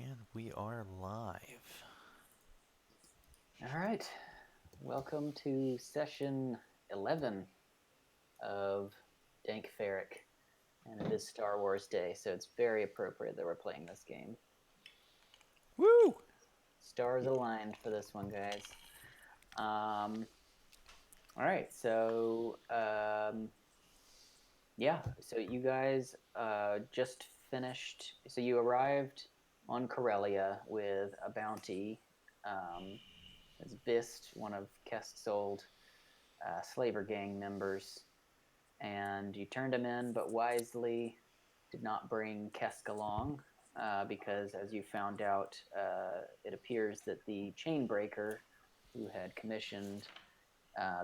And we are live. All right. Welcome to session 11 of Dank Farrik. And it is Star Wars Day, so it's very appropriate that we're playing this game. Woo! Stars aligned for this one, guys. All right, so so you guys just finished. So you arrived on Corellia with a bounty. It's Bist, one of Qessk's old slaver gang members, and you turned him in, but wisely did not bring Qesskk along because, as you found out, it appears that the Chainbreaker, who had commissioned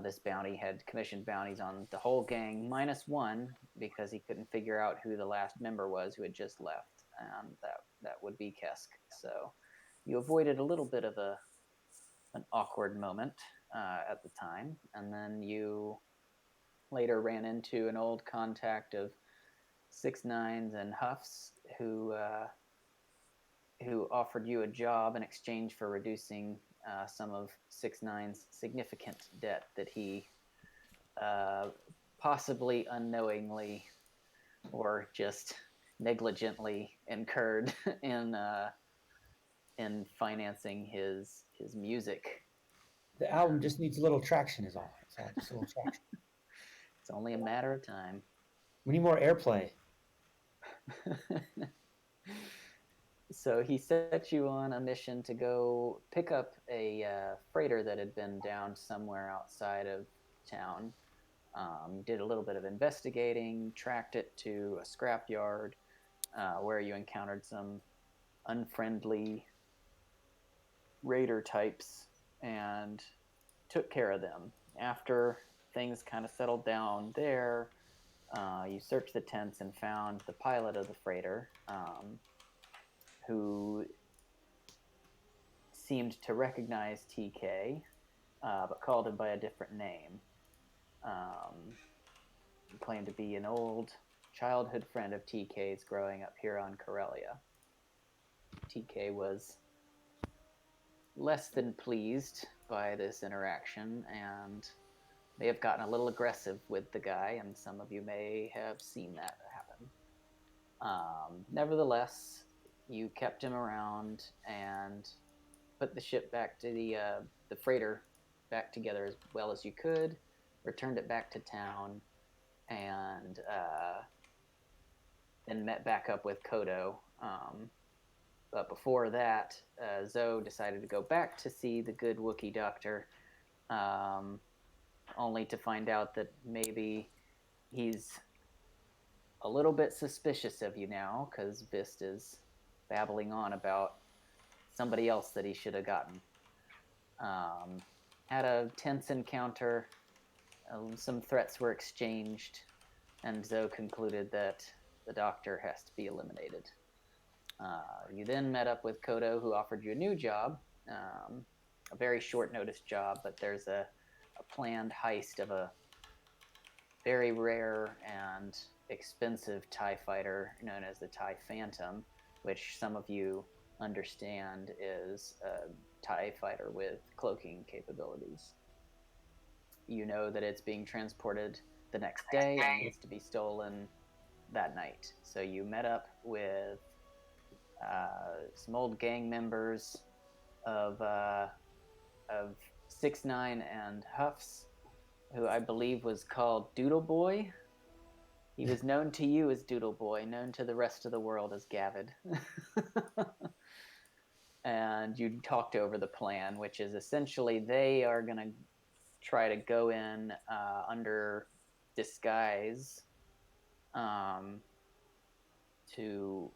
this bounty, had commissioned bounties on the whole gang minus one because he couldn't figure out who the last member was who had just left, and that would be Qesskk. So you avoided a little bit of an awkward moment at the time, and then you later ran into an old contact of Sixnine's and Huff's who offered you a job in exchange for reducing some of Sixnine's significant debt that he possibly unknowingly or just negligently incurred in financing his music. The album just needs a little traction, is all. It's all just a little traction. It's only a matter of time. We need more airplay. So he set you on a mission to go pick up a freighter that had been down somewhere outside of town. Did a little bit of investigating, tracked it to a scrapyard where you encountered some unfriendly raider types and took care of them. After things kind of settled down there, you searched the tents and found the pilot of the freighter, who seemed to recognize TK, but called him by a different name. He claimed to be an old childhood friend of TK's growing up here on Corellia. TK was less than pleased by this interaction and may have gotten a little aggressive with the guy, and some of you may have seen that happen. Nevertheless, you kept him around and put the ship back to the freighter back together as well as you could, returned it back to town, and then met back up with Kodo. But before that, Zoe decided to go back to see the good Wookiee doctor, only to find out that maybe he's a little bit suspicious of you now because Bist is babbling on about somebody else that he should have gotten. Had a tense encounter. Some threats were exchanged, and Zoe concluded that the doctor has to be eliminated. You then met up with Kodo, who offered you a new job, a very short notice job, but there's a planned heist of a very rare and expensive TIE fighter known as the TIE Phantom, which some of you understand is a TIE fighter with cloaking capabilities. You know that it's being transported the next day and needs to be stolen that night. So you met up with some old gang members of Sixnine and Huff's, who I believe was called Doodle Boy. He was known to you as Doodle Boy, known to the rest of the world as Gavid. And you talked over the plan, which is essentially they are going to try to go in under disguise to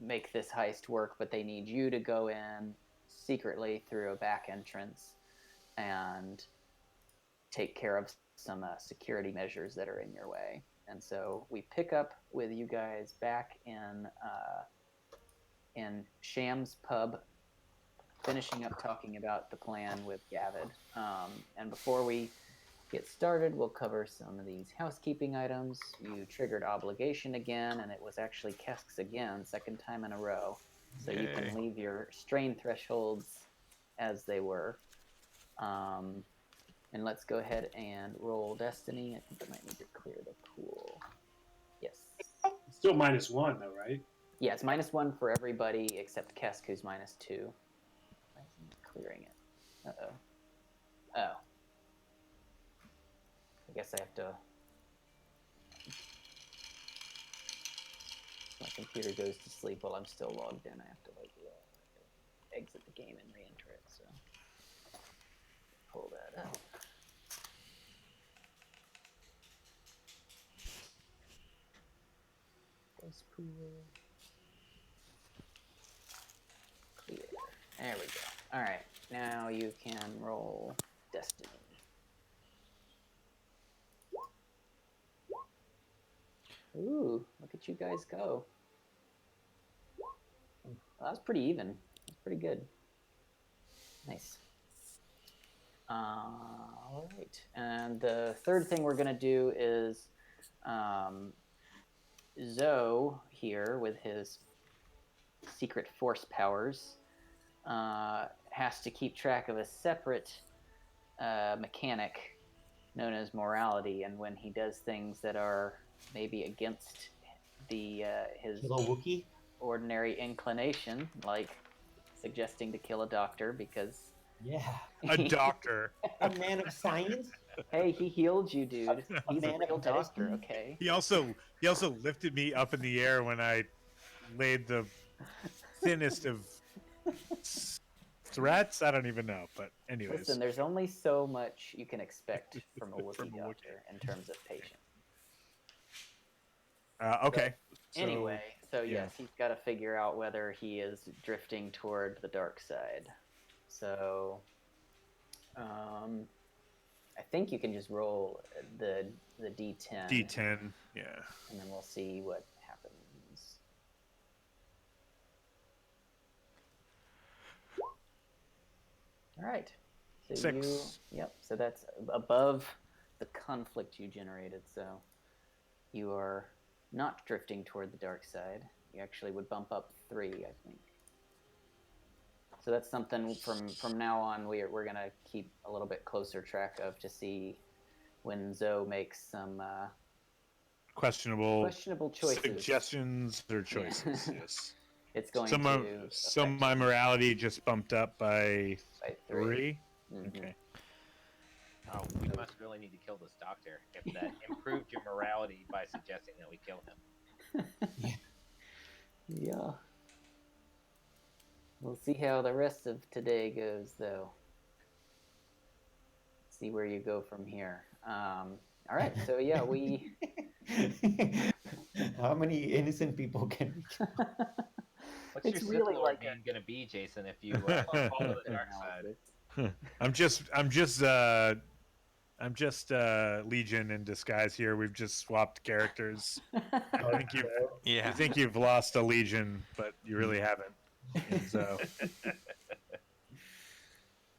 make this heist work, but they need you to go in secretly through a back entrance and take care of some security measures that are in your way. And so we pick up with you guys back in Sham's pub, finishing up talking about the plan with Gavid. And before we get started, we'll cover some of these housekeeping items. You triggered obligation again, and it was actually Qessk's again, second time in a row. So you can leave your strain thresholds as they were. And let's go ahead and roll Destiny. I think I might need to clear the pool. Yes. It's still -1 though, right? Yeah, it's -1 for everybody except Qesskk, who's -2. Why isn't it clearing it? Uh-oh. Oh. I guess I have to... My computer goes to sleep while I'm still logged in. I have to like exit the game and re-enter it. So pull that up. Dice pool. Clear. There we go. All right, now you can roll Destiny. Ooh, look at you guys go. Well, that was pretty even. That's pretty good. Nice. All right. And the third thing we're going to do is Zoe here with his secret force powers has to keep track of a separate mechanic known as morality. And when he does things that are maybe against his Kill a Wookiee? ordinary inclination, like suggesting to kill a doctor because Yeah. A doctor. A man of science? hey, he healed you, dude. He's a man real of doctor, medicine. okay? He also lifted me up in the air when I laid the thinnest of threats. I don't even know, but anyways. Listen, there's only so much you can expect from a Wookiee From a Wookiee. doctor in terms of patience. Okay. So, Anyway, so yeah. yes, he's got to figure out whether he is drifting toward the dark side. So, I think you can just roll the D10. D10. Yeah. And then we'll see what happens. All right. So 6. Yep. So that's above the conflict you generated. So you are not drifting toward the dark side. You actually would bump up 3, I think. So that's something from now on we're gonna keep a little bit closer track of to see when Zoe makes some Questionable choices. suggestions or choices. Yes. It's going Some of my morality just bumped up by 3. Mm-hmm. Okay. Oh, we must really need to kill this doctor if that improved your morality by suggesting that we kill him. Yeah. We'll see how the rest of today goes, though. See where you go from here. All right, so yeah, we... How many innocent people can we kill? What's It's your really Sith Lord like name gonna be, Jason, if you fall to the dark side? I'm just Legion in disguise here. We've just swapped characters. You think you've lost a Legion, but you really haven't. And so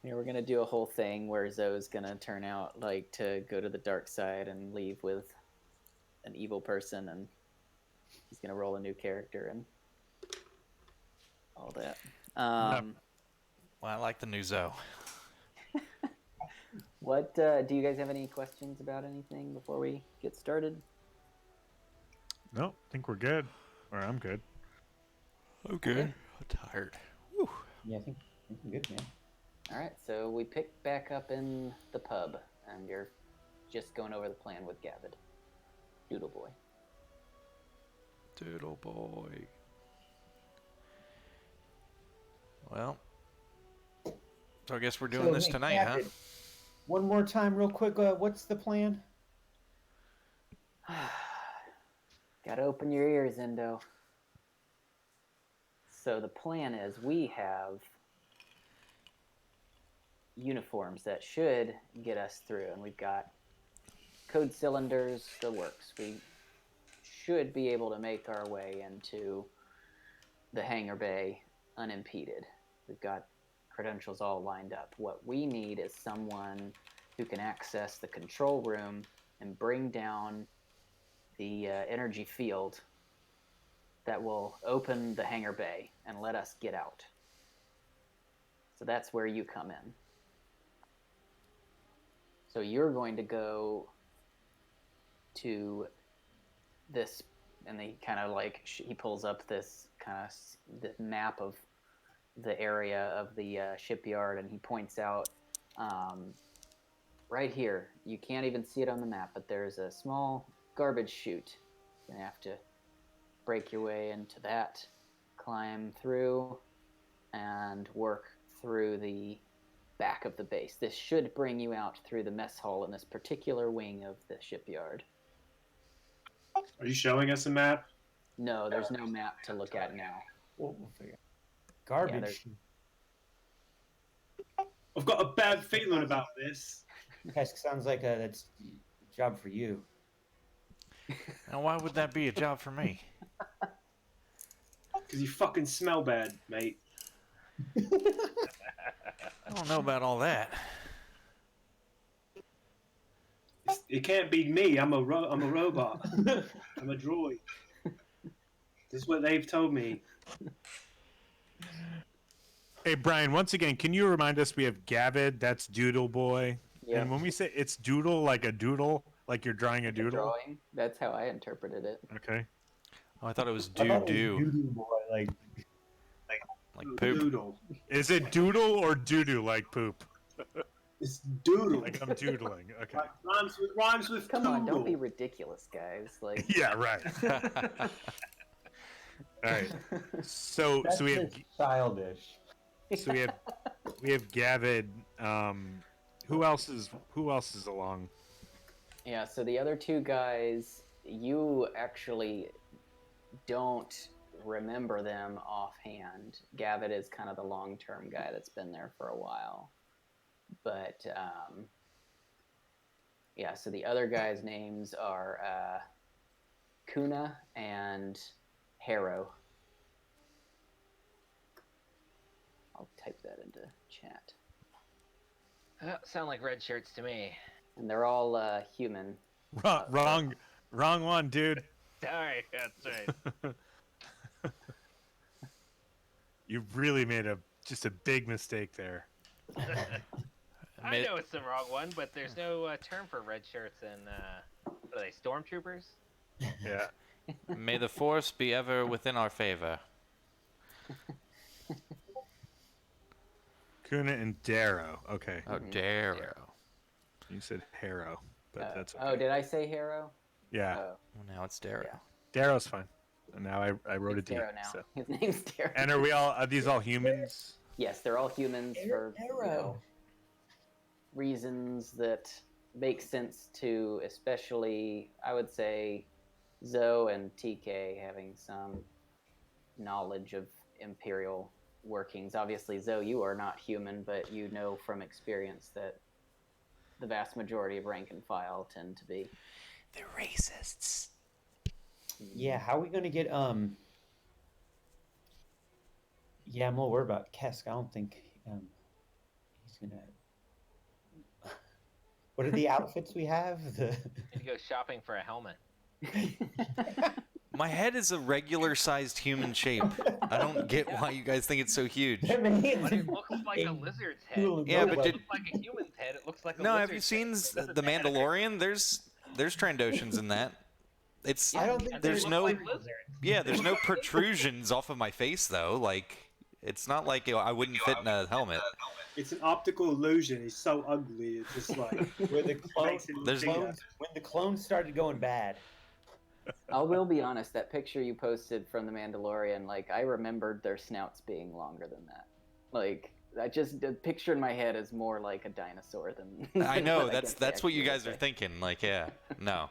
Yeah, we're gonna do a whole thing where Zoe's gonna turn out like to go to the dark side and leave with an evil person, and he's gonna roll a new character and all that. Well, I like the new Zoe. What do you guys have any questions about anything before we get started? no, I think we're good. Or I'm good. Oh, good. Okay. I'm tired. Whew. Yeah, I think I'm good, man. All right, so we pick back up in the pub, and you're just going over the plan with Gavid. Doodle boy. Doodle boy. Well, so I guess we're doing this Nick, tonight, Gavid, one more time, real quick. What's the plan? Gotta open your ears, Endo. So the plan is we have uniforms that should get us through, and we've got code cylinders, the works. We should be able to make our way into the hangar bay unimpeded. We've got credentials all lined up. What we need is someone who can access the control room and bring down the energy field that will open the hangar bay and let us get out. So that's where you come in. So you're going to go to this, and he kind of like he pulls up this kind of the map of the area of the shipyard, and he points out right here. You can't even see it on the map, but there's a small garbage chute. You're gonna have to break your way into that, climb through, and work through the back of the base. This should bring you out through the mess hall in this particular wing of the shipyard. Are you showing us a map? No, there's no map to look at now. We'll figure. Garbage. I've got a bad feeling about this. Qesskk sounds like that's a job for you. And why would that be a job for me? Because you fucking smell bad, mate. I don't know about all that. It can't be me. I'm a robot. I'm a droid. This is what they've told me. Hey, Brian, once again, can you remind us we have Gavid, that's Doodle Boy. Yeah. And when we say it's doodle, like a doodle, like you're drawing a doodle. Drawing. That's how I interpreted it. Okay. Oh, I thought it was I thought it was doo-doo. doo-doo boy, like Like poop. Doodle. Is it doodle or doo-doo like poop? It's doodle. Like I'm doodling. Okay. Like, rhymes with Come on, don't be doodle. ridiculous, guys. Like, Yeah, right. All right. So that's we have just childish. we have Gavid. Who else is along? Yeah, so the other two guys, you actually don't remember them offhand. Gavid is kind of the long-term guy that's been there for a while. But, yeah, so the other guys' names are Kuna and Harrow. I'll type that into chat. Sound like red shirts to me. And they're all human. Wrong one, dude. Sorry, that's right. You really made just a big mistake there. I know it's the wrong one, but there's no term for red shirts in, what are they, stormtroopers? Yeah. May the force be ever within our favor. Kuna and Darrow. Okay. Oh, Darrow. You said Harrow, but that's okay. Oh, did I say Harrow? Yeah. Oh, Well, now it's Darrow. Yeah. Darrow's fine. And now I wrote it's a D. Darrow now. So. His name's Darrow. And are these all humans? Yes, they're all humans for reasons that make sense to, especially, I would say, Zoe and TK having some knowledge of Imperial workings. Obviously, Zoe, you are not human, but you know from experience that the vast majority of rank and file tend to be. They're racists. Yeah, how are we gonna get Yeah, I'm a little worried about Qesskk. I don't think he's gonna. What are the outfits we have? The Need to go shopping for a helmet. My head is a regular-sized human shape. I don't get why you guys think it's so huge. But it looks like a lizard's head. Yeah, It but doesn't look like a human's head. It looks like a No, lizard's have you head. seen The Mandalorian? There's Trandoshans in that. It's I don't think And they there's look no like lizards. there's no protrusions off of my face though. Like it's not like I wouldn't fit in a helmet. It's an optical illusion. He's so ugly. It's just like where the clones, There's- when the clones started going bad. I will be honest, that picture you posted from The Mandalorian, like, I remembered their snouts being longer than that. Like, the picture in my head is more like a dinosaur than... I know than that's guess what you actually guys are look thinking. Like no.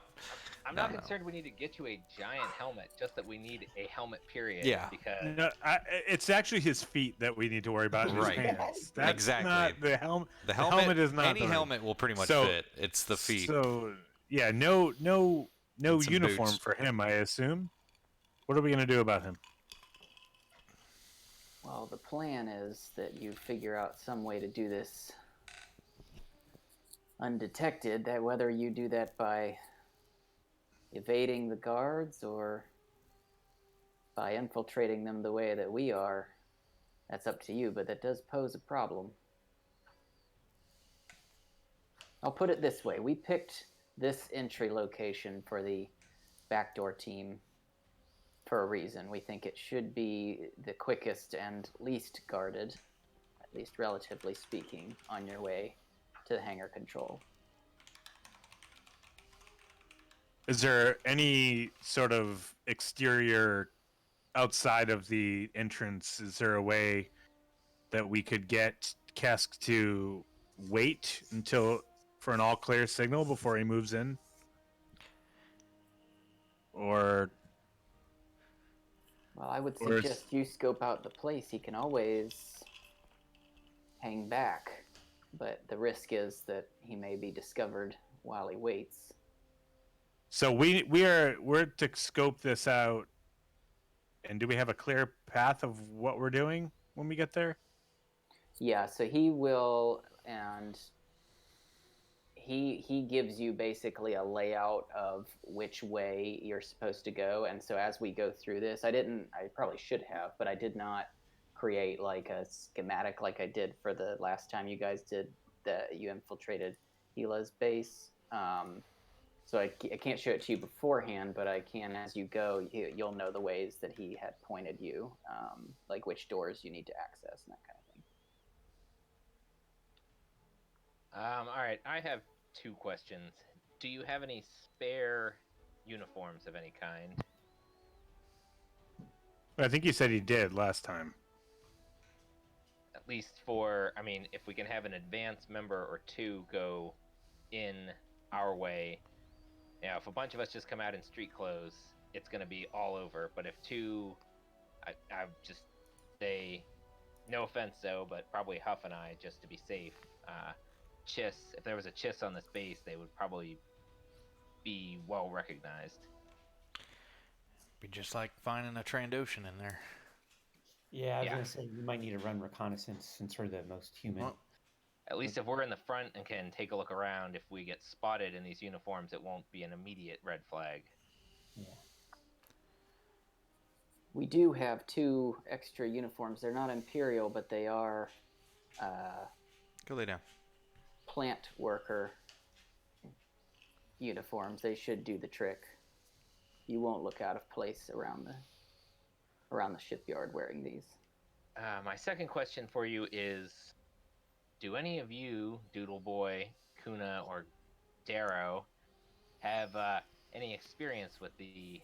I'm No, not no. concerned we need to get to a giant helmet, just that we need a helmet, period. Yeah. Because No, it's actually his feet that we need to worry about. And Right. His hands. That's Exactly. Not the helmet. The helmet is not any the- helmet will pretty much So- fit. It's the feet. So yeah, no And some uniform boots. for him, I assume. What are we gonna do about him? Well, the plan is that you figure out some way to do this undetected, that whether you do that by evading the guards or by infiltrating them the way that we are, that's up to you, but that does pose a problem. I'll put it this way. We picked this entry location for the backdoor team for a reason. We think it should be the quickest and least guarded, at least relatively speaking, on your way to the hangar control. Is there any sort of exterior outside of the entrance? Is there a way that we could get Qesskk to wait until for an all clear signal before he moves in? Or Well, I would suggest you scope out the place. He can always hang back, but the risk is that he may be discovered while he waits. so we're to scope this out, and do we have a clear path of what we're doing when we get there? Yeah, so he will, and he gives you basically a layout of which way you're supposed to go. And so as we go through this, I probably should have, but I did not create like a schematic like I did for the last time you guys did you infiltrated Hila's base. So I can't show it to you beforehand, but I can as you go. You'll know the ways that he had pointed you, like which doors you need to access and that kind of thing. All right, I have 2 questions. Do you have any spare uniforms of any kind? I think you said he did last time. At least for, I mean, if we can have an advanced member or 2 go in our way. Now, if a bunch of us just come out in street clothes, it's going to be all over. But if 2, I just say, no offense though, but probably Huff and I, just to be safe, if there was a Chiss on this base, they would probably be well recognized. Be just like finding a Trandoshan in there. Yeah, I was going to say, you might need to run reconnaissance since we're the most human. Well, At least if we're in the front and can take a look around, if we get spotted in these uniforms, it won't be an immediate red flag. Yeah. We do have 2 extra uniforms. They're not Imperial, but they are Go lay down. plant worker uniforms. They should do the trick. You won't look out of place around the shipyard wearing these. My second question for you is, do any of you, Doodle Boy, Kuna, or Darrow, have any experience with the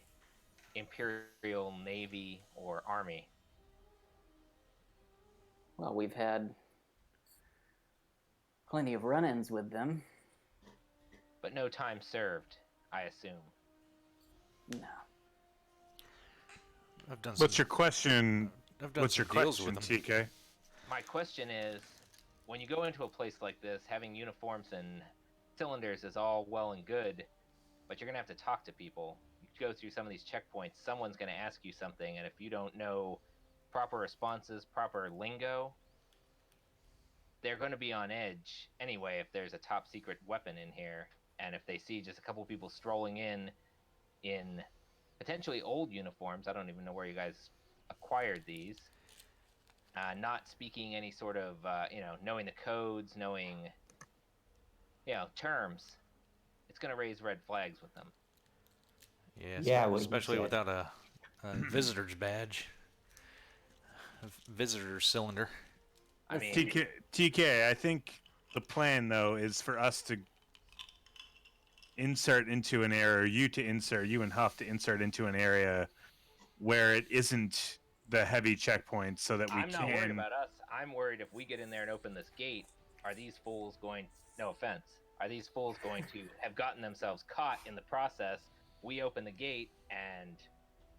Imperial Navy or Army? Well, we've had plenty of run-ins with them. But no time served, I assume. No. I've done. What's your question? I've done What's some your deals question, with them. TK? My question is, when you go into a place like this, having uniforms and cylinders is all well and good, but you're going to have to talk to people. You go through some of these checkpoints, someone's going to ask you something, and if you don't know proper responses, proper lingo, they're going to be on edge anyway if there's a top secret weapon in here, and if they see just a couple people strolling in potentially old uniforms. I don't even know where you guys acquired these. Not speaking any sort of, knowing the codes, knowing, terms. It's going to raise red flags with them. Yes, Yeah, what he especially said. without a visitor's badge, a visitor's cylinder. I mean, TK, I think the plan though is for us to insert into an area, you and Huff to insert into an area where it isn't the heavy checkpoints, so that we I'm not worried about us. I'm worried if we get in there and open this gate, are these fools going, no offense, are these fools going to have gotten themselves caught in the process? We open the gate and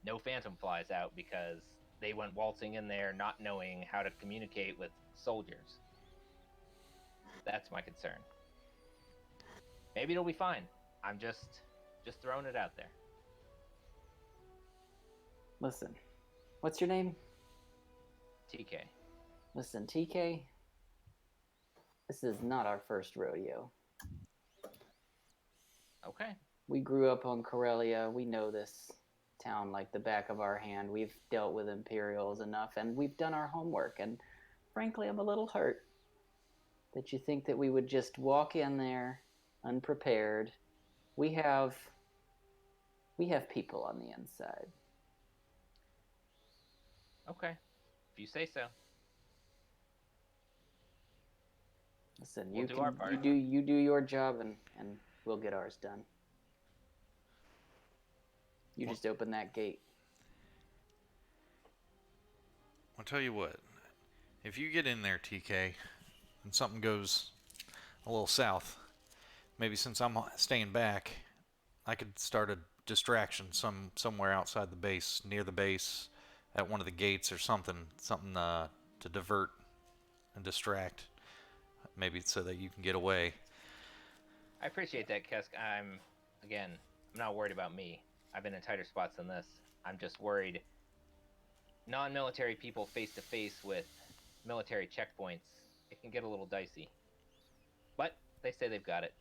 no phantom flies out because they went waltzing in there not knowing how to communicate with soldiers. That's my concern. Maybe it'll be fine. I'm just throwing it out there. Listen, what's your name? TK. Listen, TK, this is not our first rodeo. Okay. We grew up on Corellia. We know this town like the back of our hand. We've dealt with Imperials enough, and we've done our homework. And frankly, I'm a little hurt that you think that we would just walk in there unprepared. We have people on the inside. Okay, if you say so. Listen, We'll do our part. you do your job, and we'll get ours done. You just open that gate. I'll tell you what. If you get in there, TK, and something goes a little south, maybe since I'm staying back, I could start a distraction somewhere outside the base, near the base, at one of the gates or something to divert and distract. Maybe so that you can get away. I appreciate that, Qesskk. I'm not worried about me. I've been in tighter spots than this. I'm just worried. Non-military people face to face with military checkpoints, it can get a little dicey. But they say they've got it.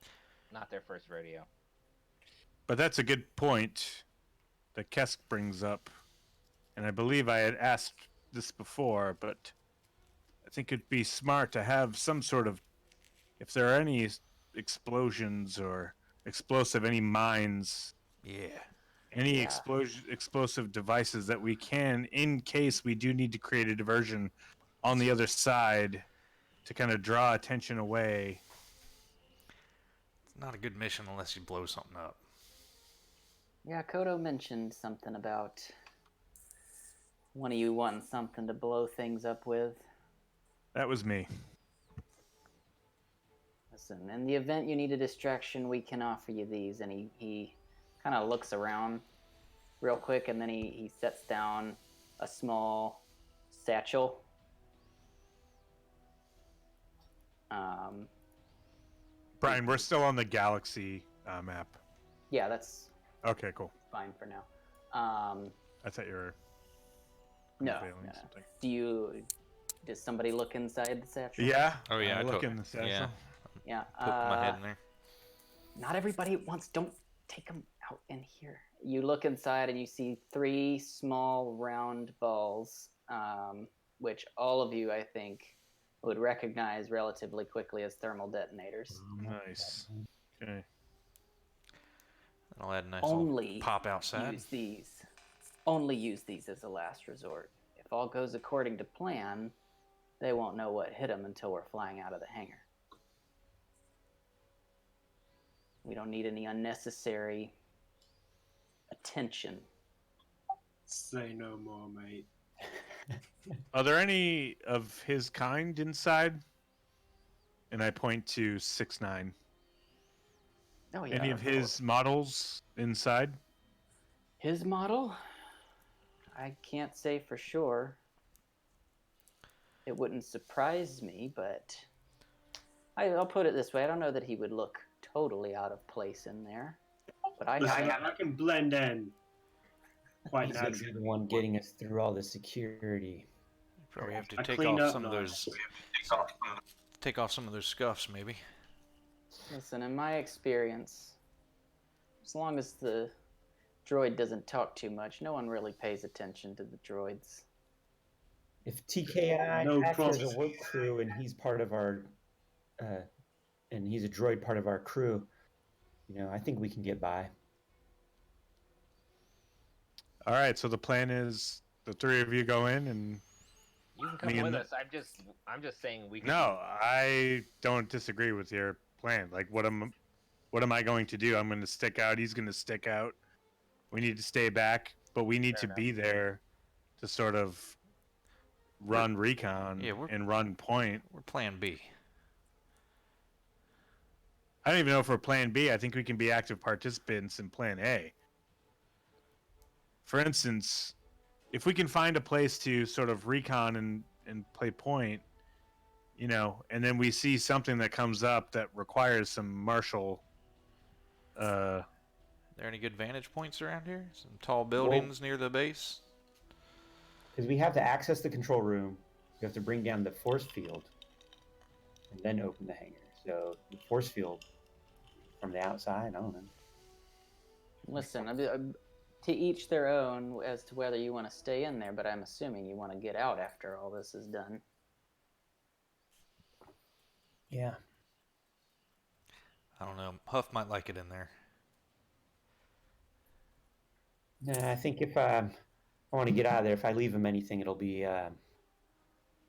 Not their first rodeo. But that's a good point that Qesskk brings up. And I believe I had asked this before, but I think it'd be smart to have some sort of, if there are any explosions or any mines, any explosive devices that we can, in case we do need to create a diversion on the other side to kind of draw attention away. It's not a good mission unless you blow something up. Yeah, Kodo mentioned something about one of you wanting something to blow things up with. That was me. Listen, in the event you need a distraction, we can offer you these. And he kind of looks around real quick, and then he sets down a small satchel. Brian, we're still on the galaxy map. Yeah, that's Okay, cool. fine for now. I thought you were No. unveiling something. Does somebody look inside the satchel? Yeah. Oh, yeah, I I look took- in the satchel. yeah. Yeah. Poke my head in there. Not everybody at once. Don't take them out in here. You look inside and you see 3 small round balls, which all of you, I think, would recognize relatively quickly as thermal detonators. Nice. Okay. I'll add a nice Only little pop outside. Only use these as a last resort. If all goes according to plan, they won't know what hit them until we're flying out of the hangar. We don't need any unnecessary attention. Say no more, mate. Are there any of his kind inside? And I point to Sixnine. Oh yeah. Any of his models inside? His model? I can't say for sure. It wouldn't surprise me, but I'll put it this way. I don't know that he would look totally out of place in there. But I can blend in quite He's going to be naturally. the one getting us through all the security. Probably have to I take clean off up some of now. those. Take off some of those scuffs, maybe. Listen, in my experience, as long as the droid doesn't talk too much, no one really pays attention to the droids. If TKI No acts as a promise. work crew and he's part of our, and he's a droid part of our crew, I think we can get by. All right, so the plan is the 3 of you go in and... You can come Me and with the- us. I'm just saying we can. No, I don't disagree with your plan. Like, what am I going to do? I'm going to stick out. He's going to stick out. We need to stay back, but we need to be there to sort of run recon and run point. We're Plan B. I don't even know if we're Plan B. I think we can be active participants in Plan A. For instance, if we can find a place to sort of recon and play point, and then we see something that comes up that requires some martial... Are there any good vantage points around here? Some tall buildings near the base? Because we have to access the control room, we have to bring down the force field, and then open the hangar. So the force field from the outside, I don't know. Listen, to each their own as to whether you want to stay in there, but I'm assuming you want to get out after all this is done. Yeah. I don't know. Huff might like it in there. Nah, I think if I want to get out of there, if I leave him anything, it'll be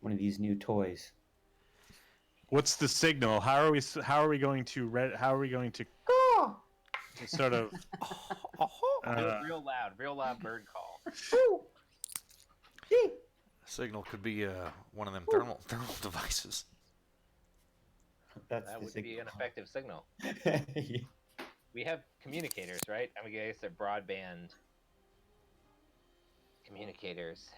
one of these new toys. What's the signal? How are we going to sort of Do it real loud bird call. Signal could be one of them thermal devices. That's That the would be an signal. effective signal. Yeah. We have communicators, right? I mean, I guess they're broadband communicators.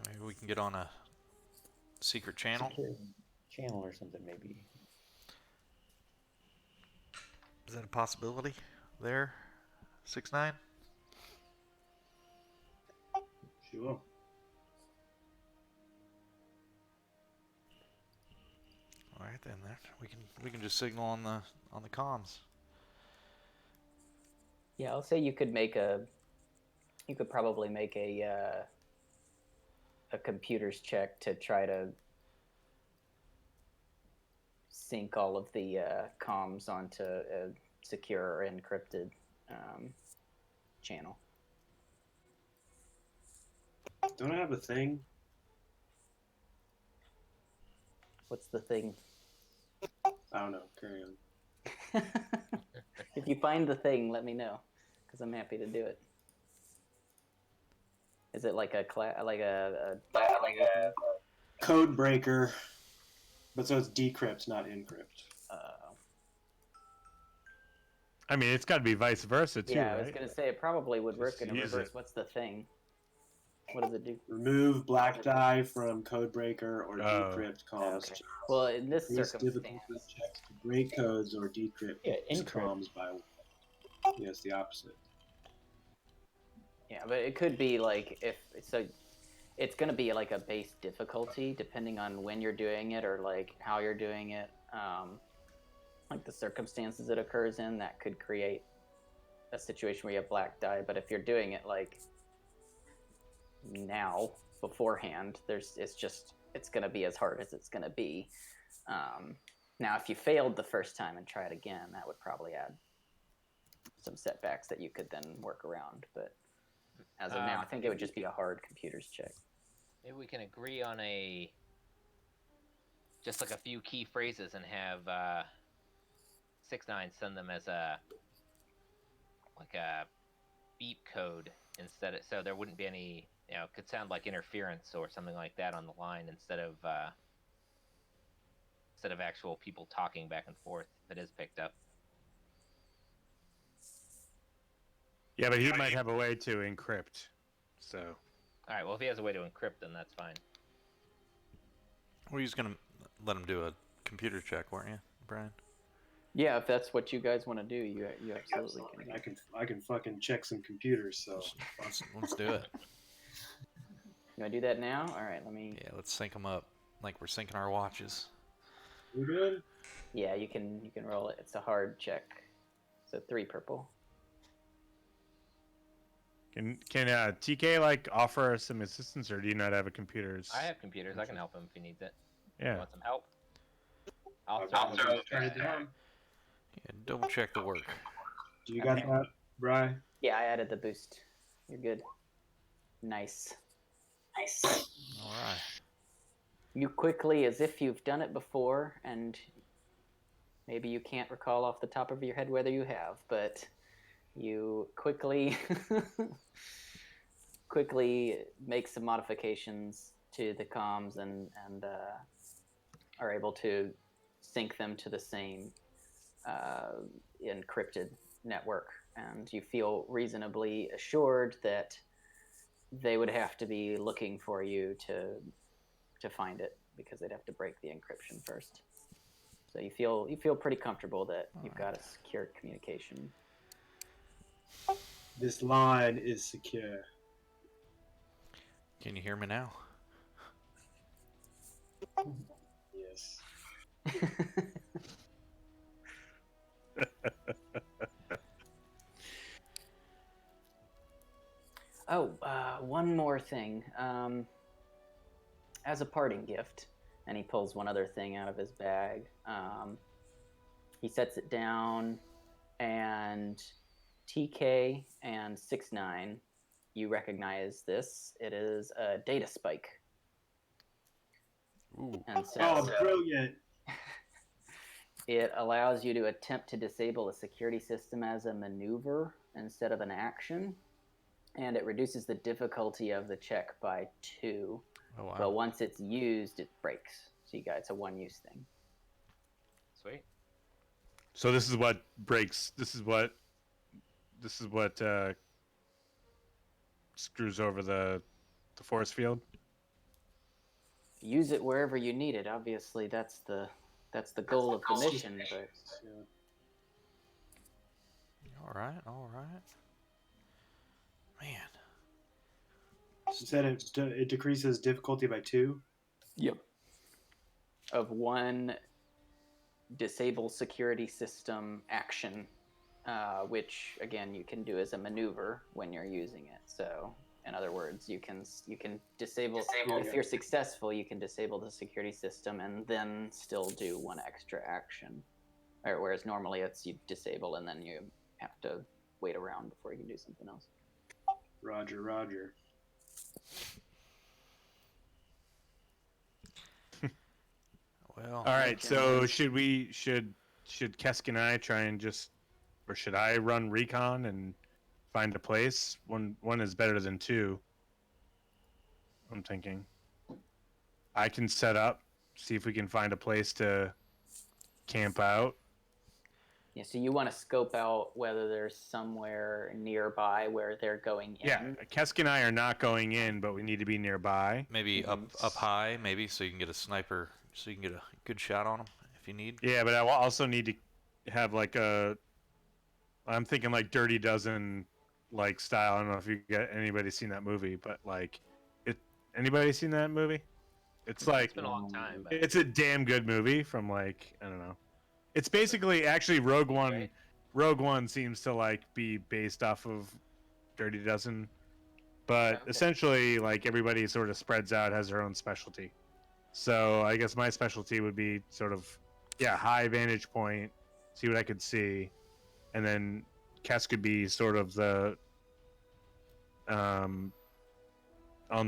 Maybe we can get on a secret channel. Secure channel or something, maybe. Is that a possibility there? 6ix9ine? Sure. All right then. We can just signal on the comms. Yeah, I'll say you could probably make a computer's check to try to sync all of the comms onto a secure or encrypted channel. Don't I have a thing? What's the thing? I don't know. Carry on. If you find the thing, let me know, because I'm happy to do it. Is it like a Code breaker, but so it's decrypt, not encrypt. I mean, it's got to be vice versa too, yeah, I right? was gonna say it probably would work Just in a use reverse. it. What's the thing? What does it do? Remove black die from code breaker or Oh. decrypt comms. Okay. Well, in this Increase circumstance, difficulty checks to break codes or decrypt Yeah, encrypt. comms by. Yes, the opposite. yeah, but it could be like it's gonna be like a base difficulty depending on when you're doing it or like how you're doing it, like the circumstances it occurs in. That could create a situation where you have black die. But if you're doing it like now beforehand, it's gonna be as hard as it's gonna be. Now, if you failed the first time and tried again, that would probably add some setbacks that you could then work around. But as of now, I think it would just be a hard computer's check. Maybe we can agree on just like a few key phrases and have 6ix9ine send them as a beep code so there wouldn't be any, it could sound like interference or something like that on the line instead of actual people talking back and forth if it is picked up. Yeah, but he might have a way to encrypt. So. All right, well, if he has a way to encrypt, then that's fine. We're just gonna let him do a computer check, weren't you, Brian? Yeah, if that's what you guys want to do, you absolutely can. I can fucking check some computers. So Let's do it. You want to do that now? All right, let me. Yeah, let's sync them up like we're syncing our watches. we're good. Yeah, you can roll it. It's a hard check. So 3 purple. Can TK like offer some assistance, or do you not have a computers? I have computers. I can help him if he needs it. You Yeah. want some help? I'll turn it down. Yeah, double check the work. Do you got that, Bri? Yeah, I added the boost. You're good. Nice. All right. You quickly, as if you've done it before, and maybe you can't recall off the top of your head whether you have, but you quickly make some modifications to the comms and are able to sync them to the same encrypted network, and you feel reasonably assured that they would have to be looking for you to find it, because they'd have to break the encryption first. So you feel pretty comfortable that you've got a secure communication. This line is secure. Can you hear me now? Yes. thing. As a parting gift, and he pulls one other thing out of his bag. He sets it down, and TK and Sixnine, you recognize this. It is a data spike. Ooh. And so Oh, brilliant! it allows you to attempt to disable a security system as a maneuver instead of an action, and it reduces the difficulty of the check by 2. Oh wow. But once it's used, it breaks. So you got it's a one-use thing. Sweet. So this is what breaks. This is what screws over the force field. Use it wherever you need it. Obviously, that's the goal of the mission. But All right. All right. Man. You said it decreases difficulty by 2. yep, of one disable security system action, which again you can do as a maneuver when you're using it. So, in other words, you can disable. If you're successful, you can disable the security system and then still do one extra action. Or, whereas normally it's you disable and then you have to wait around before you can do something else. Roger, Roger. Well. All right. So should Qesskk and I try and or should I run recon and find a place? One is better than 2. I'm thinking. I can set up, see if we can find a place to camp out. Yeah, so you want to scope out whether there's somewhere nearby where they're going in. Yeah, Qesskk and I are not going in, but we need to be nearby. Maybe up high, maybe, so you can get a sniper, so you can get a good shot on them if you need. Yeah, but I also need to have like I'm thinking like Dirty Dozen like style. I don't know if anybody seen that movie, but like anybody seen that movie? It's like It's been a long time. But... it's a damn good movie from like, I don't know. It's basically actually Rogue One. Right. Rogue One seems to like be based off of Dirty Dozen, but Okay. essentially like everybody sort of spreads out, has their own specialty. So I guess my specialty would be sort of high vantage point, see what I could see, and then Qesskk could be sort of the on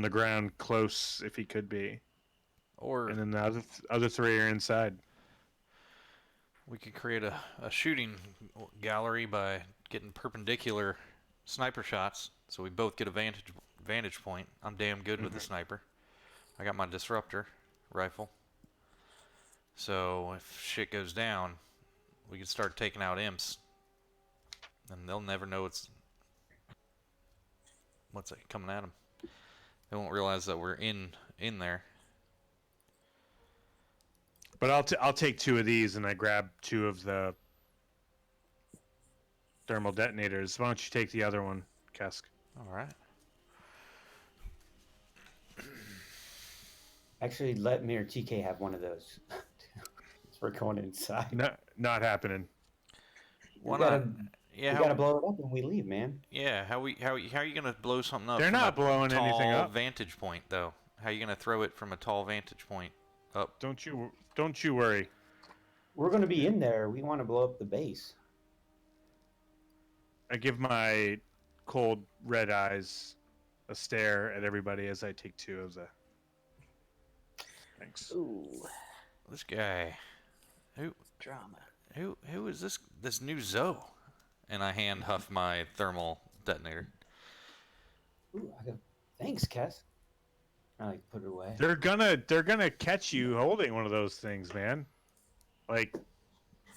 the ground close if he could be, Or and then the other 3 are inside. we could create a shooting gallery by getting perpendicular sniper shots, so we both get a vantage point. I'm damn good with the sniper. I got my disruptor rifle. So if shit goes down, we can start taking out imps, and they'll never know what's coming at them. They won't realize that we're in there. But I'll take 2 of these, and I grab 2 of the thermal detonators. Why don't you take the other one, Qesskk? All right. Actually, let me or TK have one of those. We're going inside. No, not happening. Why We gotta- not? Yeah. We gotta blow it up when we leave, man. Yeah. How are you gonna blow something up? They're from not a blowing tall anything up. vantage point, though. How are you gonna throw it from a tall vantage point up? Don't you worry. We're gonna be in there. We want to blow up the base. I give my cold red eyes a stare at everybody as I take 2 of the. Thanks. Ooh, This guy. drama. Who is this new Zoe? And I hand Huff my thermal detonator. Ooh, I go, thanks, Kess. I like put it away. They're gonna catch you holding one of those things, man. Like,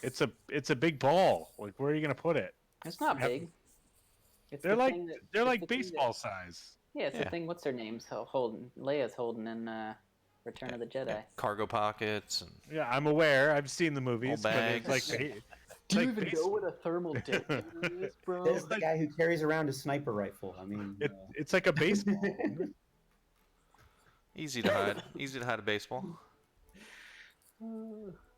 it's a big ball. Like, where are you gonna put it? It's not Have- big. It's They're the like thing that- they're it's like the thing baseball that- size. Yeah, it's Yeah. the thing. What's her name? Leia's holding in Return of the Jedi. Cargo pockets and Yeah, I'm aware. I've seen the movies, but it's like bags. Do you like even know what a thermal detonator is, bro? This is the guy who carries around a sniper rifle. I mean, it's like a baseball. easy to hide. Easy to hide a baseball.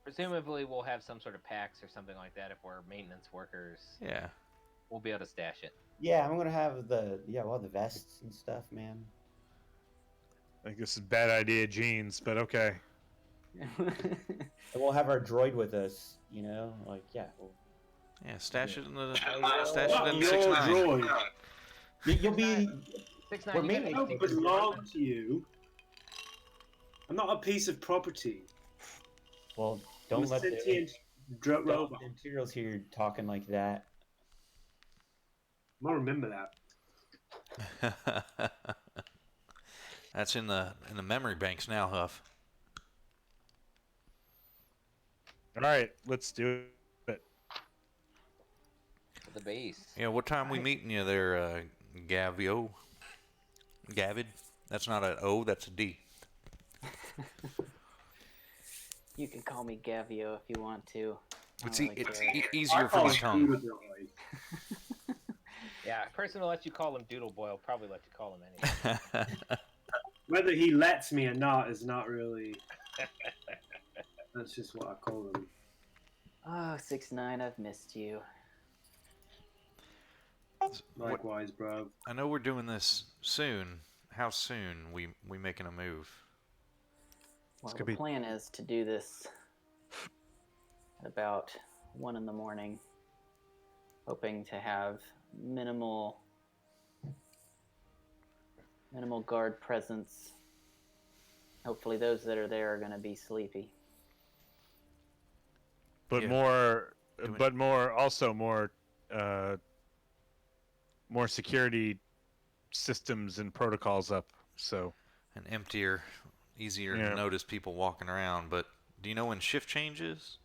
Presumably, we'll have some sort of packs or something like that if we're maintenance workers. Yeah. We'll be able to stash it. yeah, I'm gonna have the vests and stuff, man. I think this is a bad idea, jeans, but okay. And we'll have our droid with us, you know? Like, yeah. Yeah, stash it in the Well, stash Not it in your 6-9. droid. You'll be. 6-9, We're you mainly- I gotta don't make belong to you. I'm not a piece of property. Well, I'm don't a let sentient don't let robot. the Imperials hear you talking like that. I'll remember that. That's in the memory banks now, Huff. All right, let's do it. the base. Yeah, what time we meeting you there, Gavio? Gavid? That's not an O, that's a D. You can call me Gavio if you want to. I It's, don't really it's care. easier I for call my him tongue. Doodle Droid. Yeah, person will let you call him Doodle Boy will probably let you call him anyway. Whether he lets me or not is not really. That's just what I call him. Oh, 6-9, I've missed you. Likewise, bro. I know we're doing this soon. How soon we making a move? Well, could the be- plan is to do this at about 1 in the morning, hoping to have minimal guard presence. Hopefully, those that are there are going to be sleepy. But Yeah. more, Do it. but more security systems and protocols up. So And emptier, easier Yeah. to notice people walking around. But do you know when shift changes?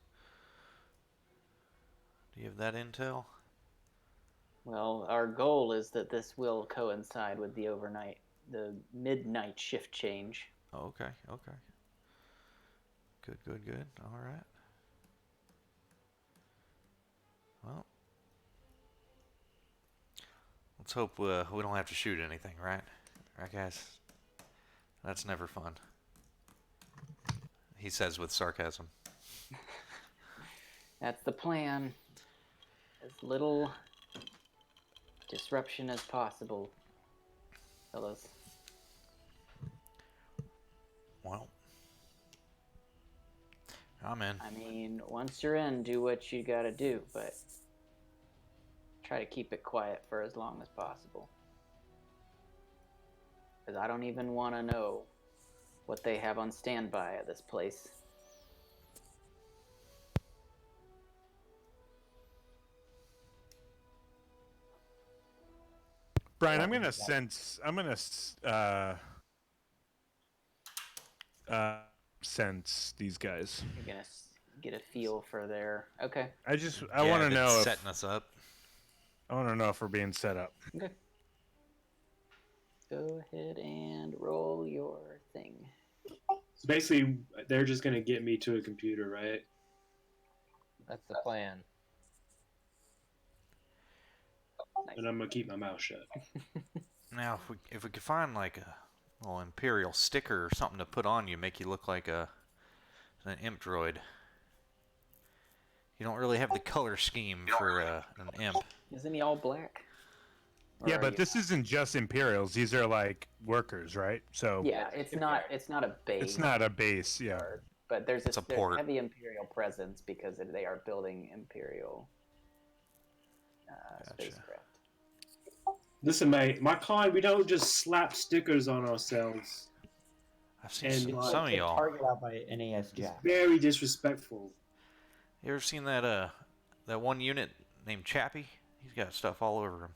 Do you have that intel? Well, our goal is that this will coincide with the midnight shift change. Oh, okay, okay. Good. All right. Well, let's hope we don't have to shoot anything, right? Right, guys? That's never fun. He says with sarcasm. That's the plan. As little disruption as possible, fellas. Well, I'm in. I mean, once you're in, do what you gotta do, but try to keep it quiet for as long as possible. Because I don't even want to know what they have on standby at this place. Brian, Yeah, I'm gonna yeah. sense. I'm gonna sense these guys. You're gonna get a feel for their. Okay. I want Yeah, to they're know. setting us up. I want to know if we're being set up. Okay. Go ahead and roll your thing. So basically, they're just gonna get me to a computer, right? That's the plan. And I'm gonna keep my mouth shut. Now, if we could find like a little Imperial sticker or something to put on you, make you look like an imp droid. You don't really have the color scheme for an imp. Isn't he all black? Or Yeah, are but you- this isn't just Imperials. These are like workers, right? So Yeah, it's not a base. it's not a base. Yeah. But there's It's a there's port. heavy Imperial presence because they are building Imperial spacecraft. Listen, mate, my kind, we don't just slap stickers on ourselves. I've seen And, some of Get y'all. targeted out by NAS It's Jack. very disrespectful. You ever seen that one unit named Chappie? He's got stuff all over him.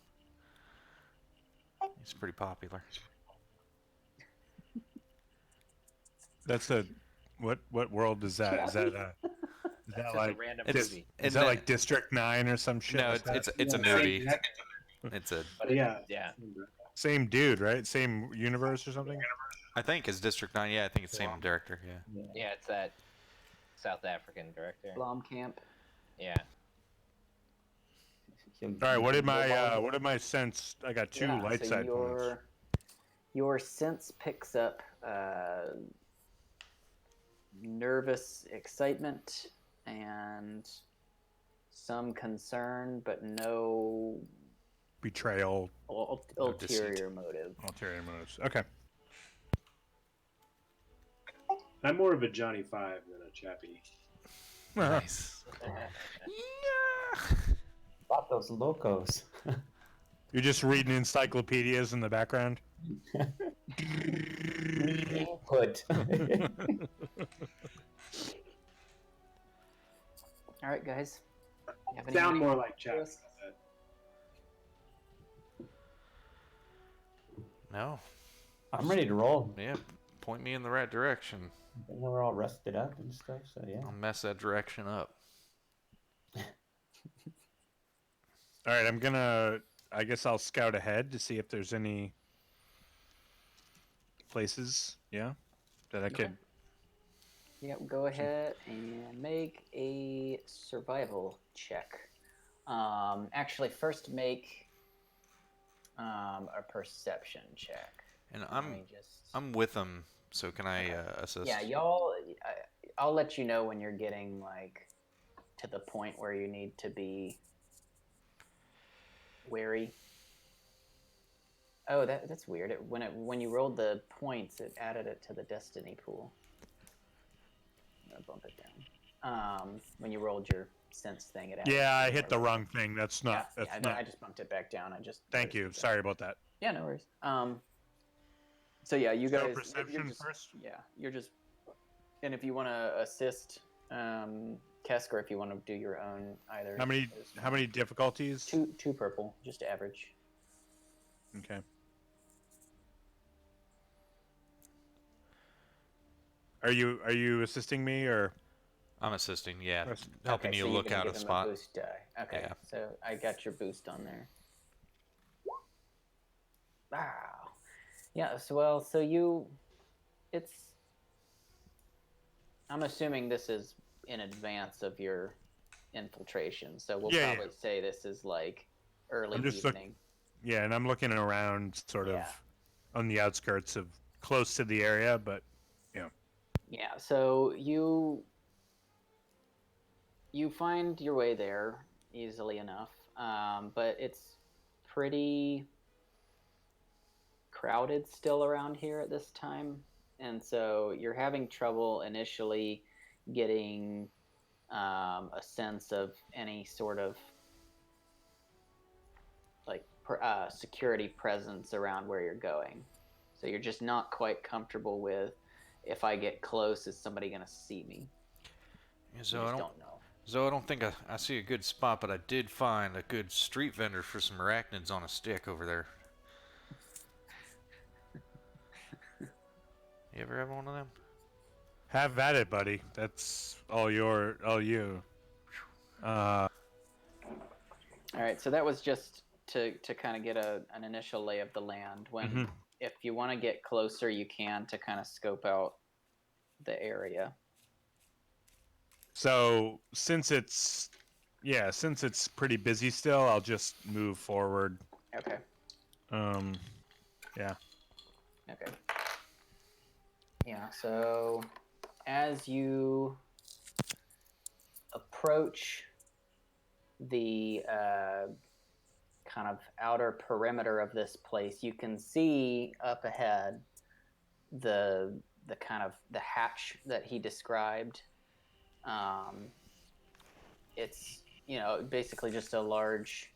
He's pretty popular. That's a what world is that? Is that is that Just like a random it's- movie. is that like District 9 or some shit? No, like that? it's a Yeah, movie. same- It's a But Yeah. yeah. Same dude, right? Same universe or something? I think it's District 9. Yeah, I think it's the same director. Yeah. Yeah, it's that South African director. Blomkamp. Yeah. All right, what did my sense? I got two Yeah, light so side points. your sense picks up nervous excitement and some concern, but no Betrayal, No deceit. ulterior motive. ulterior motives. Okay. I'm more of a Johnny Five than a Chappie. Nice. Yeah. Vatos locos. You're just reading encyclopedias in the background. Input. All right, guys. You have any Sound more more like Chappie. Yes. No. I'm ready to roll. Yeah. Point me in the right direction. I know we're all rested up and stuff, so yeah. I'll mess that direction up. All right, I guess I'll scout ahead to see if there's any places, yeah, that I Okay. could. Yep, go ahead and make a survival check. Actually, first make a perception check. And Let me just... I'm with them, so can I assist? Yeah, y'all. I'll let you know when you're getting like to the point where you need to be wary. Oh, that's weird. When you rolled the points, it added it to the destiny pool. I'm gonna bump it down. When you rolled your sense thing, it added. Yeah, it I to hit the wrong thing. That's not. Yeah, That's yeah, not. I just bumped it back down. Thank you. Sorry about that. Yeah, no worries. So yeah, you So guys. perception just, first? Yeah, you're just. And if you want to assist, Qesskk, or if you want to do your own, either. How many difficulties? Two purple, just average. Okay. Are you assisting me or? I'm assisting, yeah. Yes. Helping Okay, you so you're look gonna out give a him spot. boost die. Okay, Yeah. so I got your boost on there. Wow. Yeah. So I'm assuming this is in advance of your infiltration, so we'll Yeah, probably say this is like early I'm just evening. Yeah, and I'm looking around, sort of, Yeah. on the outskirts of close to the area, but Yeah. So you find your way there easily enough, but it's pretty crowded still around here at this time, and so you're having trouble initially getting a sense of any sort of like security presence around where you're going. So you're just not quite comfortable with, if I get close, is somebody going to see me? Yeah, You so just I don't know. So I don't think I see a good spot, but I did find a good street vendor for some arachnids on a stick over there. You ever have one of them? have at it, buddy. That's all you. All right, so that was just to kind of get an initial lay of the land. When if you want to get closer, you can, to kind of scope out the area. So since it's pretty busy still, I'll just move forward. Okay. Yeah. Okay. Yeah, so as you approach the kind of outer perimeter of this place, you can see up ahead the kind of the hatch that he described. It's, basically just a large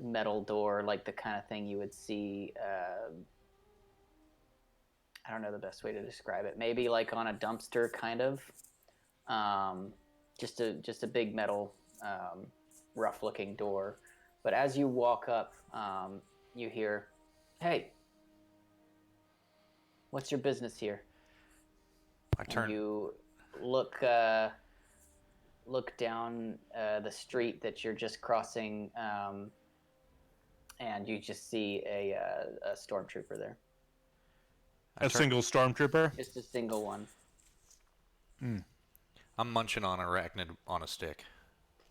metal door, like the kind of thing you would see. I don't know the best way to describe it. Maybe like on a dumpster, kind of. Just a big metal, rough-looking door. But as you walk up, you hear, "Hey, what's your business here?" I turn. And you look down the street that you're just crossing, and you just see a stormtrooper there. A single stormtrooper? Just a single one. I'm munching on arachnid on a stick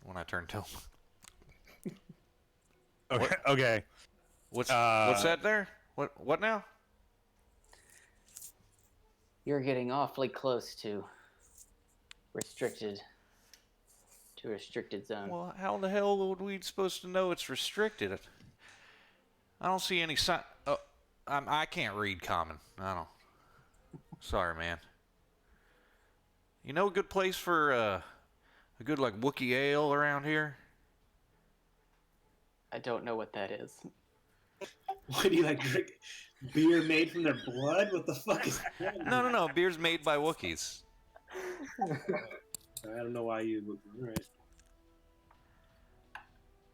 when I turn to him. Okay. Okay. What's that there? What now? You're getting awfully close to restricted zone. Well, how the hell would we supposed to know it's restricted? I don't see any sign. Oh, I can't read common. I don't. Sorry, man. You know a good place for a good like Wookiee ale around here? I don't know what that is. What do you like drink? Beer made from their blood? What the fuck is that? No. Beer's made by Wookiees. I don't know why you would. All right.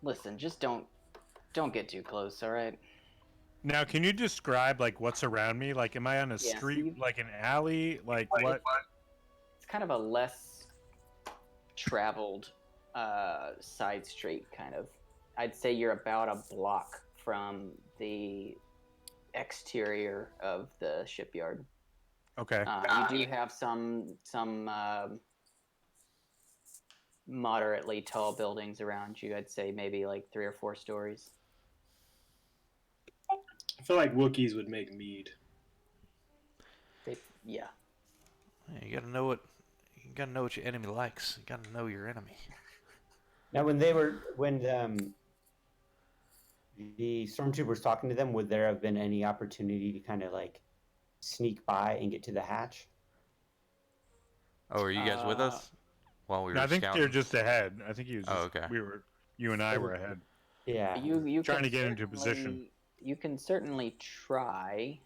Listen, just don't get too close, all right? Now, can you describe like what's around me? Like, am I on a Yeah, street, you- like an alley? Like what? It's kind of a less traveled side street, kind of. I'd say you're about a block from the exterior of the shipyard. Okay. You do have some moderately tall buildings around you. I'd say maybe like 3 or 4 stories. I feel like Wookiees would make mead. Yeah. Yeah, you gotta know what your enemy likes. You gotta know your enemy. Now, when the stormtroopers talking to them, would there have been any opportunity to kind of like sneak by and get to the hatch? Oh, are you guys with us while we were No, I think scouting? they're just ahead. I think he was. Just, Oh, okay. You and I were ahead. Yeah. You Trying can to get into position. You can certainly try.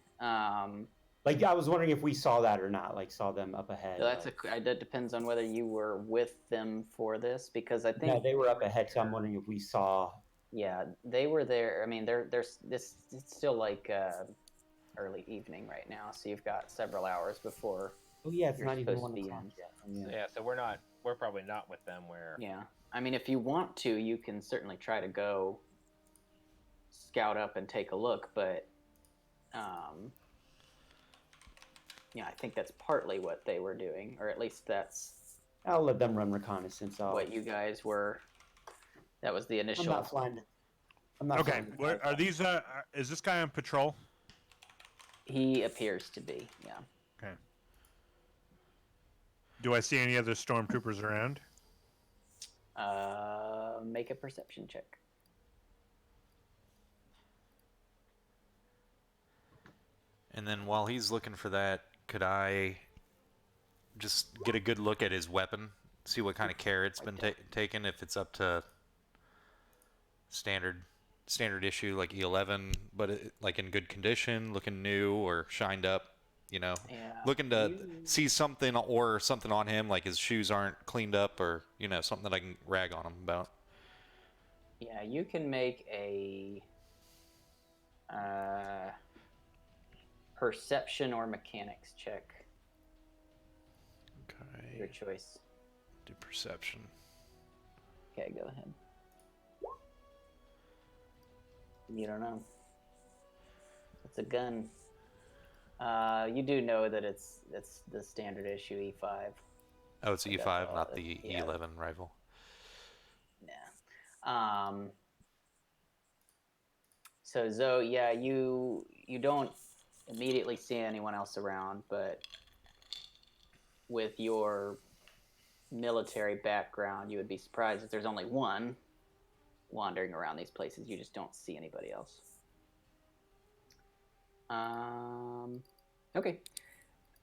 Like, I was wondering if we saw that or not. Like, saw them up ahead. So that depends on whether you were with them for this, because I think No, they were up ahead. So I'm wondering if we saw. yeah, they were there. I mean, there's this. It's still like early evening right now, so you've got several hours before. Oh yeah, it's You're not even supposed 1 to be o'clock in. yet. Oh, yeah. Yeah, so we're probably not with them where Yeah, I mean, if you want to, you can certainly try to go scout up and take a look, but yeah, I think that's partly what they were doing, or at least that's I'll let them run reconnaissance. what you guys were. That was the I'm initial. not flying. I'm not. Okay. flying the What are these? Is this guy on patrol? He appears to be, yeah. Okay. Do I see any other stormtroopers around? Make a perception check. And then while he's looking for that, could I just get a good look at his weapon? See what kind of care it's been taken, if it's up to standard issue like E11, but like in good condition, looking new or shined up, you know. Yeah. Looking to see something on him, like his shoes aren't cleaned up, or you know, something that I can rag on him about. Yeah, you can make a perception or mechanics check. Your Okay. choice. Do perception. Okay, go ahead. You don't know. It's a gun. You do know that it's the standard issue E5. Oh, it's Like that's E5, all not it- the yeah. E11 rifle. Yeah. So Zoe, yeah, you don't immediately see anyone else around, but with your military background, you would be surprised if there's only one wandering around these places. You just don't see anybody else. Okay.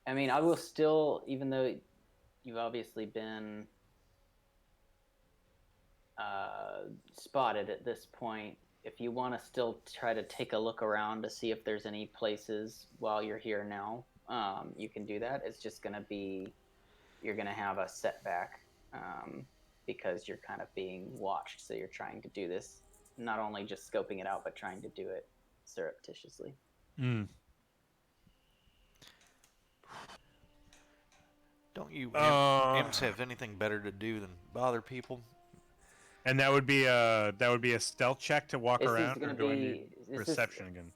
I mean, I will still, even though you've obviously been spotted at this point, if you want to still try to take a look around to see if there's any places while you're here now, you can do that. It's just going to be, you're going to have a setback because you're kind of being watched. So you're trying to do this, not only just scoping it out, but trying to do it surreptitiously. Hmm. Don't you Uh, imps have anything better to do than bother people? And that would be a stealth check to walk This is around, or gonna do I be- need this is- perception again?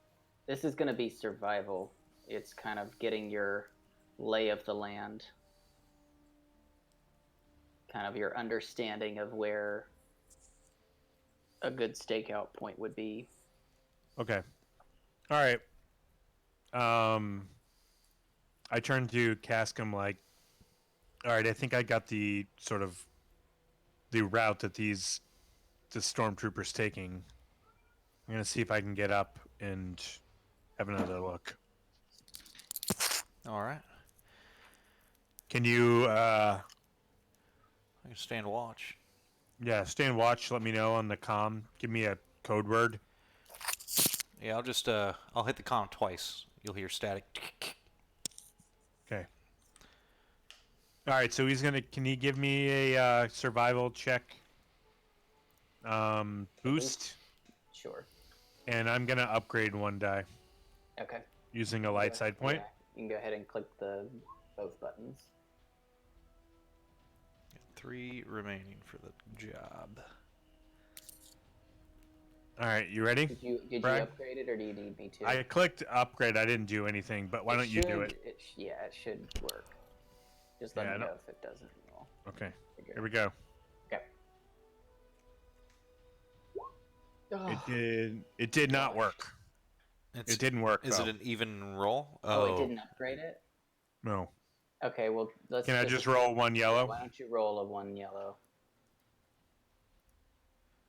This is going to be survival. It's kind of getting your lay of the land, kind of your understanding of where a good stakeout point would be. Okay. All right. I turn to Qesskk. I'm like, all right. I think I got the sort of the route that the stormtroopers taking. I'm gonna see if I can get up and have another look. All right. Can you, I can stand watch. yeah, stand watch, let me know on the comm. Give me a code word. Yeah, I'll just I'll hit the comm twice. You'll hear static. Okay. Alright, so can he give me a survival check? Boost? Sure. And I'm gonna upgrade one die Okay. using a light side point. Yeah, you can go ahead and click both buttons. 3 remaining for the job. Alright, you ready? Did you Brian? upgrade it, or do you need me to? I clicked upgrade, I didn't do anything, but why don't you do it? Yeah, it should work. Just let Yeah, me I know know. if it doesn't. We'll Okay, figure here we go. Okay. It did not work. It didn't work, Is though. it an even roll? Oh, it didn't upgrade it? No. Okay, well, let's Can I just roll one yellow? Why don't you roll a 1 yellow?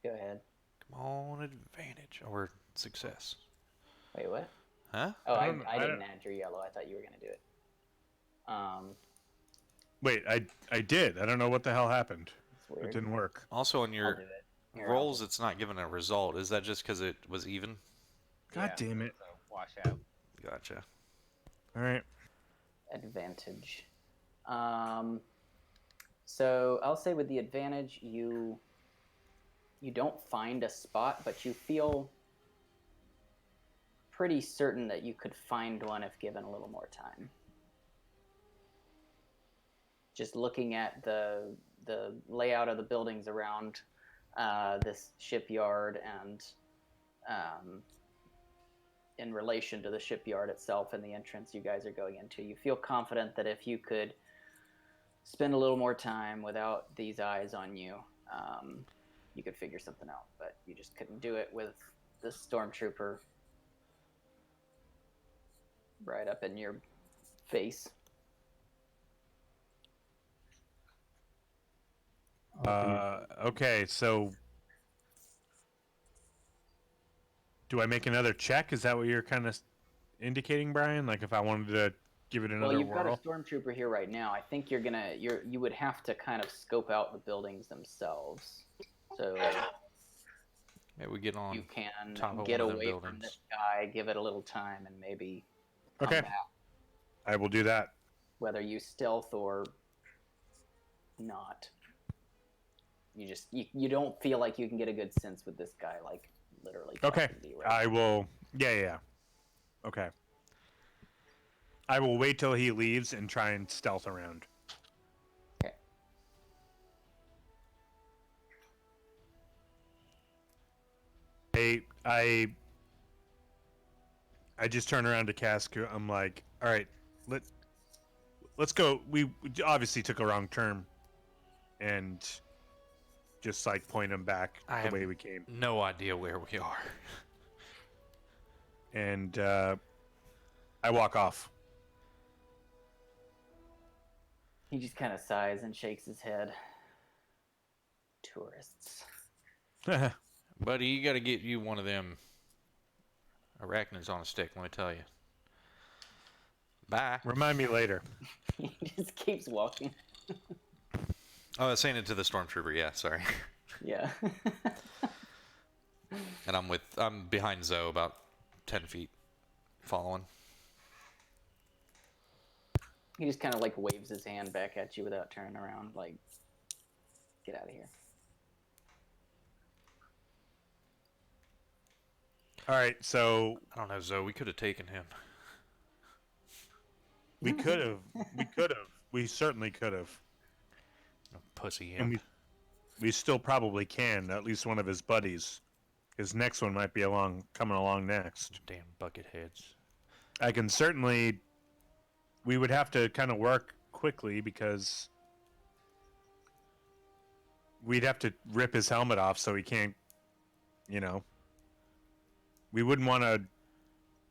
Go ahead. Come on, advantage or success. Wait, what? Huh? Oh, I I don't- I didn't don't- add your yellow. I thought you were going to do it. Wait, I did. I don't know what the hell happened. It's weird. It didn't work. Also, on I'll your do it. Here, rolls, it's not giving a result. Is that just because it was even? God Yeah, damn it. So wash out. Gotcha. Alright. Advantage. So I'll say with the advantage, you don't find a spot, but you feel pretty certain that you could find one if given a little more time. Just looking at the layout of the buildings around this shipyard and in relation to the shipyard itself and the entrance you guys are going into, you feel confident that if you could spend a little more time without these eyes on you, you could figure something out. But you just couldn't do it with the stormtrooper right up in your face. Okay, so do I make another check? Is that what you're kind of indicating, Brian? Like if I wanted to give it another Well, you've got a whirl? stormtrooper here right now. I think you would have to kind of scope out the buildings themselves. So Maybe we get on you can top of get one of them away from buildings. this guy, give it a little time, and maybe come Okay. back. I will do that. Whether you stealth or not. You don't feel like you can get a good sense with this guy, like literally. Okay. talking to you right I will. Yeah. Okay. I will wait till he leaves and try and stealth around. Okay. I just turn around to Qesskk. I'm like, all right, let's go. We obviously took a wrong turn, and just like point him back I the have way we came. no idea where we are. And I walk off. He just kind of sighs and shakes his head. Tourists. Buddy, you got to get you one of them arachnids on a stick, let me tell you. Bye. Remind me later. He just keeps walking. Oh, I was saying it to the stormtrooper. Yeah, sorry. Yeah. And I'm behind Zoe about 10 feet, following. He just kind of like waves his hand back at you without turning around, like, get out of here. All right, so I don't know, Zoe. We could have taken him. we could have. We certainly could have. Pussy And him. we still probably can. At least one of his buddies. His next one might be coming along next. Damn bucket heads. I can certainly. We would have to kind of work quickly because we'd have to rip his helmet off so he can't. We wouldn't want to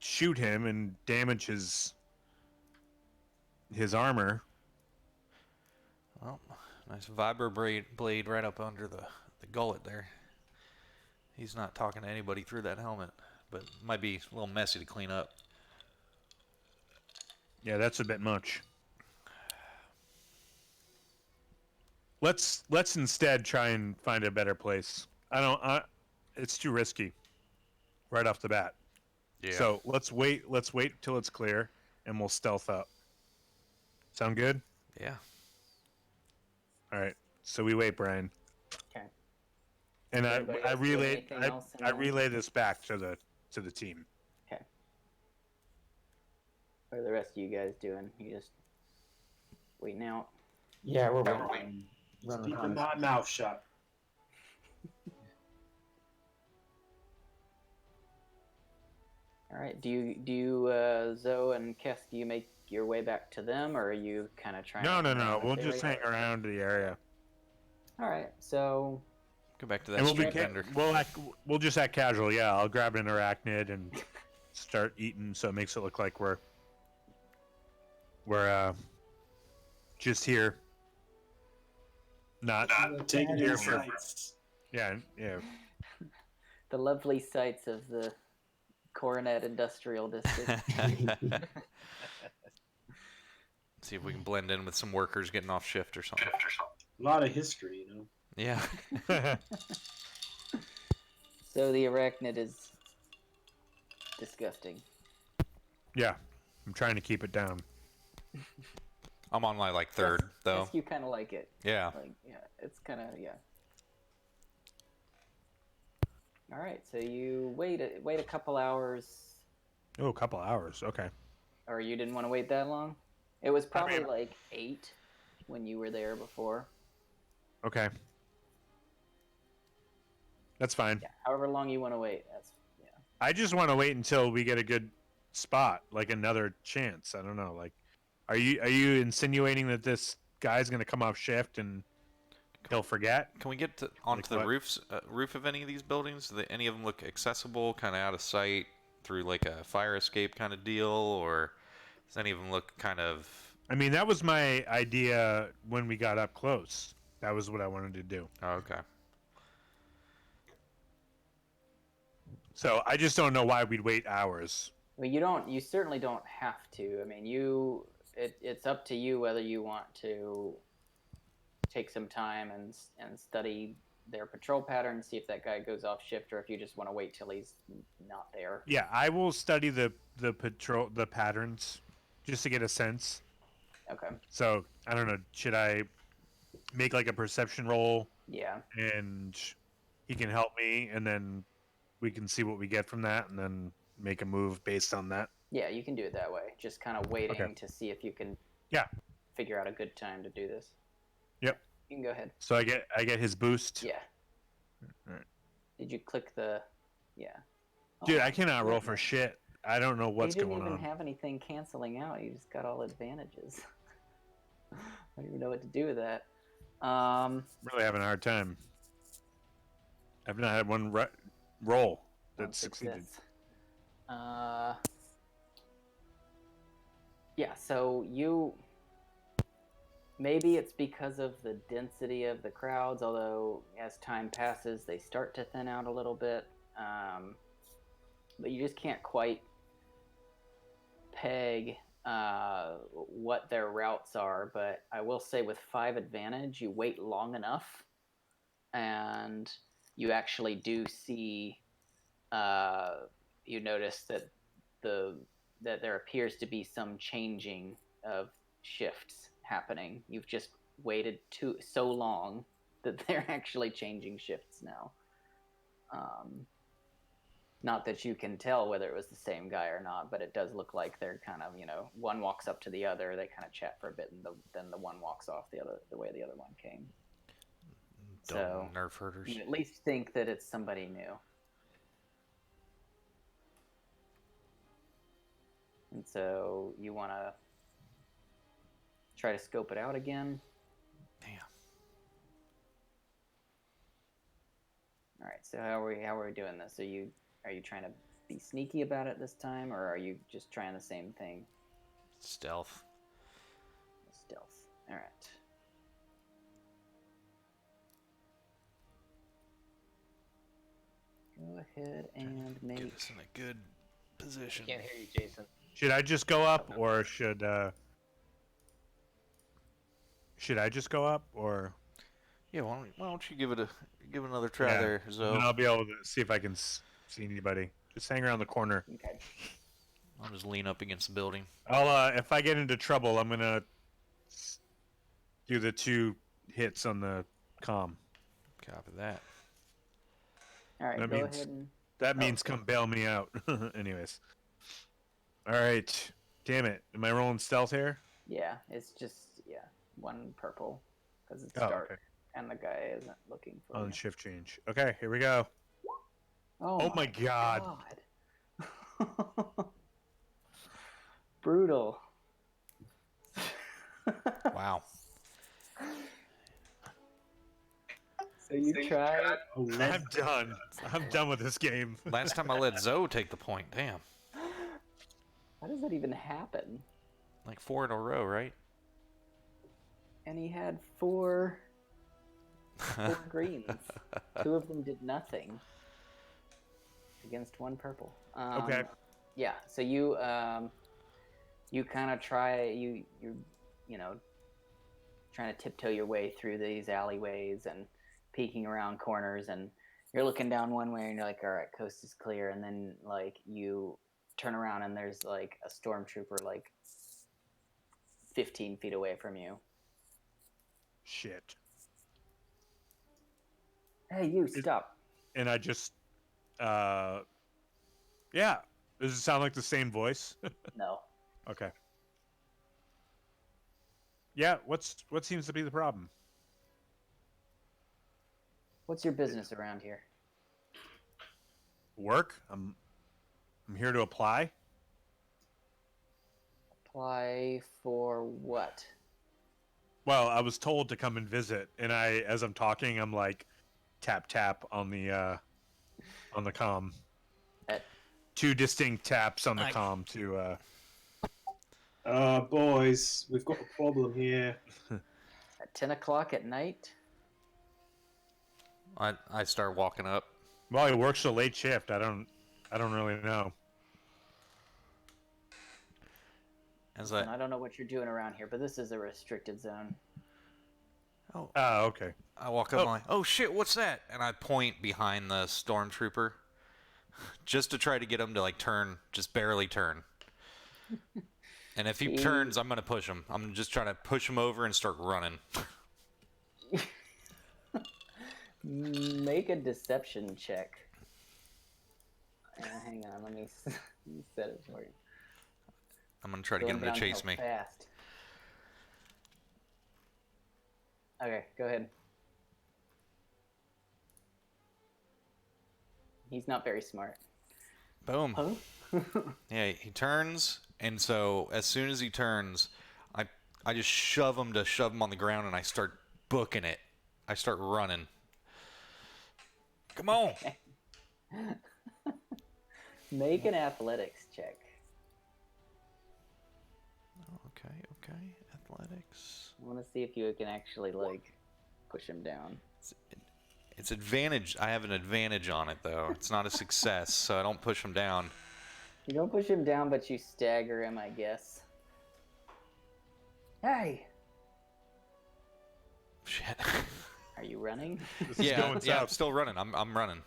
shoot him and damage his armor. Well, nice vibro blade right up under the gullet there. He's not talking to anybody through that helmet, but might be a little messy to clean up. Yeah, that's a bit much. let's instead try and find a better place. It's too risky right off the bat. Yeah. So let's wait till it's clear, and we'll stealth up. Sound good? Yeah. All right. So we wait, Brian. Okay. And Does I anybody I else do relay anything else in I the- relay this back to the team. Okay. What are the rest of you guys doing? You just waiting out? Yeah, we're Just running keeping around. my mouth shut. All right. Do you Zoe and Qesskk, do you make your way back to them, or are you kind of trying? No. to hang around We'll this just area? hang around the area, All right. So Go back to that and we'll street vendor. we'll just act casual. Yeah, I'll grab an arachnid and start eating, so it makes it look like we're just here. Not Taking here your for sights. yeah. the lovely sights of the Coronet Industrial District. See if we can blend in with some workers getting off shift or something. A lot of history, you know. Yeah. So the arachnid is disgusting. Yeah, I'm trying to keep it down. I'm on my like third though. Yes, you kind of like it. Yeah. Like, yeah, it's kind of, yeah. All right, so you wait a couple hours, Oh, a couple hours. Okay. or you didn't want to wait that long? It was probably mean- like 8 when you were there before. Okay. That's fine. Yeah, however long you want to wait. That's yeah. I just want to wait until we get a good spot, like another chance. I don't know. Like, are you insinuating that this guy's gonna come off shift and he'll forget? Can we get onto the what? roof of any of these buildings? Do any of them look accessible, kind of out of sight through like a fire escape kind of deal, or does any of them look kind of? I mean, that was my idea when we got up close. That was what I wanted to do. Oh, okay. So I just don't know why we'd wait hours. Well, you certainly don't have to. I mean, it's up to you whether you want to take some time and study their patrol pattern, see if that guy goes off shift, or if you just want to wait till he's not there. Yeah, I will study the patterns just to get a sense. Okay. So I don't know. Should I make like a perception roll Yeah. and he can help me, and then we can see what we get from that, and then make a move based on that? Yeah, you can do it that way. Just kind of waiting Okay. to see if you can Yeah. figure out a good time to do this. Yep. You can go ahead. So I get his boost. Yeah. Alright. Did you click the? Yeah. Dude, Oh, I cannot roll for goodness. shit. I don't know what's You didn't going even on. have anything canceling out. You just got all advantages. I don't even know what to do with that. Really having a hard time. I've not had one roll that One succeeded. success. Yeah, so maybe it's because of the density of the crowds, although as time passes they start to thin out a little bit. But you just can't quite peg what their routes are. But I will say with 5 advantage, you wait long enough and you actually do see you notice that that there appears to be some changing of shifts happening. You've just waited so long that they're actually changing shifts now. Not that you can tell whether it was the same guy or not, but it does look like they're kind of, one walks up to the other, they kind of chat for a bit, and then the one walks off the way the other one came. Dumb So nerf herders. you at least think that it's somebody new. And so you want to try to scope it out again. Damn. All right. So how are we doing this? Are you trying to be sneaky about it this time, or are you just trying the same thing? Stealth. Stealth. All right. Go ahead and Get make. us in a good position. Can't hear you, Jason. Should I just go up, or should I just go up, or don't you give it another try Yeah, there, and Zoe? then I'll be able to see if I can see anybody. Just hang around the corner. Okay. I'll just lean up against the building. I'll if I get into trouble, I'm gonna do the 2 hits on the comm. Copy that. All right, That go means- ahead and. That Oh, means okay. come bail me out. Anyways. All right. Damn it. Am I rolling stealth here? Yeah, it's just 1 purple because it's Oh, dark okay. and the guy isn't looking for On you. shift change. Okay, here we go. Oh my God. God. Brutal. Wow. So you try. Oh, I'm done. I'm done with this game. Last time I let Zoe take the point. Damn. How does that even happen? Like 4 in a row, right? And he had 4 greens. 2 of them did nothing against 1 purple. Okay. Yeah. So you kind of try you know trying to tiptoe your way through these alleyways and peeking around corners, and you're looking down one way and you're like, all right, coast is clear, and then like you turn around and there's like a stormtrooper like 15 feet away from you. Shit. Hey, you stop. And I just yeah. Does it sound like the same voice? No. Okay. Yeah, what seems to be the problem? What's your business around here? Work? I'm here to apply. Apply for what? Well, I was told to come and visit, and as I'm talking, I'm like tap tap on the comm. At 2 distinct taps on the I- comm to boys, we've got a problem here. at 10 o'clock at night? I start walking up. well, he works a late shift. I don't really know. As Listen, I I don't know what you're doing around here, but this is a restricted zone. oh, Oh, okay. I walk up and I'm like, oh shit, what's that? And I point behind the stormtrooper, just to try to get him to like turn, just barely turn. And if he turns, I'm gonna push him. I'm just trying to push him over and start running. Make a deception check. Hang on, let me set it for you. I'm gonna try to get him to chase me. Fast. Okay, go ahead. He's not very smart. Boom. Huh? Yeah, he turns, and so as soon as he turns, I just shove him on the ground, and I start booking it. I start running. Come on. Make an athletics check. Okay. Athletics. I want to see if you can actually like push him down. It's advantage. I have an advantage on it though. It's not a success, so I don't push him down. You don't push him down, but you stagger him, I guess. Hey, Shit. are you running? This is yeah, going I'm south. still running. I'm running.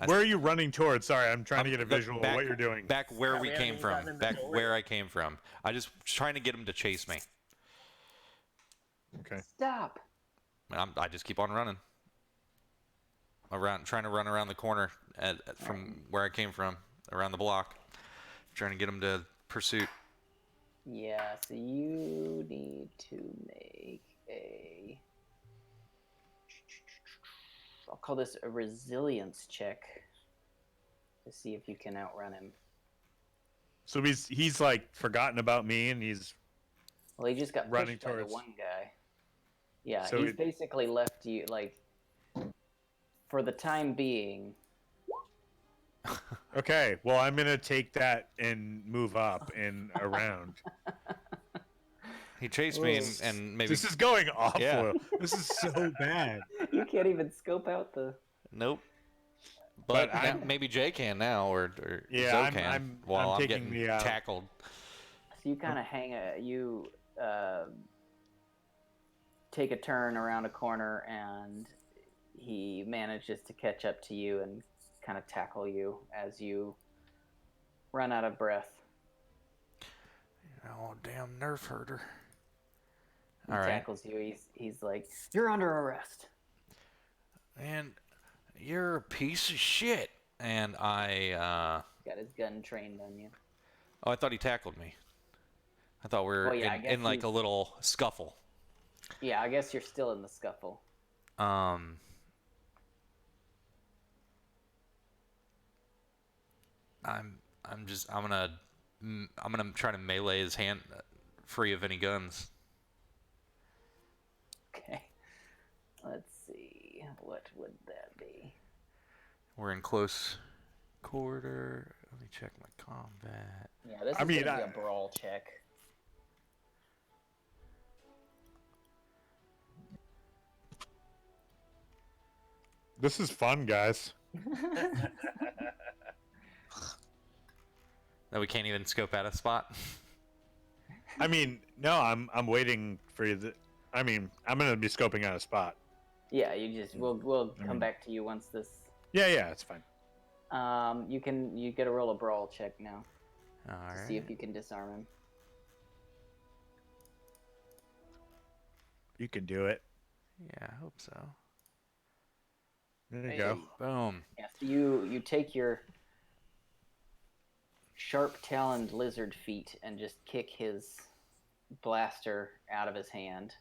Where are you running towards? Sorry, I'm trying to get a the visual back- of what you're doing. Back where Yeah, we we came haven't from. gotten in the Back door where I came from. I just trying to get him to chase me. Okay. Stop. I just keep on running. Trying to run around the corner from where I came from, around the block, trying to get him to pursuit. Yeah, so you need to make a... I'll call this a resilience check to see if you can outrun him. So he's like forgotten about me, and he's Well, he just got Running pushed by the towards- one guy. Yeah, So he's it- basically left you, like, for the time being. okay. Well, I'm gonna take that and move up and around. He chased me and maybe This is going awful. Yeah. This is so bad. You can't even scope out the... nope. But But I'm- maybe Jay can now, or Yeah, Zoe I'm- can I'm- while I'm I'm taking getting the, tackled. So you kind of take a turn around a corner, and he manages to catch up to you and kind of tackle you as you run out of breath. Oh, damn nerf herder. He All right. tackles you. He's like, "You're under arrest." And you're a piece of shit. And I, Got his gun trained on you. oh, I thought he tackled me. I thought we were Well, yeah, I guess in like a he's- little scuffle. Yeah, I guess you're still in the scuffle. I'm gonna try to melee his hand free of any guns. Okay. Let's see. What would that be? We're in close quarter. Let me check my combat. Yeah, this I is mean, gonna be a brawl check. This is fun, guys. That we can't even scope out a spot. I mean, no, I'm waiting for you. I mean, I'm gonna be scoping out a spot. Yeah, you just we'll come back to you once this. Yeah, it's fine. You get to roll a brawl check now All to right. see if you can disarm him. You can do it. Yeah, I hope so. There you go. Boom. Yeah, so you take your sharp-taloned lizard feet and just kick his blaster out of his hand.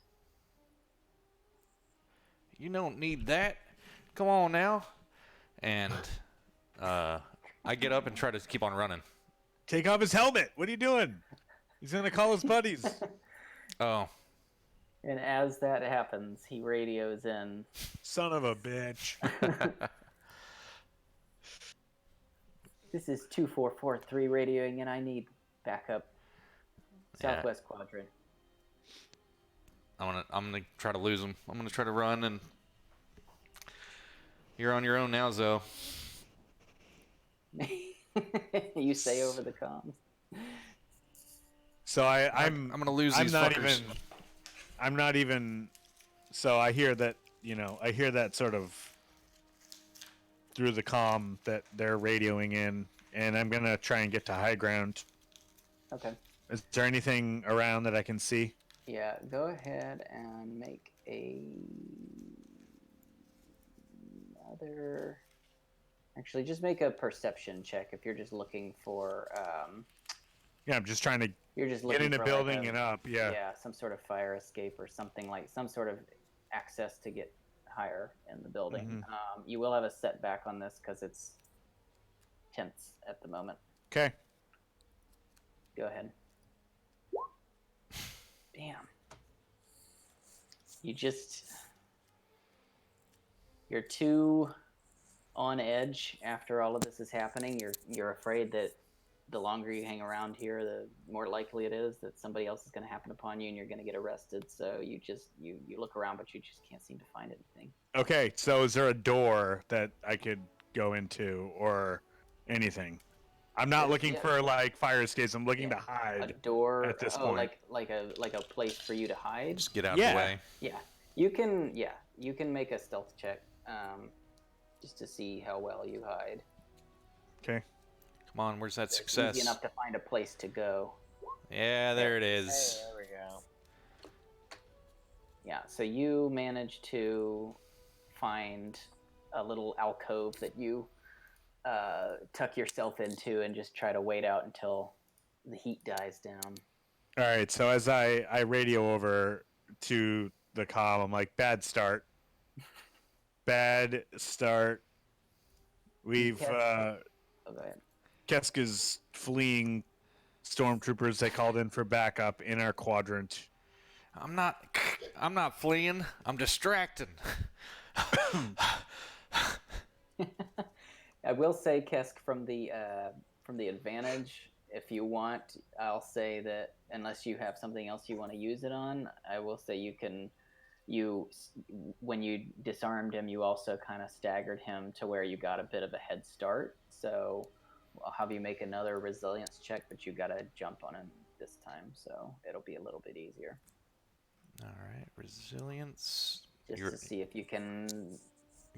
You don't need that. Come on now. And I get up and try to keep on running. Take off his helmet. What are you doing? He's gonna call his buddies. Oh, And as that happens, he radios in. Son of a bitch. This is 2443 radioing, and I need backup. Yeah. Southwest quadrant. I'm gonna try to lose him. I'm gonna try to run, and you're on your own now, Zoe. You say over the comms. So I'm gonna lose I'm these not fuckers. even. I'm not even. So I hear that I hear that sort of through the comm that they're radioing in, and I'm gonna try and get to high ground. Okay. Is there anything around that I can see? Yeah, go ahead and make another. Actually, just make a perception check if you're just looking for. Yeah, I'm just trying to You're just get looking in a for building like and up. Yeah. yeah, some sort of fire escape or something like some sort of access to get higher in the building. You will have a setback on this because it's tense at the moment. Okay. Go ahead. Damn. You're too on edge after all of this is happening. You're afraid that the longer you hang around here, the more likely it is that somebody else is going to happen upon you and you're going to get arrested. So you look around, but you just can't seem to find anything. Okay. So is there a door that I could go into or anything? I'm not looking Yeah. for like fire escapes. I'm looking to A hide. door at this point. like a place for you to hide. Just get out of Yeah. the way. Yeah, you can make a stealth check, just to see how well you hide. Okay. Come on, where's that It's success? easy enough to find a place to go. Yeah, there it is. There we go. Yeah, so you manage to find a little alcove that you tuck yourself into and just try to wait out until the heat dies down. All right. So as I radio over to the comm, I'm like, bad start. Bad start. We've Oh, go ahead. Qesskk is fleeing stormtroopers they called in for backup in our quadrant. I'm not fleeing. I'm distracting. I will say, Qesskk, from the advantage, if you want, I'll say that unless you have something else you want to use it on, I will say when you disarmed him, you also kind of staggered him to where you got a bit of a head start. So I'll have you make another resilience check, but you got to jump on him this time, so it'll be a little bit easier. All right, resilience. Just You're, to see if you can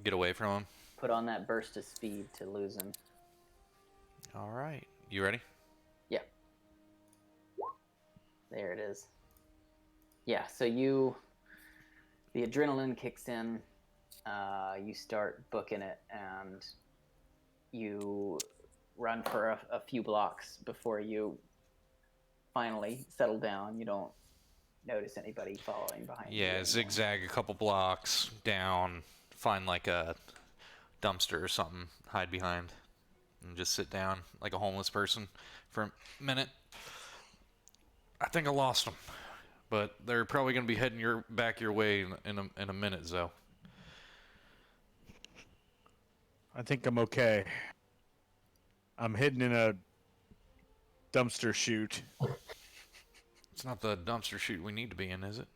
Get away from him. Put on that burst of speed to lose him. All right. You ready? Yeah. There it is. Yeah, so the adrenaline kicks in, you start booking it, and you run for a few blocks before you finally settle down. You don't notice anybody following behind you. Yeah, anymore. zigzag a couple blocks down, find like a dumpster or something, hide behind, and just sit down like a homeless person for a minute. I think I lost them, but they're probably going to be heading back your way in a minute, Zoe. I think I'm okay. I'm hidden in a dumpster chute. It's not the dumpster chute we need to be in, is it?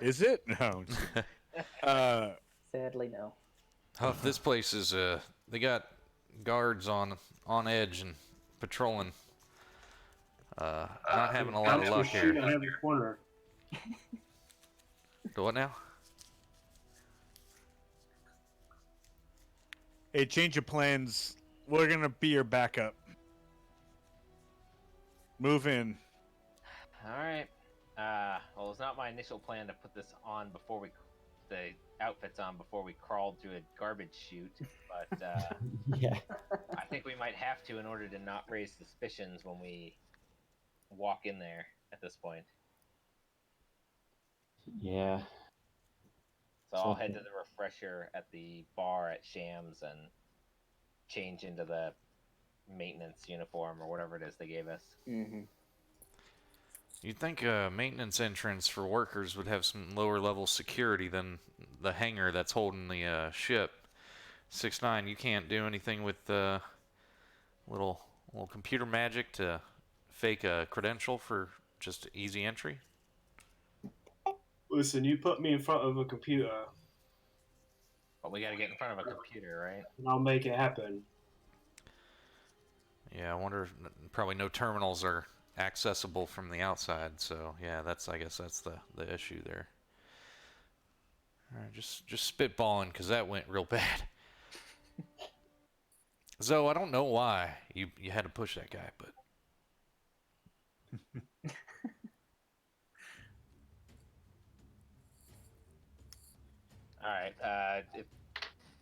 Is it? No. Sadly, no. Huff, this place is they got guards on edge and patrolling. Not having a lot of luck Shoot here. on every corner. Do what now? Hey, change of plans. We're gonna be your backup. Move in. All right. Well, it's not my initial plan to put this on before the outfits on before we crawled through a garbage chute, but Yeah. I think we might have to in order to not raise suspicions when we walk in there at this point. Yeah. So I'll head to the refresher at the bar at Shams and change into the maintenance uniform or whatever it is they gave us. Mm-hmm. You'd think a maintenance entrance for workers would have some lower level security than the hangar that's holding the ship. 6'9", you can't do anything with little computer magic to fake a credential for just easy entry? Listen, you put me in front of a computer, But we gotta get in front of a computer, right? and I'll make it happen. Yeah, I wonder if probably no terminals are accessible from the outside, so yeah, I guess that's the issue there. All right, just spitballing because that went real bad. Zoe, I don't know why you had to push that guy, but All right.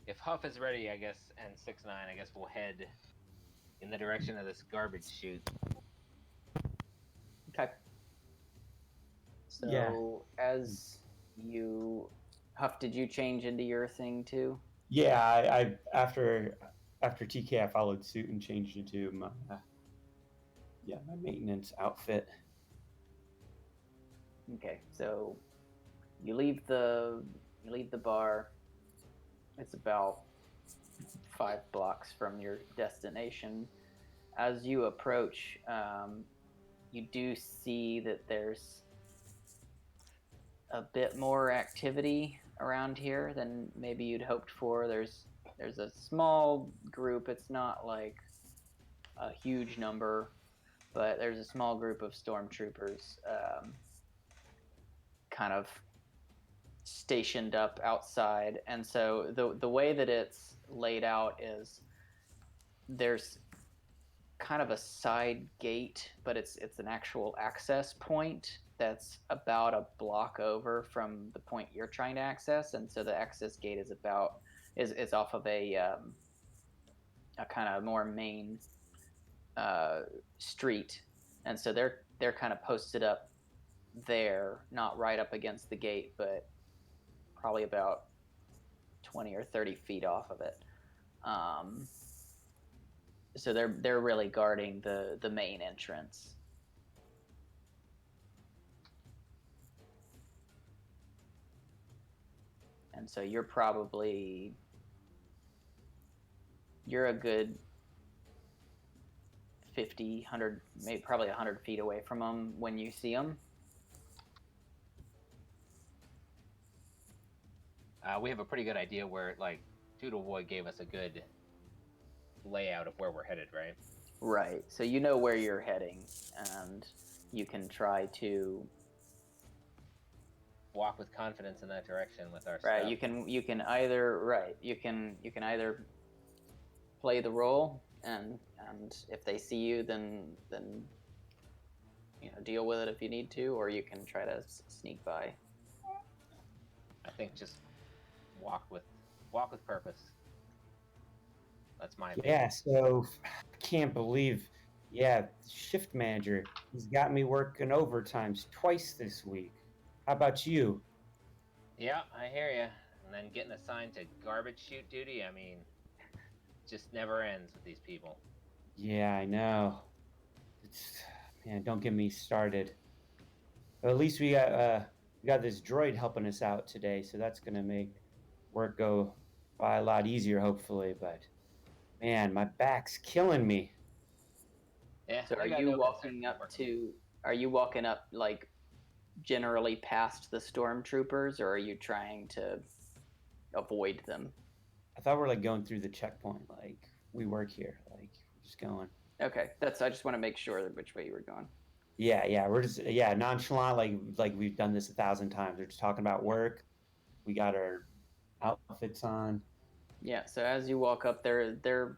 If Huff is ready, I guess, and 6'9", I guess we'll head in the direction of this garbage chute. Okay. So Yeah. as you, Huff, did you change into your thing too? Yeah, I after TK, I followed suit and changed into my my maintenance outfit. Okay, so you leave the bar. It's about 5 blocks from your destination. As you approach, you do see that there's a bit more activity around here than maybe you'd hoped for. There's a small group. It's not like a huge number, but there's a small group of stormtroopers kind of stationed up outside. And so the way that it's laid out is there's kind of a side gate, but it's an actual access point that's about a block over from the point you're trying to access. And so the access gate is off of a kind of more main street, and so they're kind of posted up there, not right up against the gate, but probably about 20 or 30 feet off of it. So they're really guarding the main entrance. And so you're a good 50, 100, maybe probably 100 feet away from them when you see them. We have a pretty good idea where, like, Doodle Boy gave us a good layout of where we're headed, right? Right. So you know where you're heading, and you can try to walk with confidence in that direction with our Right. stuff. You can either play the role, and if they see you, then deal with it if you need to, or you can try to sneak by. I think just walk with purpose. That's my opinion. Yeah, so I can't believe, shift manager, he's got me working overtimes twice this week. How about you? Yeah, I hear you. And then getting assigned to garbage chute duty, I mean, just never ends with these people. Yeah, I know. Man, don't get me started. But at least we got this droid helping us out today, so that's gonna make work go by a lot easier, hopefully. But man, my back's killing me. Yeah. So I are got you no walking concern up working. to? Are you walking up like generally past the stormtroopers, or are you trying to avoid them? I thought we're like going through the checkpoint, like we work here, like we're just going. Okay, I just want to make sure which way you were going. Yeah, we're just nonchalant, like we've done this 1,000 times. We're just talking about work. We got our outfits on. Yeah. So as you walk up, they're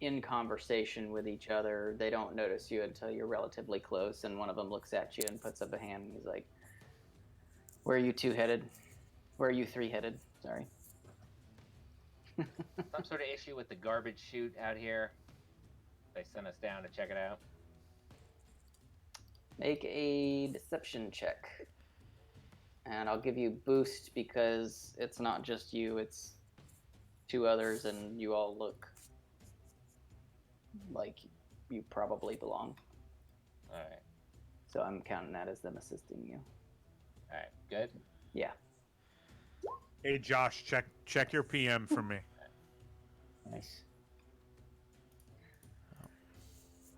in conversation with each other. They don't notice you until you're relatively close, and one of them looks at you and puts up a hand. And he's like, "Where are you two headed? Where are you three headed? Sorry." Some sort of issue with the garbage chute out here. They sent us down to check it out. Make a deception check. And I'll give you boost because it's not just you, it's two others, and you all look like you probably belong. Alright. So I'm counting that as them assisting you. Alright, good. Yeah. Hey Josh, check your PM for me. Nice.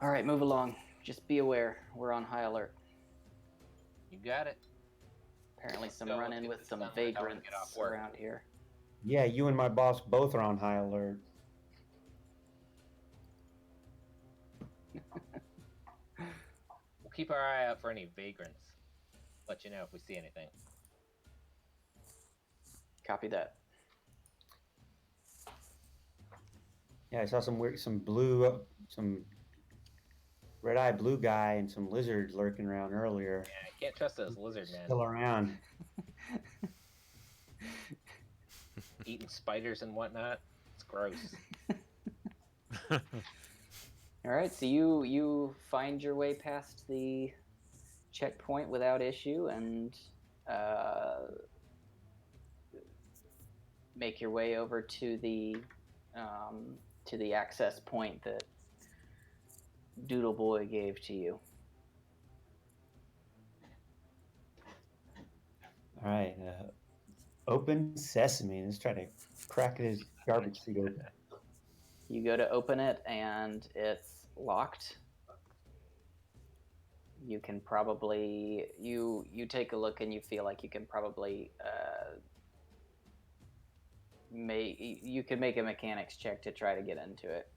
All right, move along. Just be aware. We're on high alert. You got it. Apparently some Go run-in get with the some sunlight, I wanna vagrants get off work. around here. Yeah, you and my boss both are on high alert. We'll keep our eye out for any vagrants. Let you know if we see anything. Copy that. Yeah, I saw some red-eyed blue guy and some lizards lurking around earlier. Yeah, I can't trust those lizard men. Still around. Eating spiders and whatnot. It's gross. All right, so you find your way past the checkpoint without issue and make your way over to the access point that Doodle Boy gave to you. All right. Open sesame. Let's try to crack his garbage chute open. You go to open it and it's locked. You can probably you take a look and you feel like you can probably you can make a mechanics check to try to get into it.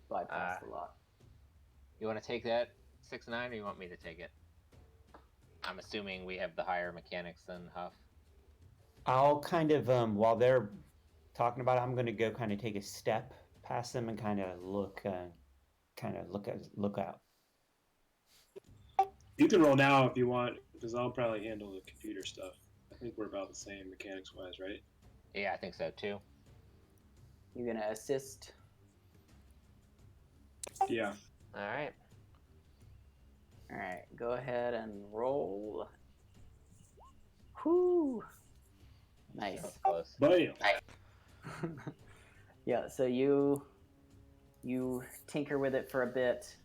Bypass the lock. You want to take that, 6'9", or you want me to take it? I'm assuming we have the higher mechanics than Huff. I'll kind of while they're talking about it, I'm going to go kind of take a step past them and kind of look out. You can roll now if you want, because I'll probably handle the computer stuff. I think we're about the same mechanics-wise, right? Yeah, I think so too. You're gonna assist. Yeah. All right. All right, go ahead and roll. Whoo! Nice. That was close. Bam! Yeah, so you tinker with it for a bit.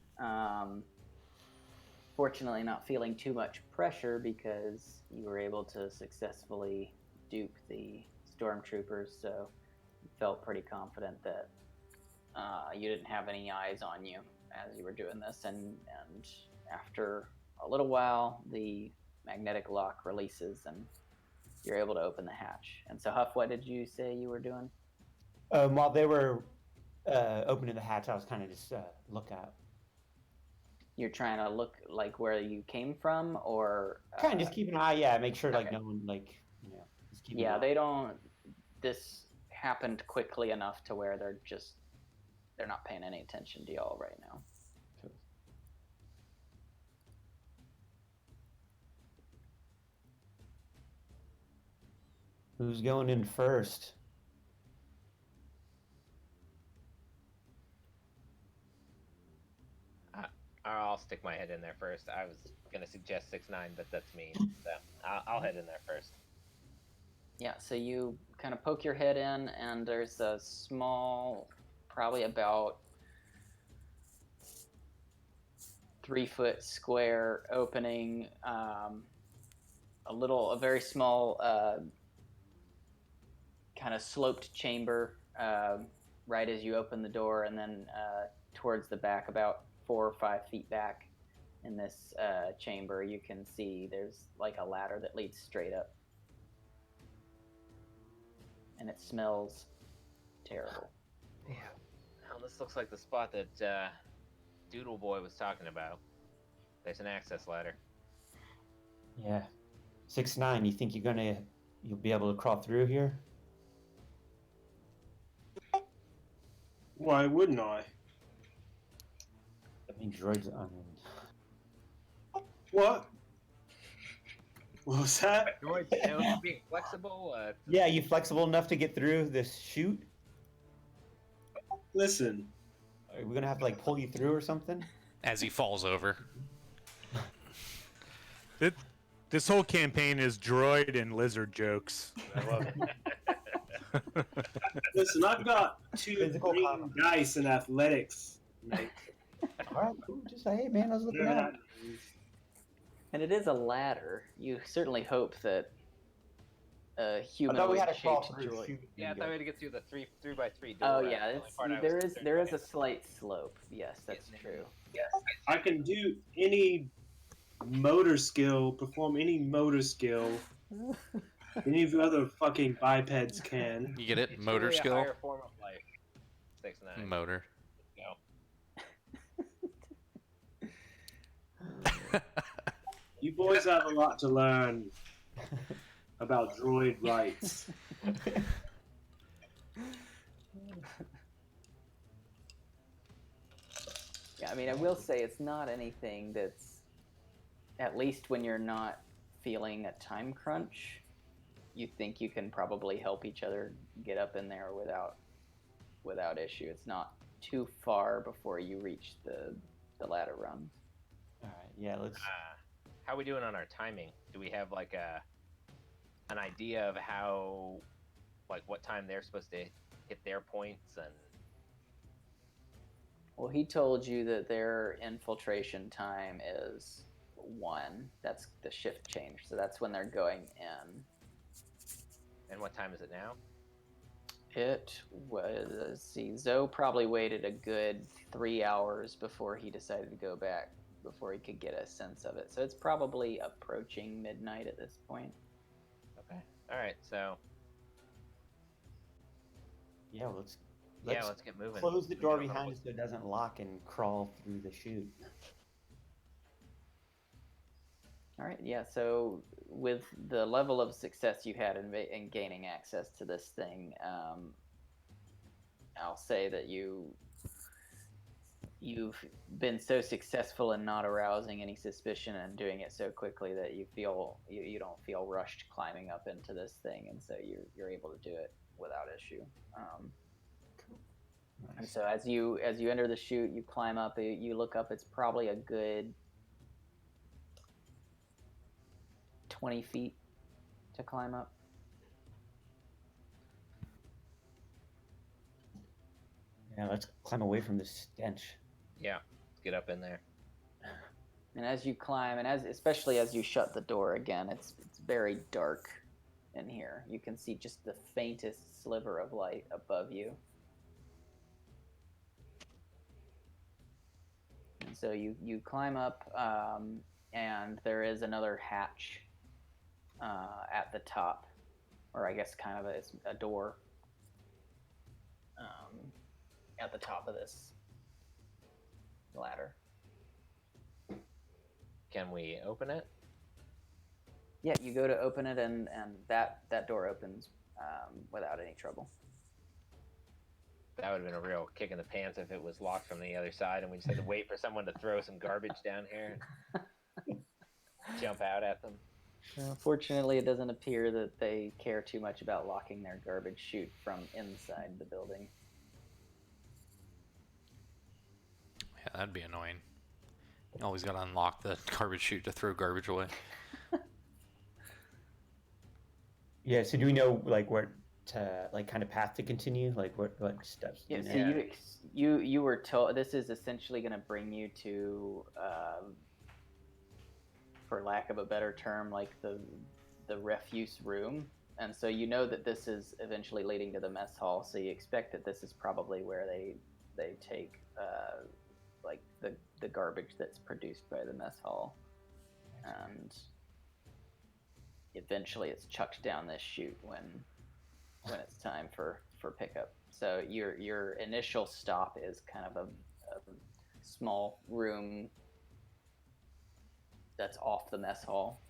Fortunately, not feeling too much pressure because you were able to successfully dupe the stormtroopers, so you felt pretty confident that you didn't have any eyes on you as you were doing this. And after a little while, the magnetic lock releases and you're able to open the hatch. And so, Huff, what did you say you were doing? While they were opening the hatch, I was kind of just lookout. You're trying to look like where you came from, or Kind of just keep an eye. Yeah, make sure like okay. no one like just keep. Yeah, they don't. This happened quickly enough to where they're not paying any attention to y'all right now. Who's going in first? I'll stick my head in there first. I was gonna suggest 6'9", but that's mean. So I'll head in there first. Yeah, so you kind of poke your head in, and there's a small, probably about 3-foot square opening, a very small, kind of sloped chamber right as you open the door, and then towards the back, about 4 or 5 feet back in this chamber, you can see there's like a ladder that leads straight up. And it smells terrible. Yeah. Well, this looks like the spot that Doodle Boy was talking about. There's an access ladder. Yeah, 6'9". You think you'll be able to crawl through here? Why wouldn't I? I mean, droids. What? What was that? Droids being flexible. Yeah, you flexible enough to get through this chute? Listen, Are we gonna have to like pull you through or something? As he falls over. This whole campaign is droid and lizard jokes. I love it. listen, I've got 2 Physical green combat. dice in athletics. Mate. All right, cool. Just say, hey man, I was looking Yeah, out. And it is a ladder. You certainly hope that a I human thought we had to crawl shaped through. droid. Chute Yeah, I and thought we go. had to get through the 3x3 door. Oh That's yeah, the only part I was concerned there is a about. slight slope. Yes, that's true. I can do any motor skill, perform any motor skill. Any of the other fucking bipeds can. You get it? It's Motor truly a skill? higher form of life. 6'9". Motor. Go. You boys have a lot to learn about droid rights. Yeah, I mean, I will say it's not anything that's, at least when you're not feeling a time crunch, you think you can probably help each other get up in there without issue. It's not too far before you reach the ladder rung. All right, yeah, let's. How are we doing on our timing? Do we have like an idea of how, like what time they're supposed to hit their points and? Well, he told you that their infiltration time is 1. That's the shift change. So that's when they're going in. And what time is it now? It was, let's see, Zoe probably waited a good 3 hours before he decided to go back, before he could get a sense of it. So it's probably approaching midnight at this point. Okay. All right. So Yeah, let's let's get moving. close the We door don't know behind what- us so it doesn't lock and crawl through the chute. All right, yeah, so with the level of success you had in gaining access to this thing, I'll say that you've been so successful in not arousing any suspicion and doing it so quickly that you don't feel rushed climbing up into this thing, and so you're able to do it without issue. And so as you enter the chute, you climb up, you look up, it's probably a good 20 feet to climb up. Yeah, let's climb away from the stench. Yeah. Let's get up in there. And as you climb, and especially as you shut the door again, it's very dark in here. You can see just the faintest sliver of light above you. And so you climb up, and there is another hatch at the top, or I guess kind of it's a door at the top of this ladder. Can we open it? Yeah, you go to open it, and that door opens without any trouble. That would have been a real kick in the pants if it was locked from the other side and we just had to wait for someone to throw some garbage down here and jump out at them. Fortunately, it doesn't appear that they care too much about locking their garbage chute from inside the building. Yeah, that'd be annoying. You always gotta unlock the garbage chute to throw garbage away. Yeah. So do we know like where to like kind of path to continue? Like what steps? Yeah. do So we know? you were told this is essentially going to bring you to, for lack of a better term, like the refuse room, and so you know that this is eventually leading to the mess hall. So you expect that this is probably where they take like the garbage that's produced by the mess hall, and eventually it's chucked down this chute when it's time for pickup. So your initial stop is kind of a small room that's off the mess hall.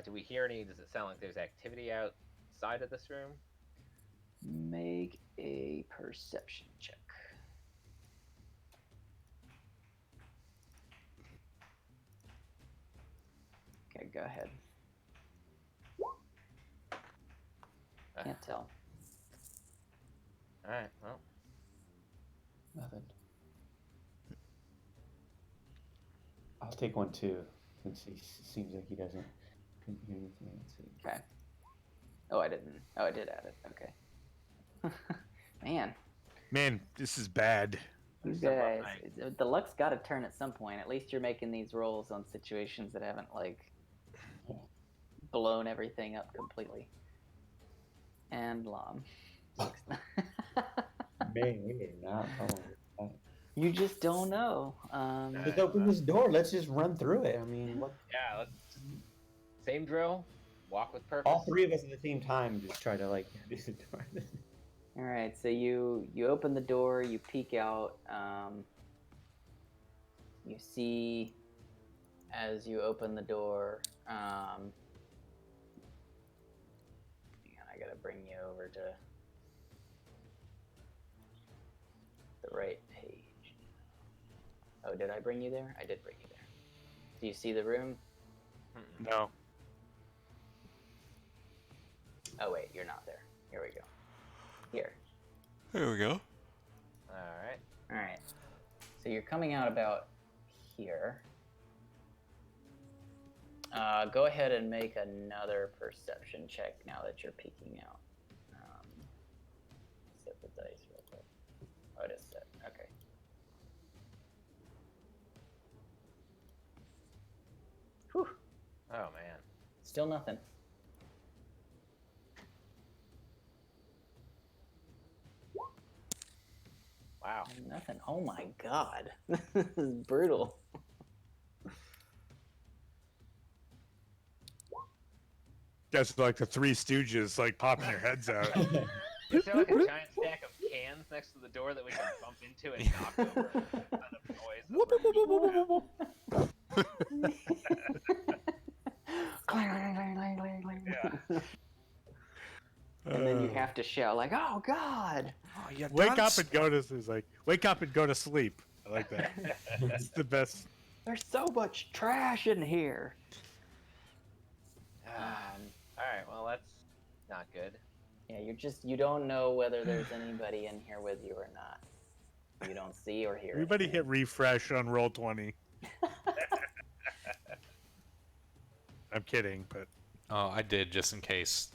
Do we hear any? Does it sound like there's activity outside of this room? Make a perception check. Okay, go ahead. Can't tell. All right. Well, Nothing. I'll take one too, since he seems like he couldn't hear anything. Let's see. Okay. Oh, I didn't. Oh, I did add it. Okay. Man, this is bad. you guys, the luck's got to turn at some point. At least you're making these rolls on situations that haven't like blown everything up completely. And Lom. Maybe not. Oh. You just don't know. Let's open this door. Let's just run through it. I mean, what? yeah. Let's same drill. Walk with purpose. All three of us at the same time just try to like do the door. All right, so you open the door, you peek out. You see, as you open the door, hang on, I gotta bring you over to the right page. Oh, did I bring you there? I did bring you there. Do you see the room? No. Oh wait, you're not there. Here we go. Here. There we go. All All right. So you're coming out about here. Go ahead and make another perception check now that you're peeking out. Set the dice real quick. Oh, it is set. Okay. Whew. Oh man. Still nothing. Wow. Nothing. Oh my god. This is brutal. That's like the Three Stooges, like popping their heads out. Is there like a giant stack of cans next to the door that we can bump into and knock over? Yeah. And then you have to shout like, "Oh God!" Oh, you Wake up and go to is like wake up and go to sleep. I like that. That's the best. There's so much trash in here. All right. Well, that's not good. Yeah, you don't know whether there's anybody in here with you or not. You don't see or hear. Everybody anything. hit refresh on roll 20. I'm kidding, but Oh, I did just in case.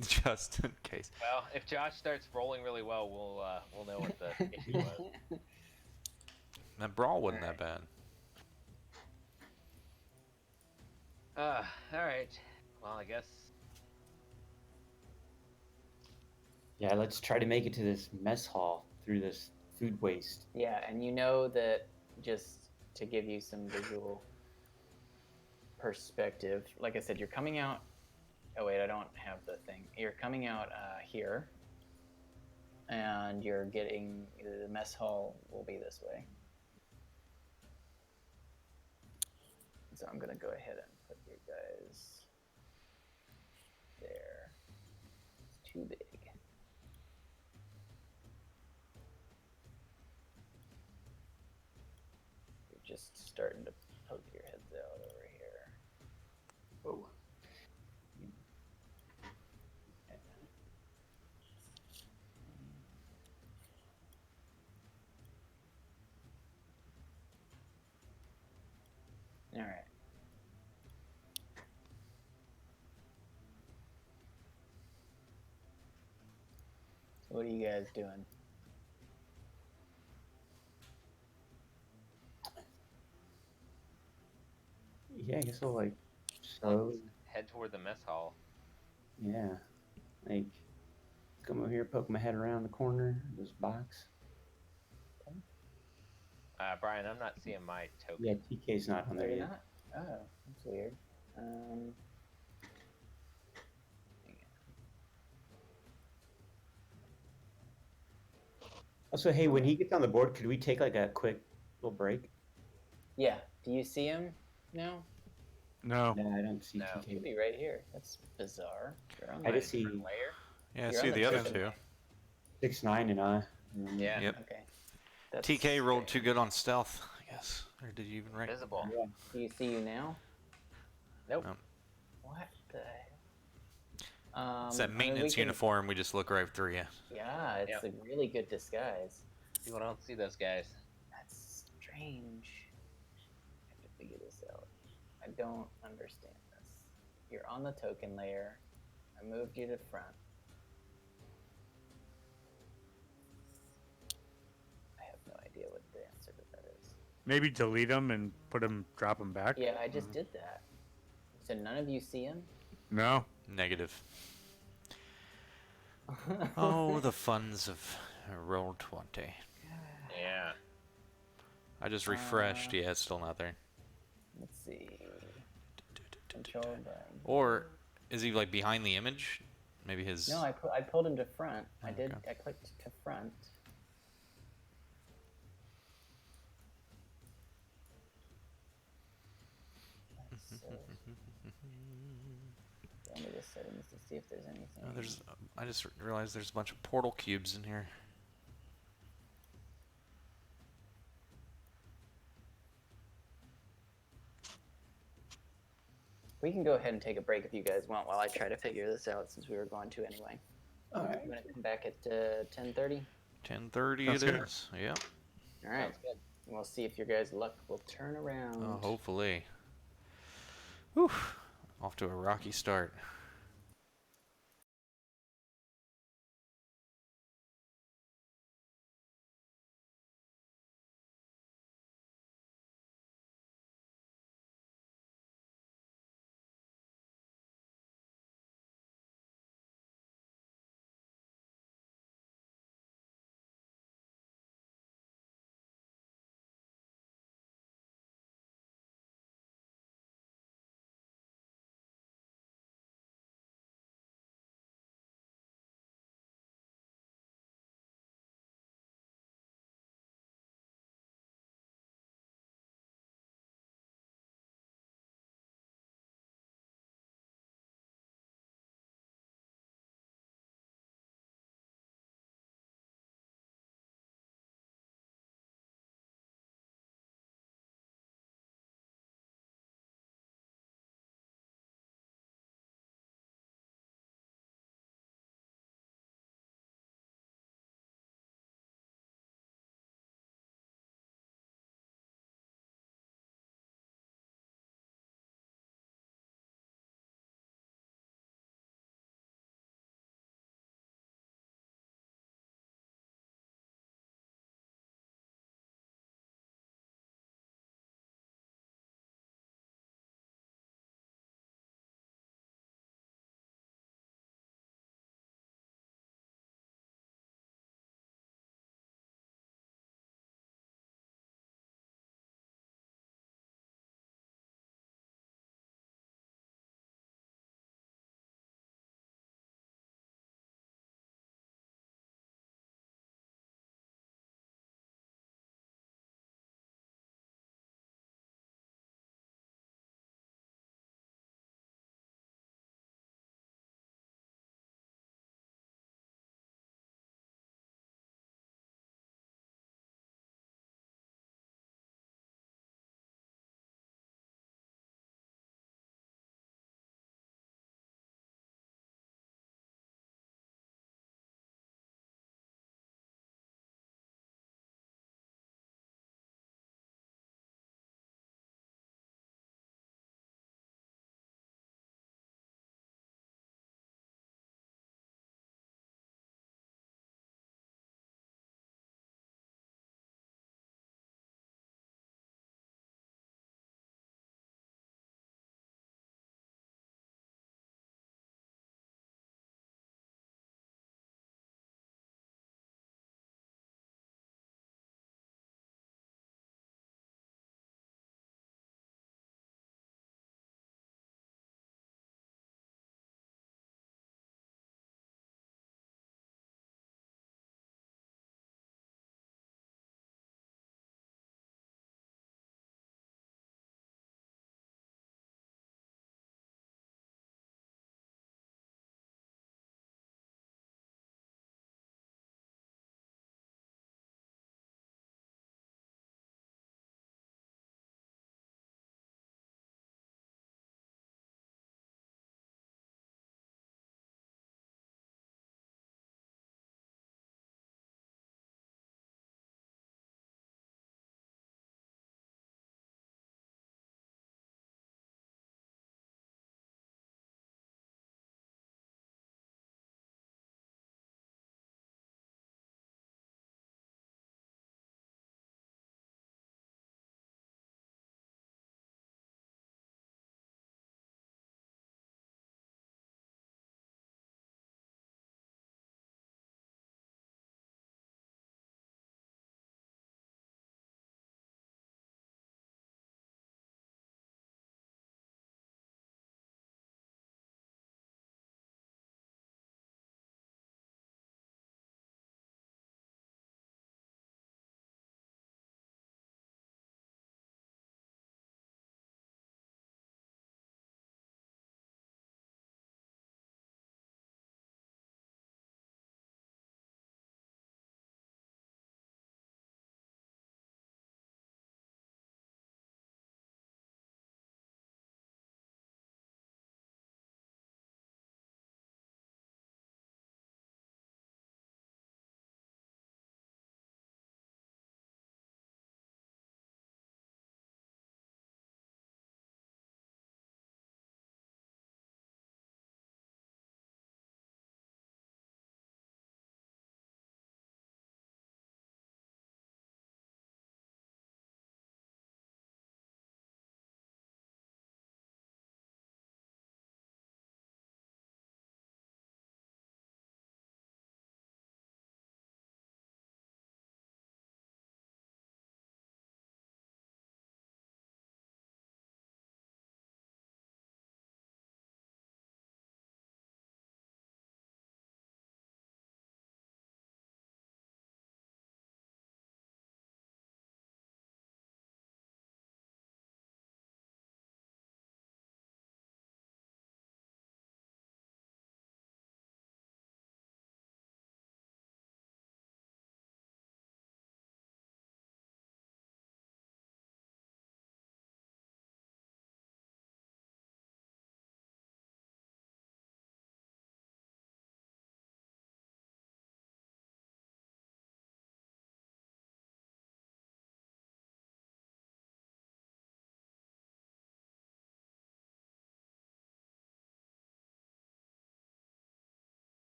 Just in case. Well, if Josh starts rolling really well, we'll know what the issue was. That brawl wasn't that bad. All right. Well, I guess. Yeah, let's try to make it to this mess hall through this food waste. Yeah, and you know that, just to give you some visual perspective, like I said, you're coming out. Oh wait, I don't have the thing. You're coming out here, and you're getting the mess hall will be this way. So I'm gonna go ahead and put you guys there. It's too big. You're just starting to poke your heads out over here. Whoa. All right. So what are you guys doing? Yeah, I guess I'll like Let's slow. head toward the mess hall. Yeah, like come over here, poke my head around the corner of this box. Brian, I'm not seeing my token. Yeah, TK's not on there Are you yet. not? Oh, that's weird. Also, hey, when he gets on the board, could we take like a quick little break? Yeah. Do you see him now? No. No, I don't see No. He could TK. be right here. That's bizarre. You're on I the just see Different layer. Yeah, I You're see on the the other token two. layer. 6-9 and I. Yeah. Yep. Okay. That's TK rolled too strange. good on stealth, I guess. Or did you even write? Visible. Yeah. Do you see you now? Nope. No. What the hell? It's that I mean, maintenance we can- uniform. We just look right through you. Yeah, it's Yep. a really good disguise. People don't see those guys. That's strange. I have to figure this out. I don't understand this. You're on the token layer. I moved you to front. I have no idea what the answer to that is. Maybe delete them and drop them back. Yeah, I just did that. So none of you see him? No. Negative. Oh, the funds of roll 20. Yeah. I just refreshed. Yeah, it's still not there. Let's see. Controlled by... Or is he like behind the image? Maybe his. No, I pulled him to front. I did. Okay. I clicked to front. So, go into the settings to see if there's anything. Oh, there's. I just realized there's a bunch of portal cubes in here. We can go ahead and take a break if you guys want while I try to figure this out since we were going to anyway. All right. I'm gonna come back at 10:30. 10:30 Sounds it good. is. Yep. All right. Sounds good. We'll see if your guys' luck will turn around. Oh, hopefully. Whew. Off to a rocky start.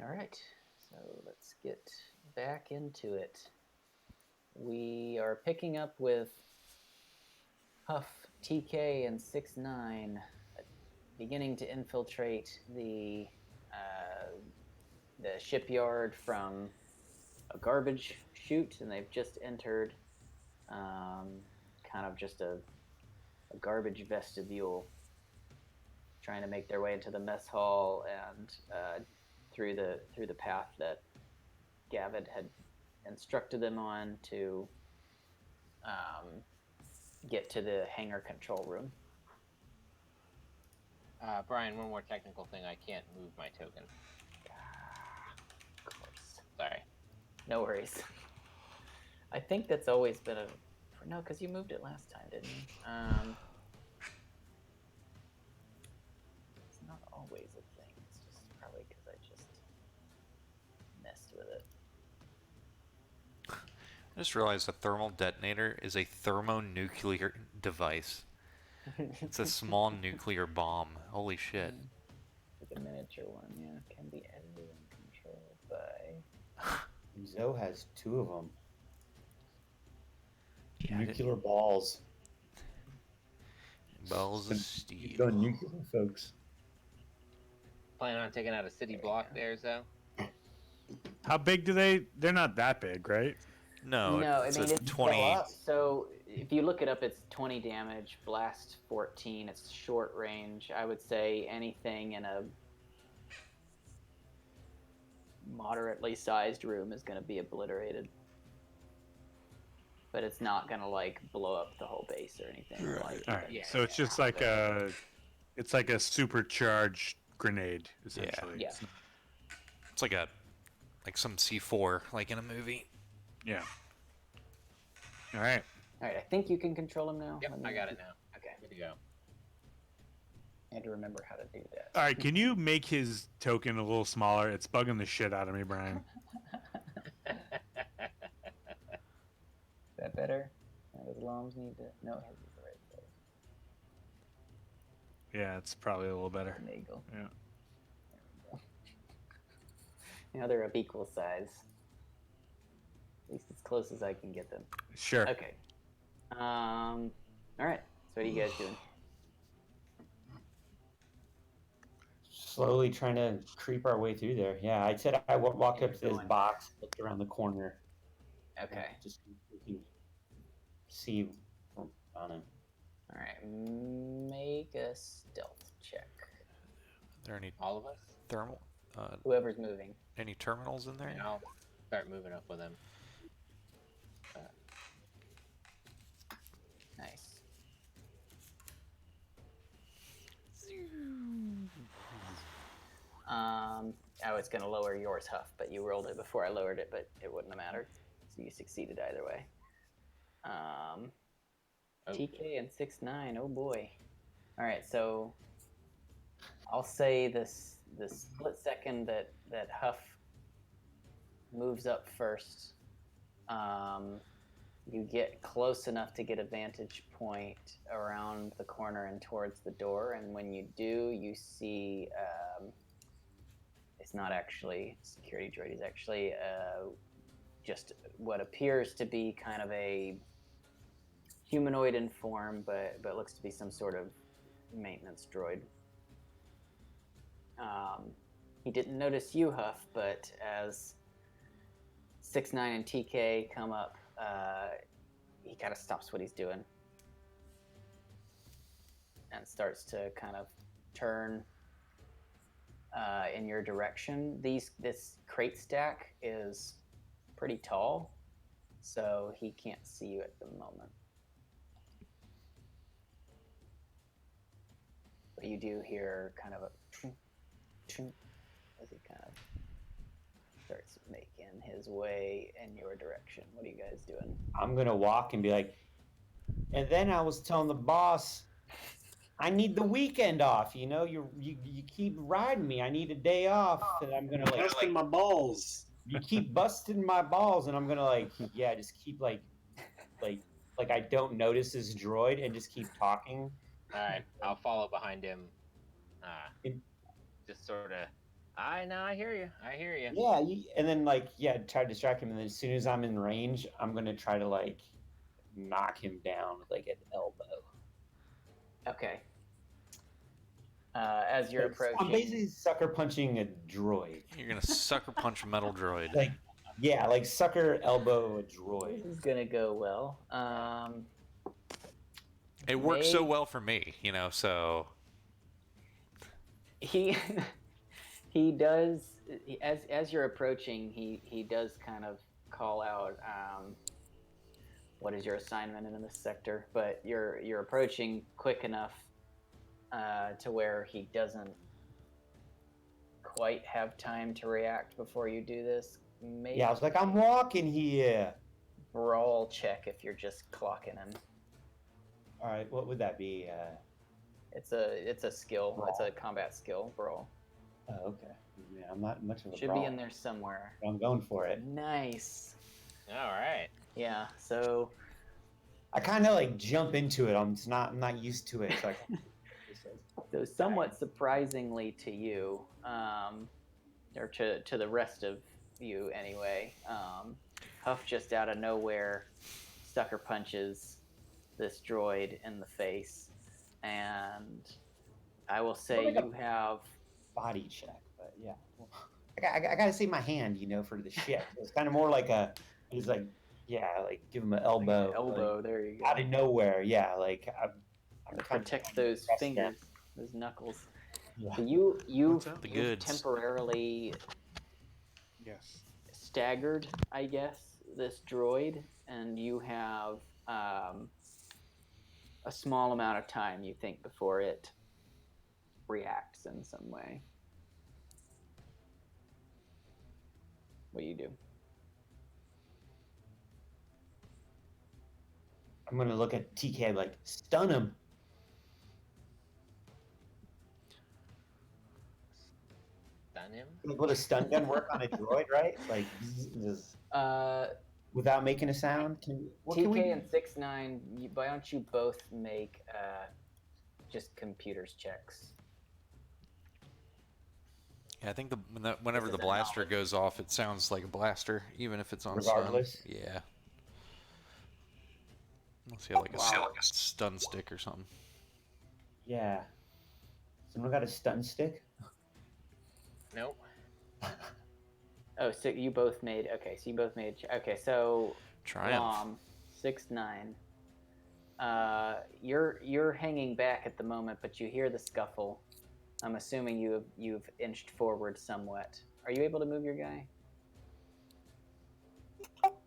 All right, so let's get back into it. We are picking up with Huff, TK, and Sixnine beginning to infiltrate the shipyard from a garbage chute, and they've just entered kind of just a garbage vestibule, trying to make their way into the mess hall and through the path that Gavid had instructed them on to get to the hangar control room. Brian, one more technical thing. I can't move my token. Of course. Sorry. No worries. I think that's always been a... No, because you moved it last time, didn't you? It's not always a thing. It's just probably because I just messed with it. I just realized a thermal detonator is a thermonuclear device. It's a small nuclear bomb. Holy shit. Like a miniature one, yeah. Can be edited and controlled by... Zoe has 2 of them. Yeah, Nuclear balls. Balls of He's steel. going nuclear, folks. Plan on taking out a city block there, Zoe? How big do they're not that big, right? No, No, it's I mean, a it's 20. So if you look it up, it's 20 damage, blast 14. It's short range. I would say anything in a moderately sized room is going to be obliterated. But it's not going to like blow up the whole base or anything. Like, All right. Yeah, So it's just like it's like a supercharged grenade, essentially. Yeah. It's like some C4, like in a movie. Yeah. All right. All right, I think you can control him now. Yep, Let me- I got it now. Okay, Good to go. I had to remember how to do that. All right. Can you make his token a little smaller? It's bugging the shit out of me, Brian. Is that better? Does Loms need to... No, his is the right size. Yeah, it's probably a little better. Nagel. Yeah. There we go. Now they're of equal size. At least as close as I can get them. Sure. Okay. All right. So what are you guys doing? Slowly trying to creep our way through there. Yeah, I said I would walk up to this box, looked around the corner. Okay. Just looking, see on him. All right. Make a stealth check. Are there any All of us? thermal? Whoever's moving. Any terminals in there? And I'll start moving up with him. Nice. Oh, it's gonna lower yours, Huff, but you rolled it before I lowered it, but it wouldn't have mattered. So you succeeded either way. TK and 6-9. Oh boy. All right, so I'll say the split second that Huff moves up first, you get close enough to get a vantage point around the corner and towards the door, and when you do, you see it's not actually a security droid. He's actually just what appears to be kind of a humanoid in form, but looks to be some sort of maintenance droid. He didn't notice you, Huff, but as 6-9 and TK come up, he kind of stops what he's doing and starts to kind of turn in your direction. This crate stack is pretty tall, so he can't see you at the moment. But you do hear kind of a chunk, chunk, as he kind of starts making his way in your direction. What are you guys doing? I'm gonna walk and be like, and then I was telling the boss, I need the weekend off. You know, you keep riding me. I need a day off, and I'm gonna like Busting my balls. you keep busting my balls, and I'm gonna like just keep like I don't notice this droid and just keep talking. All right, I'll follow behind him. Just sort of I hear you. I hear you. Yeah, and then try to distract him, and then as soon as I'm in range, I'm gonna try to knock him down with an elbow. Okay. As you're approaching, I'm basically sucker punching a droid. You're gonna sucker punch a metal droid. Sucker elbow a droid. this is gonna go well. It works so well for me, so He he does as you're approaching. He does kind of call out. What is your assignment in this sector? But you're approaching quick enough to where he doesn't quite have time to react before you do this. Maybe Yeah, I was like, I'm walking here. brawl check if you're just clocking him. All right, what would that be? It's a skill. Brawl. It's a combat skill, brawl. Oh, okay. Yeah, I'm not much of a Should be in there somewhere. I'm going for it. Nice. All right. Yeah. So I kind of jump into it. I'm not used to it. So somewhat surprisingly to you, or to the rest of you anyway, Huff just out of nowhere sucker punches this droid in the face, and I will say you have body check, but yeah, I gotta save my hand, for the shit. It's kind of more give him an elbow, there you go. out of nowhere. Yeah, I'm Protect those fingers, those knuckles. Yeah. So you've The goods. temporarily Yes. staggered, I guess, this droid, and you have a small amount of time, you think, before it reacts in some way. What do you do? I'm gonna look at TK stun him. Stun him. Would a stun gun work on a droid, right? Just without making a sound? What can we TK and Sixnine, why don't you both make just computers checks? yeah, I think whenever the blaster goes off, it sounds like a blaster, even if it's on Regardless? stun. Yeah. Let's see, a stun stick or something. Yeah. Someone got a stun stick? Nope. Oh, so you both made, okay, so you both made, okay, so Triumph. 6-9. You're hanging back at the moment, but you hear the scuffle. I'm assuming you've inched forward somewhat. Are you able to move your guy?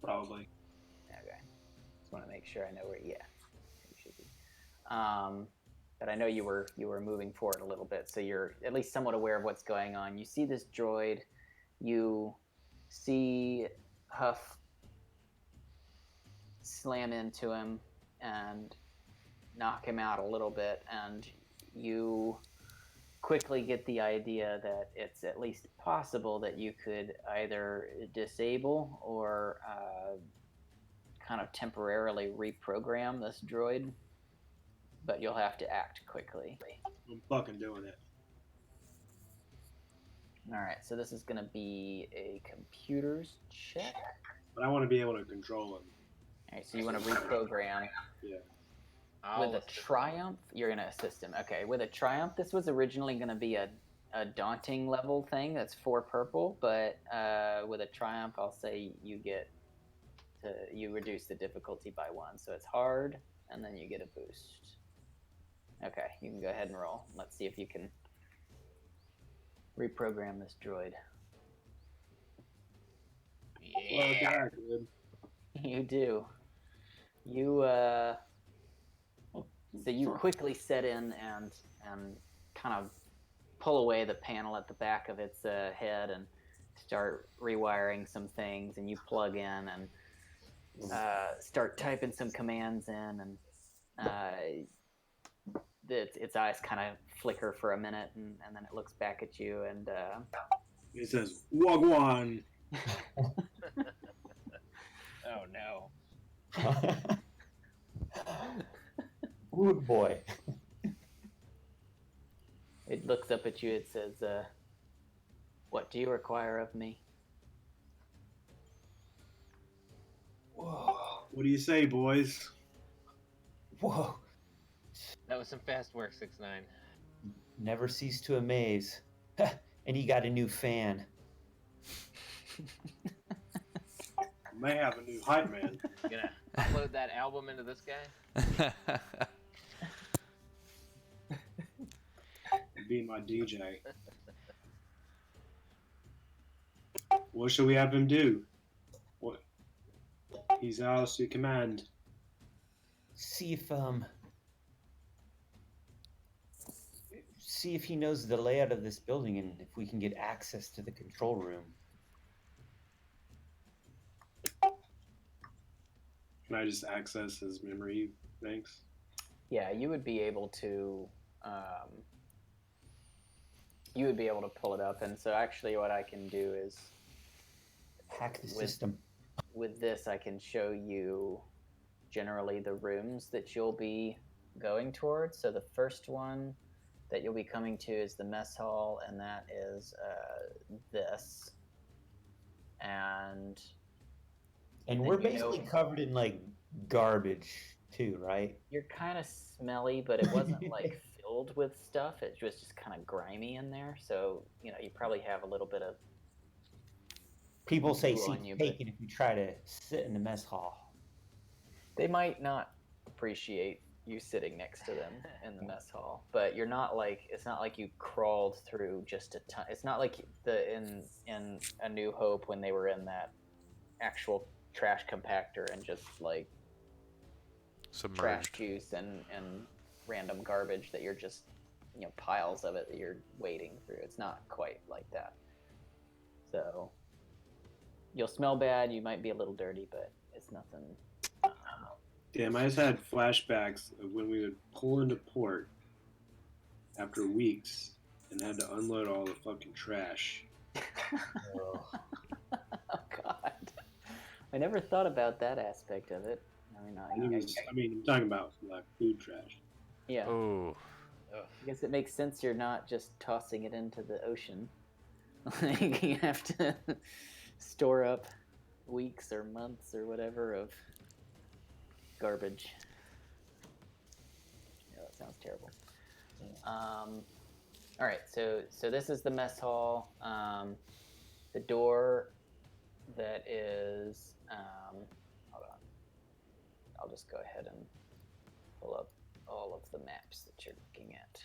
Probably. Okay. Just want to make sure I know where. Yeah, you should be. But I know you were moving forward a little bit, so you're at least somewhat aware of what's going on. You see this droid. You see Huff slam into him and knock him out a little bit, and you quickly get the idea that it's at least possible that you could either disable or kind of temporarily reprogram this droid, but you'll have to act quickly. I'm fucking doing it. All right, so this is going to be a computers check. But I want to be able to control him. All right, so you want to reprogram. Yeah. With a triumph, you're going to assist him. Okay, with a triumph, this was originally going to be a daunting level thing. That's 4 purple, but with a triumph, I'll say you reduce the difficulty by 1. So it's hard, and then you get a boost. Okay, you can go ahead and roll. Let's see if you can reprogram this droid. Well, Yeah. God, dude. You do. You so you quickly set in and kind of pull away the panel at the back of its head and start rewiring some things, and you plug in and start typing some commands in, and its eyes kind of flicker for a minute, and then it looks back at you, and He says, Wagwan. Oh no. Good boy. it looks up at you. It says, What do you require of me? Whoa. What do you say, boys? Whoa. That was some fast work, 6ix9ine. Never cease to amaze. And he got a new fan. May have a new hype man. You gonna upload that album into this guy? Be my DJ. What should we have him do? What? He's ours to command. See if he knows the layout of this building and if we can get access to the control room. Can I just access his memory banks? Yeah, you would be able to. You would be able to pull it up, and so actually, what I can do is, Hack the system. with this, I can show you generally the rooms that you'll be going towards. So the first one that you'll be coming to is the mess hall, and that is this. And And we're you know- basically covered in like garbage too, right? you're kind of smelly, but it wasn't like filled with stuff. It was just kind of grimy in there. So you probably have a little bit of. People say Glue on seats you, but- taken if you try to sit in the mess hall. They might not appreciate you sitting next to them in the mess hall, but you're not like it's not like you crawled through just a ton. It's not like in A New Hope when they were in that actual trash compactor and just like trash Submerged. juice and random garbage that you're just piles of it that you're wading through. It's not quite like that. So you'll smell bad. You might be a little dirty, but it's nothing. Damn, I just had flashbacks of when we would pull into port after weeks and had to unload all the fucking trash. Oh God, I never thought about that aspect of it. I mean, I'm talking about like food trash. yeah. Oh, I guess it makes sense you're not just tossing it into the ocean. Like you have to store up weeks or months or whatever of garbage. Yeah, that sounds terrible. All right, so this is the mess hall. The door that is. Hold on. I'll just go ahead and pull up all of the maps that you're looking at.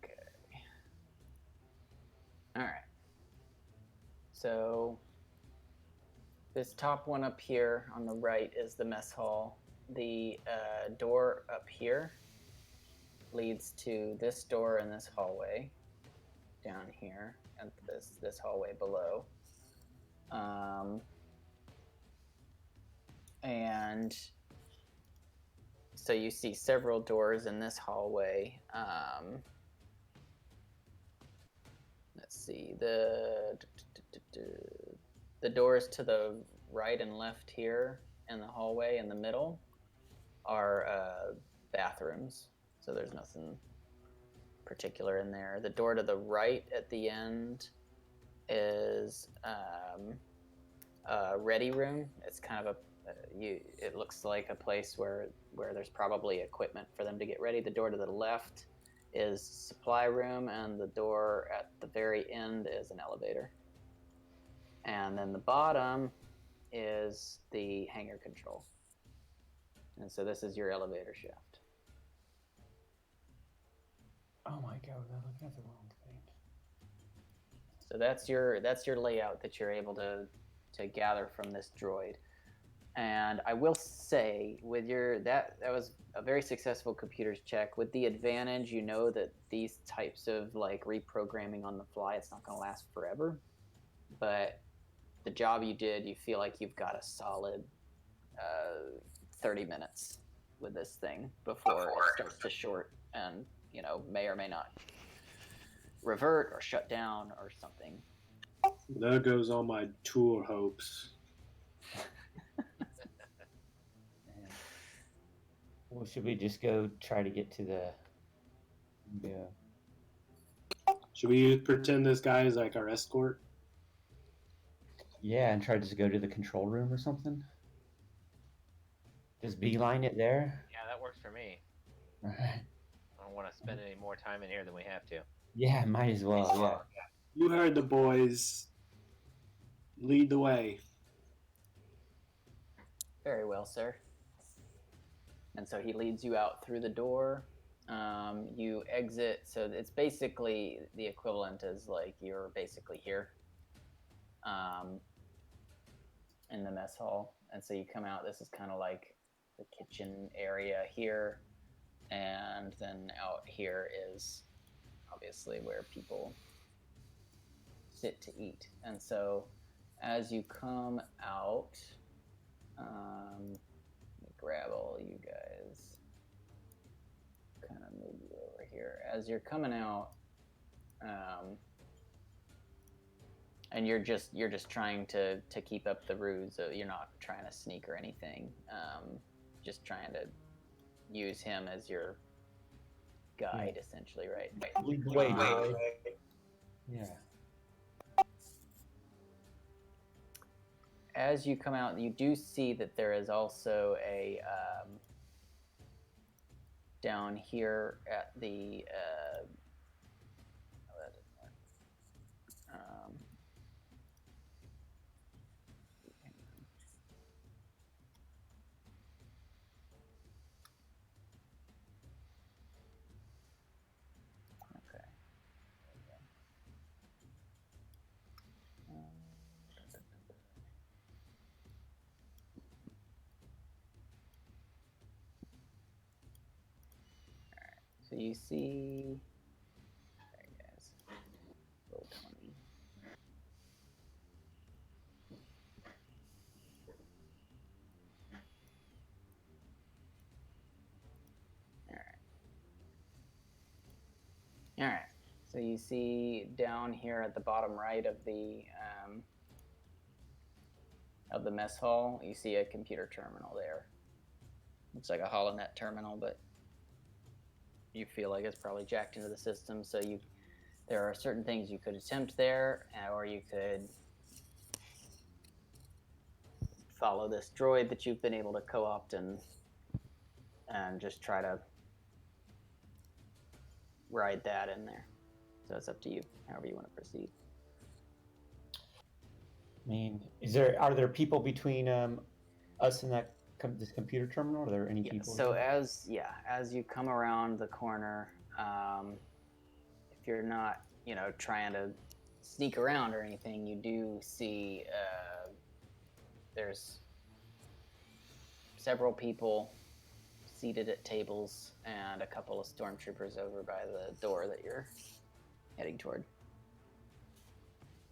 Okay. All right. So this top one up here on the right is the mess hall. The door up here leads to this door in this hallway down here and this hallway below. And so you see several doors in this hallway. Let's see, the doors to the right and left here in the hallway in the middle are bathrooms, so there's nothing particular in there. The door to the right at the end is a ready room. It's kind of it looks like a place where there's probably equipment for them to get ready. The door to the left is supply room, and the door at the very end is an elevator. And then the bottom is the hangar control. And so this is your elevator shaft. Oh my god, we're looking at the wrong thing. So that's your layout that you're able to gather from this droid. And I will say, with that was a very successful computers check. With the advantage, you know that these types of like reprogramming on the fly, it's not going to last forever. But the job you did, you feel like you've got a solid 30 minutes with this thing before it starts to short and, may or may not revert or shut down or something. There goes all my tour hopes. Well, should we just go try to get to the? Yeah. Should we pretend this guy is like our escort? Yeah, and try to just go to the control room or something. Just beeline it there. Yeah, that works for me. All right. I don't want to spend any more time in here than we have to. Yeah, might as well. Yeah. You heard the boys. Lead the way. Very well, sir. And so he leads you out through the door. You exit, so it's basically the equivalent is like you're basically here in the mess hall. And so you come out, this is kind of like the kitchen area here. And then out here is obviously where people sit to eat. And so as you come out, let me grab all you guys, kind of move you over here. As you're coming out, and you're just trying to keep up the ruse. You're not trying to sneak or anything. Just trying to use him as your guide, essentially, right? Lead the way, Joy. Yeah. As you come out, you do see that there is also a down here at the okay. So you see, there you guys, roll 20. All right. So you see down here at the bottom right of the mess hall, you see a computer terminal there. Looks like a HoloNet terminal, but you feel like it's probably jacked into the system. So there are certain things you could attempt there, or you could follow this droid that you've been able to co-opt and just try to ride that in there. So it's up to you, however you want to proceed. I mean, are there people between us and this computer terminal? Are there any people? So as you come around the corner, if you're not, trying to sneak around or anything, you do see there's several people seated at tables and a couple of stormtroopers over by the door that you're heading toward.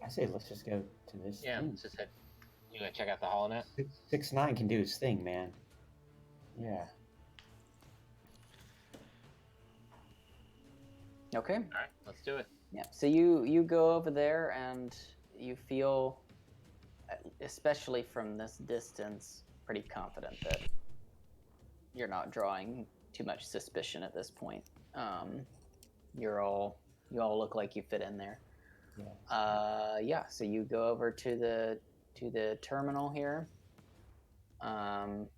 I say let's just go to this. Yeah, thing. let's just head. You gonna check out the HoloNet? 6ix9ine can do his thing, man. Yeah. Okay. All right, let's do it. Yeah. So you go over there and you feel, especially from this distance, pretty confident that you're not drawing too much suspicion at this point. You all look like you fit in there. Yeah. So you go over to the terminal here. And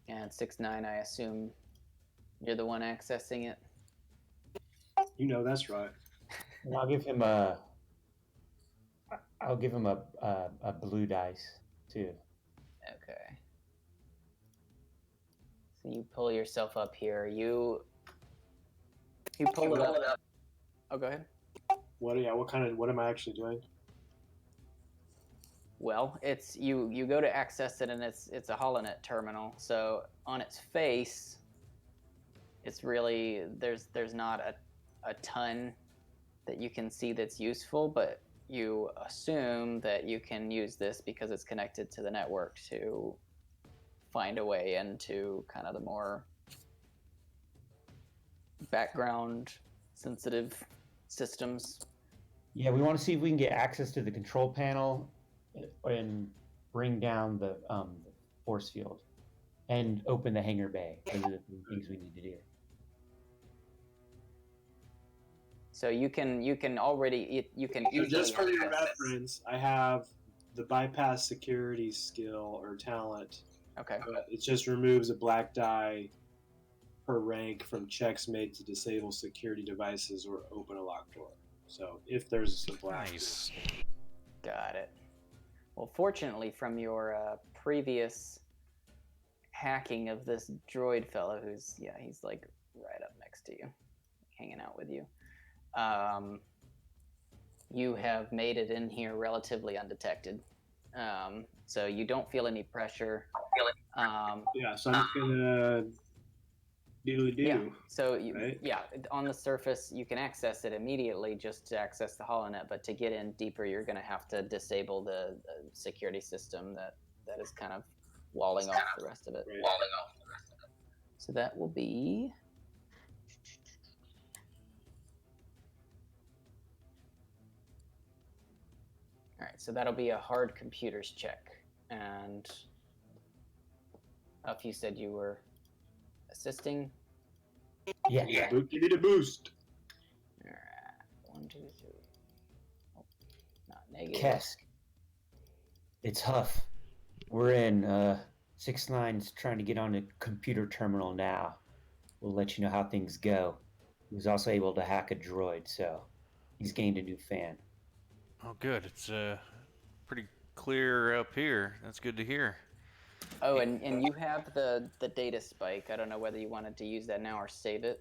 6ix9ine, I assume you're the one accessing it. That's right. And I'll give him a blue dice too. Okay. So you pull yourself up here. You pull it up. Oh, go ahead. What am I actually doing? Well, it's you go to access it, and it's a HoloNet terminal. So on its face, it's really there's not a ton that you can see that's useful, but you assume that you can use this because it's connected to the network to find a way into kind of the more background sensitive systems. Yeah, we want to see if we can get access to the control panel and bring down the force field and open the hangar bay. Those are the things we need to do. So you can already you can So easily just for your access- reference, I have the bypass security skill or talent. Okay. But it just removes a black die per rank from checks made to disable security devices or open a locked door. So if there's a black Nice. Got it. Well, fortunately, from your previous hacking of this droid fellow, who's he's like right up next to you, hanging out with you. You have made it in here relatively undetected, so you don't feel any pressure. yeah, so I'm just gonna do. Yeah. So right? on the surface you can access it immediately just to access the holonet, but to get in deeper, you're going to have to disable the security system that is kind of walling off the rest of it. Right. So that will be. All right, so that'll be a hard computers check. And if you said you were assisting. Yeah. Give me the boost. All right, 1, 2, 3. Oh, not negative. Qesskk. It's Huff. We're in Sixnine's trying to get on a computer terminal now. We'll let you know how things go. He was also able to hack a droid, so he's gained a new fan. Oh, good. It's pretty clear up here. That's good to hear. Oh, and you have the data spike. I don't know whether you wanted to use that now or save it.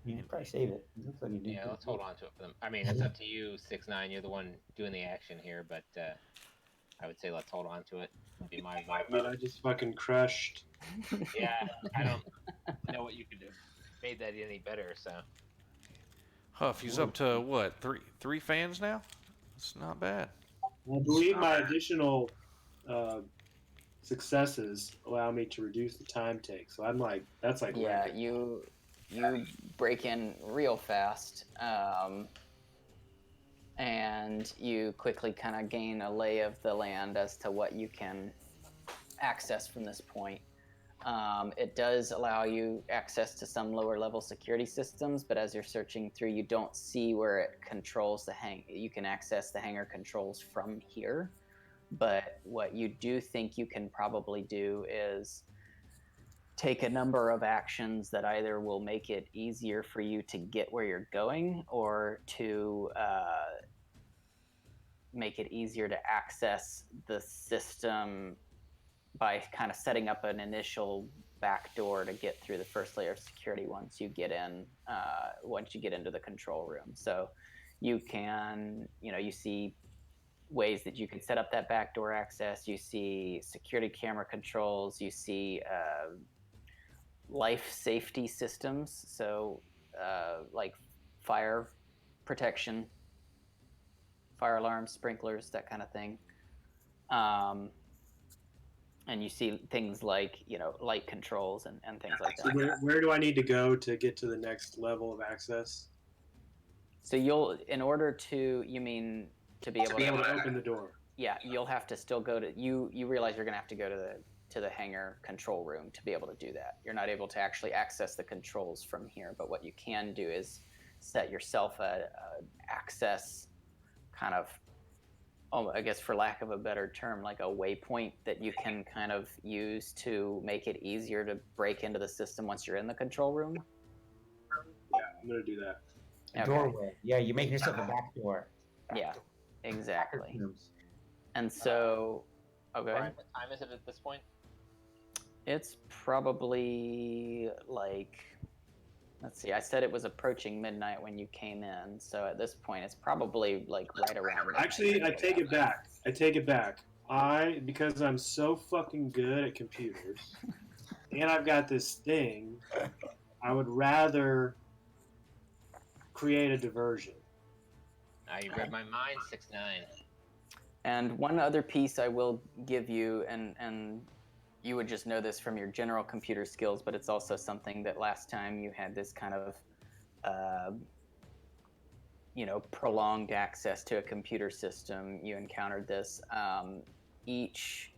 You can probably save it. It looks like you did. Yeah, let's hold on to it for them. I mean, it's up to you, 6ix9ine. You're the one doing the action here, but I would say let's hold on to it. Would be my I mean, I just fucking crushed. Yeah, I don't know what you could have made that any better. So Huff, he's up to what? Three fans now? It's not bad. I believe my additional successes allow me to reduce the time take. So I'm like, that's like Yeah, record. you break in real fast, and you quickly kind of gain a lay of the land as to what you can access from this point. It does allow you access to some lower level security systems, but as you're searching through, you don't see where it controls you can access the hangar controls from here. But what you do think you can probably do is take a number of actions that either will make it easier for you to get where you're going, or to make it easier to access the system by kind of setting up an initial backdoor to get through the first layer of security once you get into the control room. So you can, you see ways that you can set up that backdoor access. You see security camera controls. You see life safety systems. So like fire protection, fire alarms, sprinklers, that kind of thing. And you see things like, light controls and things like that. So where do I need to go to get to the next level of access? So in order to, you mean to be able to open the door. Yeah, you'll have to still go to, you realize you're going to have to go to the hangar control room to be able to do that. You're not able to actually access the controls from here, but what you can do is set yourself a access kind of, I guess for lack of a better term, like a waypoint that you can kind of use to make it easier to break into the system once you're in the control room. Yeah, I'm going to do that. Okay. Doorway. Yeah, you make yourself a back door. Yeah, exactly. And so, okay. Brian, what time is it at this point? It's probably like, let's see, I said it was approaching midnight when you came in, so at this point it's probably like right around midnight. Actually, I take it back. Because I'm so fucking good at computers, and I've got this thing, I would rather create a diversion. Now you read my mind, 6ix9ine. And one other piece I will give you, and you would just know this from your general computer skills, but it's also something that last time you had this kind of, prolonged access to a computer system. You encountered this. Each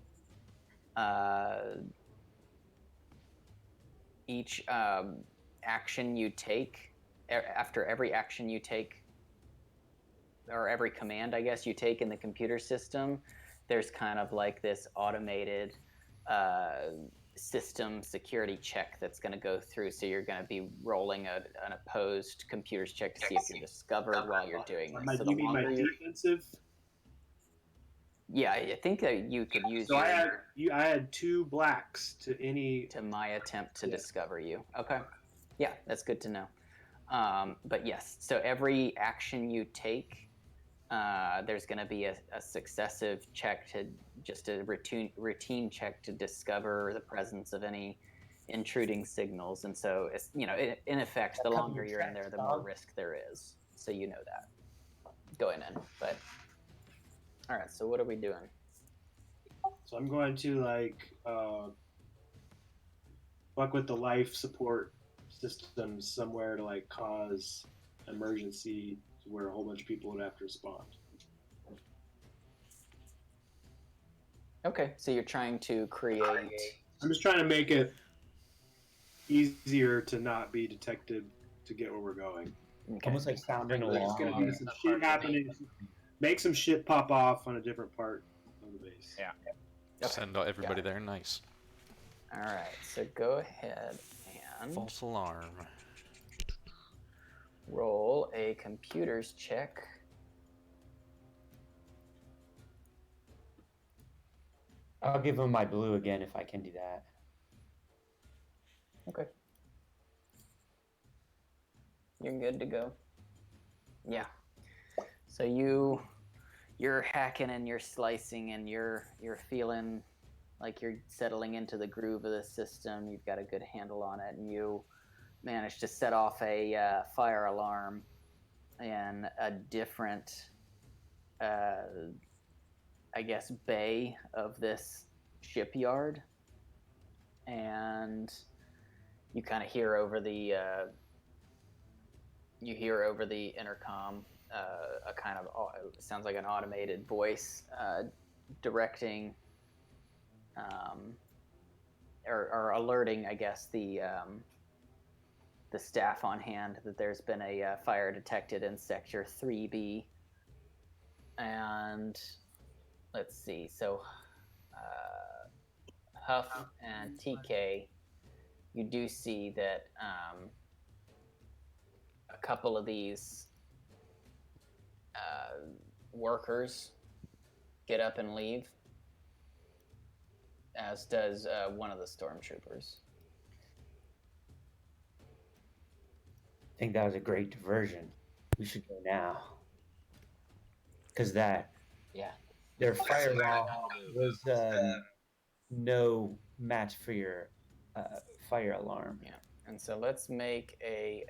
action you take, after every action you take, or every command, I guess, you take in the computer system, there's kind of like this automated system security check that's going to go through. So you're going to be rolling an opposed computer's check to see if you're discovered while you're doing this. So You mean my defensive? Yeah, I think that you could use. So I had 2 blacks to any. To my attempt to discover you. Okay. Yeah, that's good to know. But yes, so every action you take, there's going to be a successive check to just a routine check to discover the presence of any intruding signals. And so, it's, in effect, the longer you're in there, the more risk there is. So you know that going in. But all right, so what are we doing? So I'm going to fuck with the life support systems somewhere to cause emergency where a whole bunch of people would have to respond. Okay, so you're trying to create. I'm just trying to make it easier to not be detected to get where we're going. Okay. Almost like sounding There's alarm. going to be some shit happening. Make some shit pop off on a different part of the base. Yeah. Okay. Send everybody there. Nice. All right, so go ahead and False alarm. roll a computers check. I'll give him my blue again if I can do that. Okay. You're good to go. Yeah. So you're hacking and you're slicing and you're feeling like you're settling into the groove of the system. You've got a good handle on it, and you manage to set off a fire alarm in a different, bay of this shipyard, and you kind of hear over the intercom a kind of sounds like an automated voice directing or alerting, I guess, the staff on hand that there's been a fire detected in sector 3B. And let's see, so Huff and TK, you do see that a couple of these workers get up and leave, as does one of the stormtroopers. I think that was a great diversion. We should go now. Because their firewall was no match for your fire alarm. Yeah, and so let's make a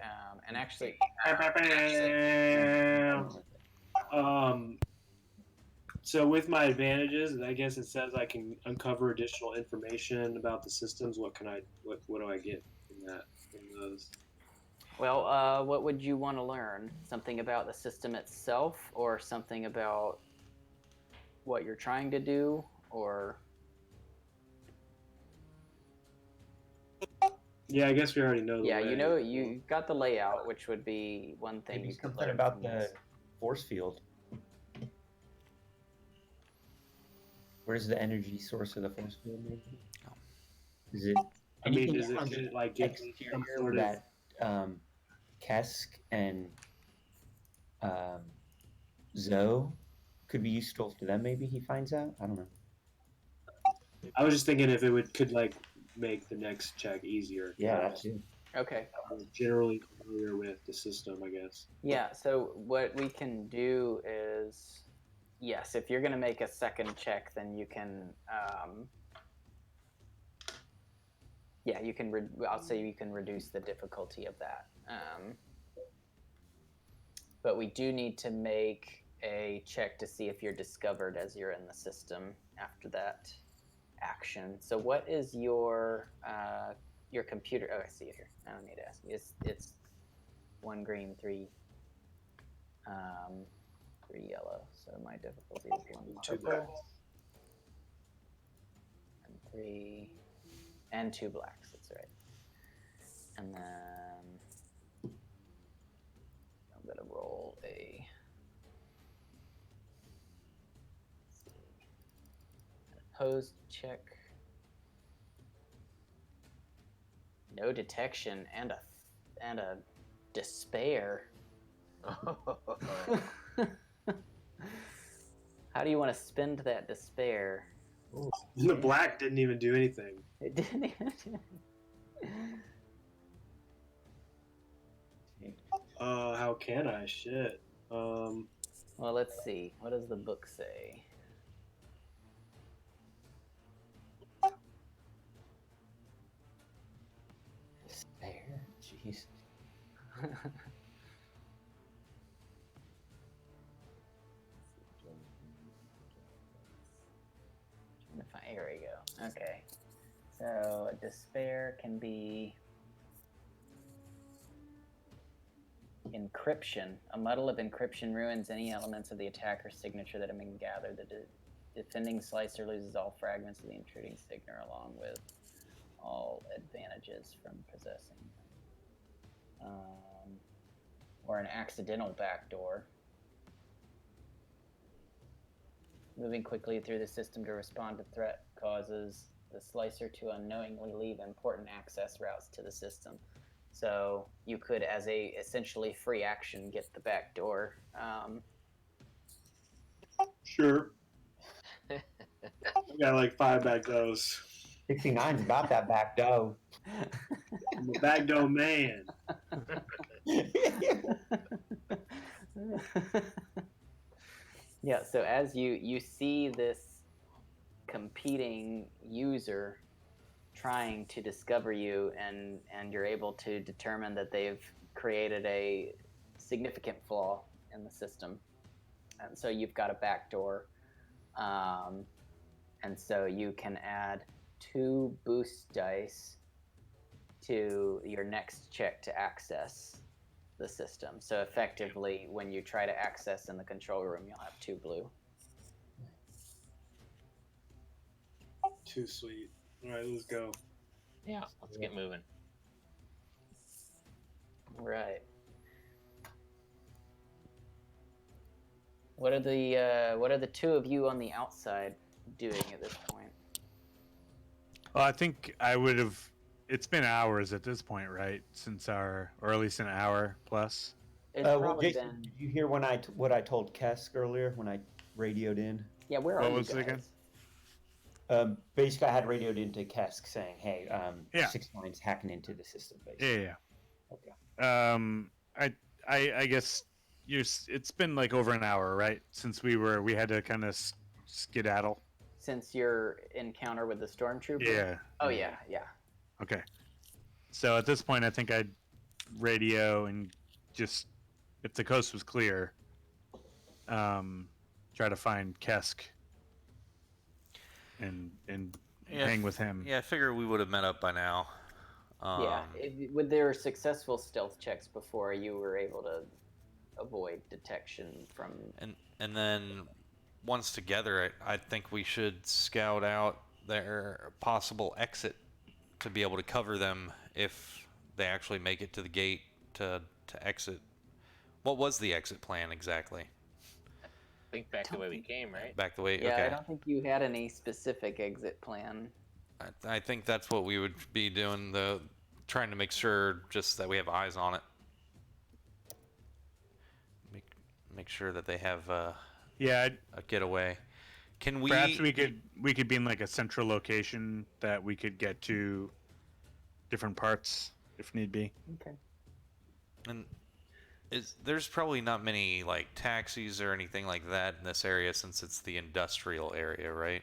and actually. So with my advantages, I guess it says I can uncover additional information about the systems. What do I get from those? Well, what would you want to learn? Something about the system itself, or something about what you're trying to do, or? Yeah, I guess we already know. Yeah, you got the layout, which would be one thing. Maybe you could something learn about from the this. force field. Where's the energy source of the force field? Maybe? Is it? I mean, anything is on it the like get some exterior sort of that Qesskk and Zoe could be useful to them? Maybe he finds out. I don't know. I was just thinking if it could make the next check easier. Yeah, that's it. Okay. I'm generally familiar with the system, I guess. Yeah, so what we can do is, yes, if you're going to make a second check, then you can, I'll say you can reduce the difficulty of that. But we do need to make a check to see if you're discovered as you're in the system after that action. So what is your computer? Oh, I see it here. I don't need to ask you. It's 1 green, 3 yellow. So my difficulty is 1 Two purple and 3 and 2 blacks. That's right. And then I'm gonna roll a. Opposed check. No detection and a despair. How do you want to spend that despair? The black didn't even do anything. It didn't. How can I? Shit. Well, let's see. What does the book say? Despair? Jeez. Here we go. Okay. So despair can be encryption. A muddle of encryption ruins any elements of the attacker's signature that have been gathered. The defending slicer loses all fragments of the intruding signature along with all advantages from possessing them. Or an accidental backdoor. Moving quickly through the system to respond to threat causes the slicer to unknowingly leave important access routes to the system. So you could, as a essentially free action, get the back door. Sure. I got like 5 back doors. 69's about that back dough. I'm a back door man. Yeah, so as you see this competing user trying to discover you, and you're able to determine that they've created a significant flaw in the system. And so you've got a backdoor. And so you can add 2 boost dice to your next check to access the system. So effectively, when you try to access in the control room, you'll have 2 blue. Too sweet. All right, let's go. Yeah, let's get moving. Right. What are the 2 of you on the outside doing at this point? Well, I think I would have. It's been hours at this point, right? Since or at least an hour plus. It's Well, probably Jason, been. did you hear what I told Qesskk earlier when I radioed in? Yeah, where are What you was it guys? again? Basically, I had radioed into Qesskk saying, "Hey, Yeah. Sixnine's hacking into the system." Basically. Yeah. Okay. I guess it's been like over an hour, right? Since we had to kind of skedaddle. Since your encounter with the stormtrooper? Yeah. Oh yeah. Okay. So at this point, I think I'd radio and just, if the coast was clear, try to find Qesskk and hang with him. Yeah, I figure we would have met up by now. With their successful stealth checks before, you were able to avoid detection from. And then once together, I think we should scout out their possible exit to be able to cover them if they actually make it to the gate to exit. What was the exit plan exactly? Think back the way we came, right? Back the way. Yeah, okay. I don't think you had any specific exit plan. I think that's what we would be doing. Trying to make sure just that we have eyes on it. Make sure that they have a getaway. Can we? Perhaps we could be in like a central location that we could get to different parts if need be. Okay. And there's probably not many like taxis or anything like that in this area since it's the industrial area, right?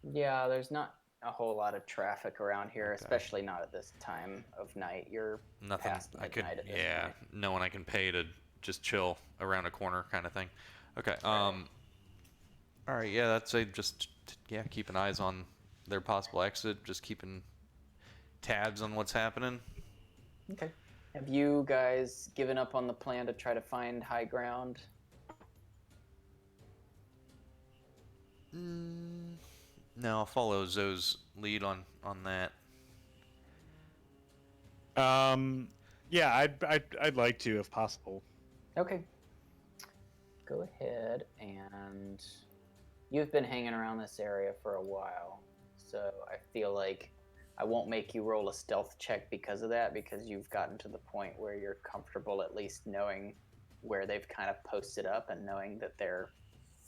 Yeah, there's not a whole lot of traffic around here, Okay. especially not at this time of night. You're Nothing past I could, midnight at this yeah, point. no one I can pay to just chill around a corner kind of thing. Okay. All right. Yeah, I'd say just keeping eyes on their possible exit. Just keeping tabs on what's happening. Okay. Have you guys given up on the plan to try to find high ground? No, I'll follow Zoe's lead on that. Yeah, I'd like to if possible. Okay. Go ahead, and you've been hanging around this area for a while, so I feel like I won't make you roll a stealth check because of that, because you've gotten to the point where you're comfortable at least knowing where they've kind of posted up and knowing that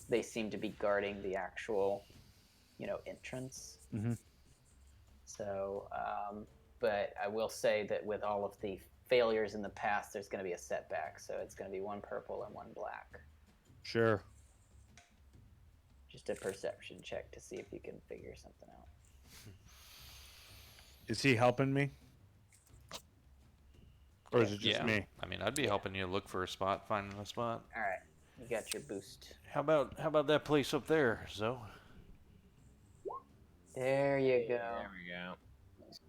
they seem to be guarding the actual, entrance. Mm-hmm. So, but I will say that with all of the failures in the past, there's going to be a setback. So it's going to be one purple and one black. Sure. Just a perception check to see if you can figure something out. Is he helping me? Or is it just me? I mean, I'd be helping you look for a spot, finding a spot. All right, you got your boost. How about that place up there, Zoe? There you go. There we go.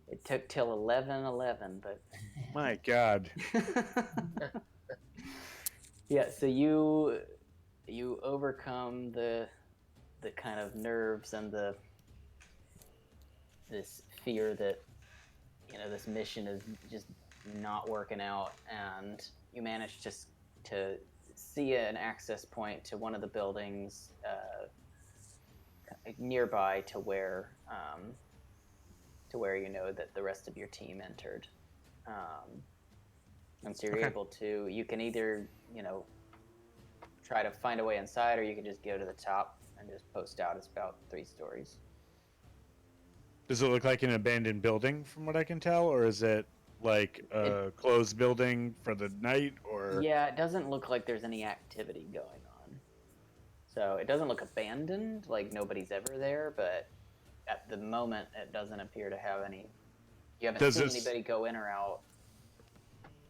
It took till 11:11, but My God. yeah. So you overcome the kind of nerves and this fear that this mission is just not working out, and you manage to see an access point to one of the buildings nearby to where you know that the rest of your team entered, and so you're able to. You can either try to find a way inside, or you can just go to the top and just post out. It's about 3 stories. Does it look like an abandoned building from what I can tell, or is it like a closed building for the night, or? Yeah, it doesn't look like there's any activity going on. So it doesn't look abandoned, like nobody's ever there, but at the moment it doesn't appear to have any. You haven't seen anybody go in or out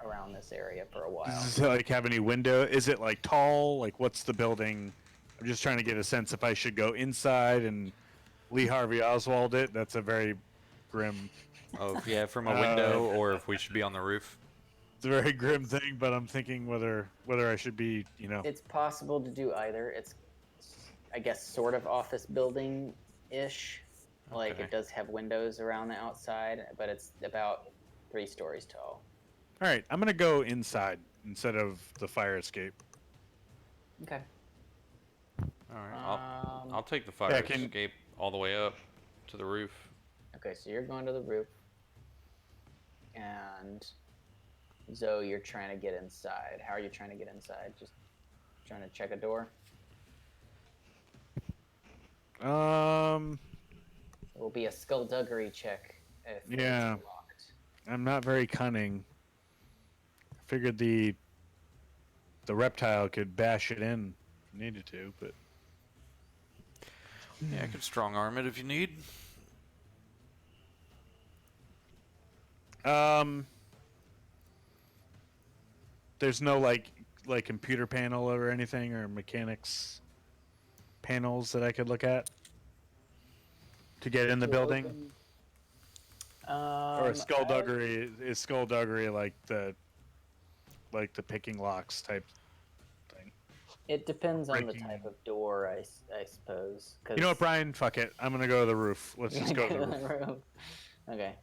around this area for a while. Does it like have any window? Is it like tall? Like what's the building? I'm just trying to get a sense if I should go inside and Lee Harvey Oswald it. That's a very grim. Oh yeah, from a window, or if we should be on the roof. It's a very grim thing, but I'm thinking whether I should be, It's possible to do either. It's, I guess, sort of office building-ish. Like Okay. it does have windows around the outside, but it's about 3 stories tall. All right, I'm gonna go inside instead of the fire escape. Okay. All right, I'll take the fire escape all the way up to the roof. Okay, so you're going to the roof, and Zoe, you're trying to get inside. How are you trying to get inside? Just trying to check a door? It will be a skullduggery check if Yeah. it's locked. I'm not very cunning. I figured the reptile could bash it in if needed to, but Yeah, I could strong arm it if you need. there's no like computer panel or anything or mechanics panels that I could look at to get in the building. Or skullduggery is skullduggery like the picking locks type thing. It depends on the Breaking- type of door, I suppose. You know what, Brian? Fuck it. I'm gonna go to the roof. Let's just go to the roof. Okay.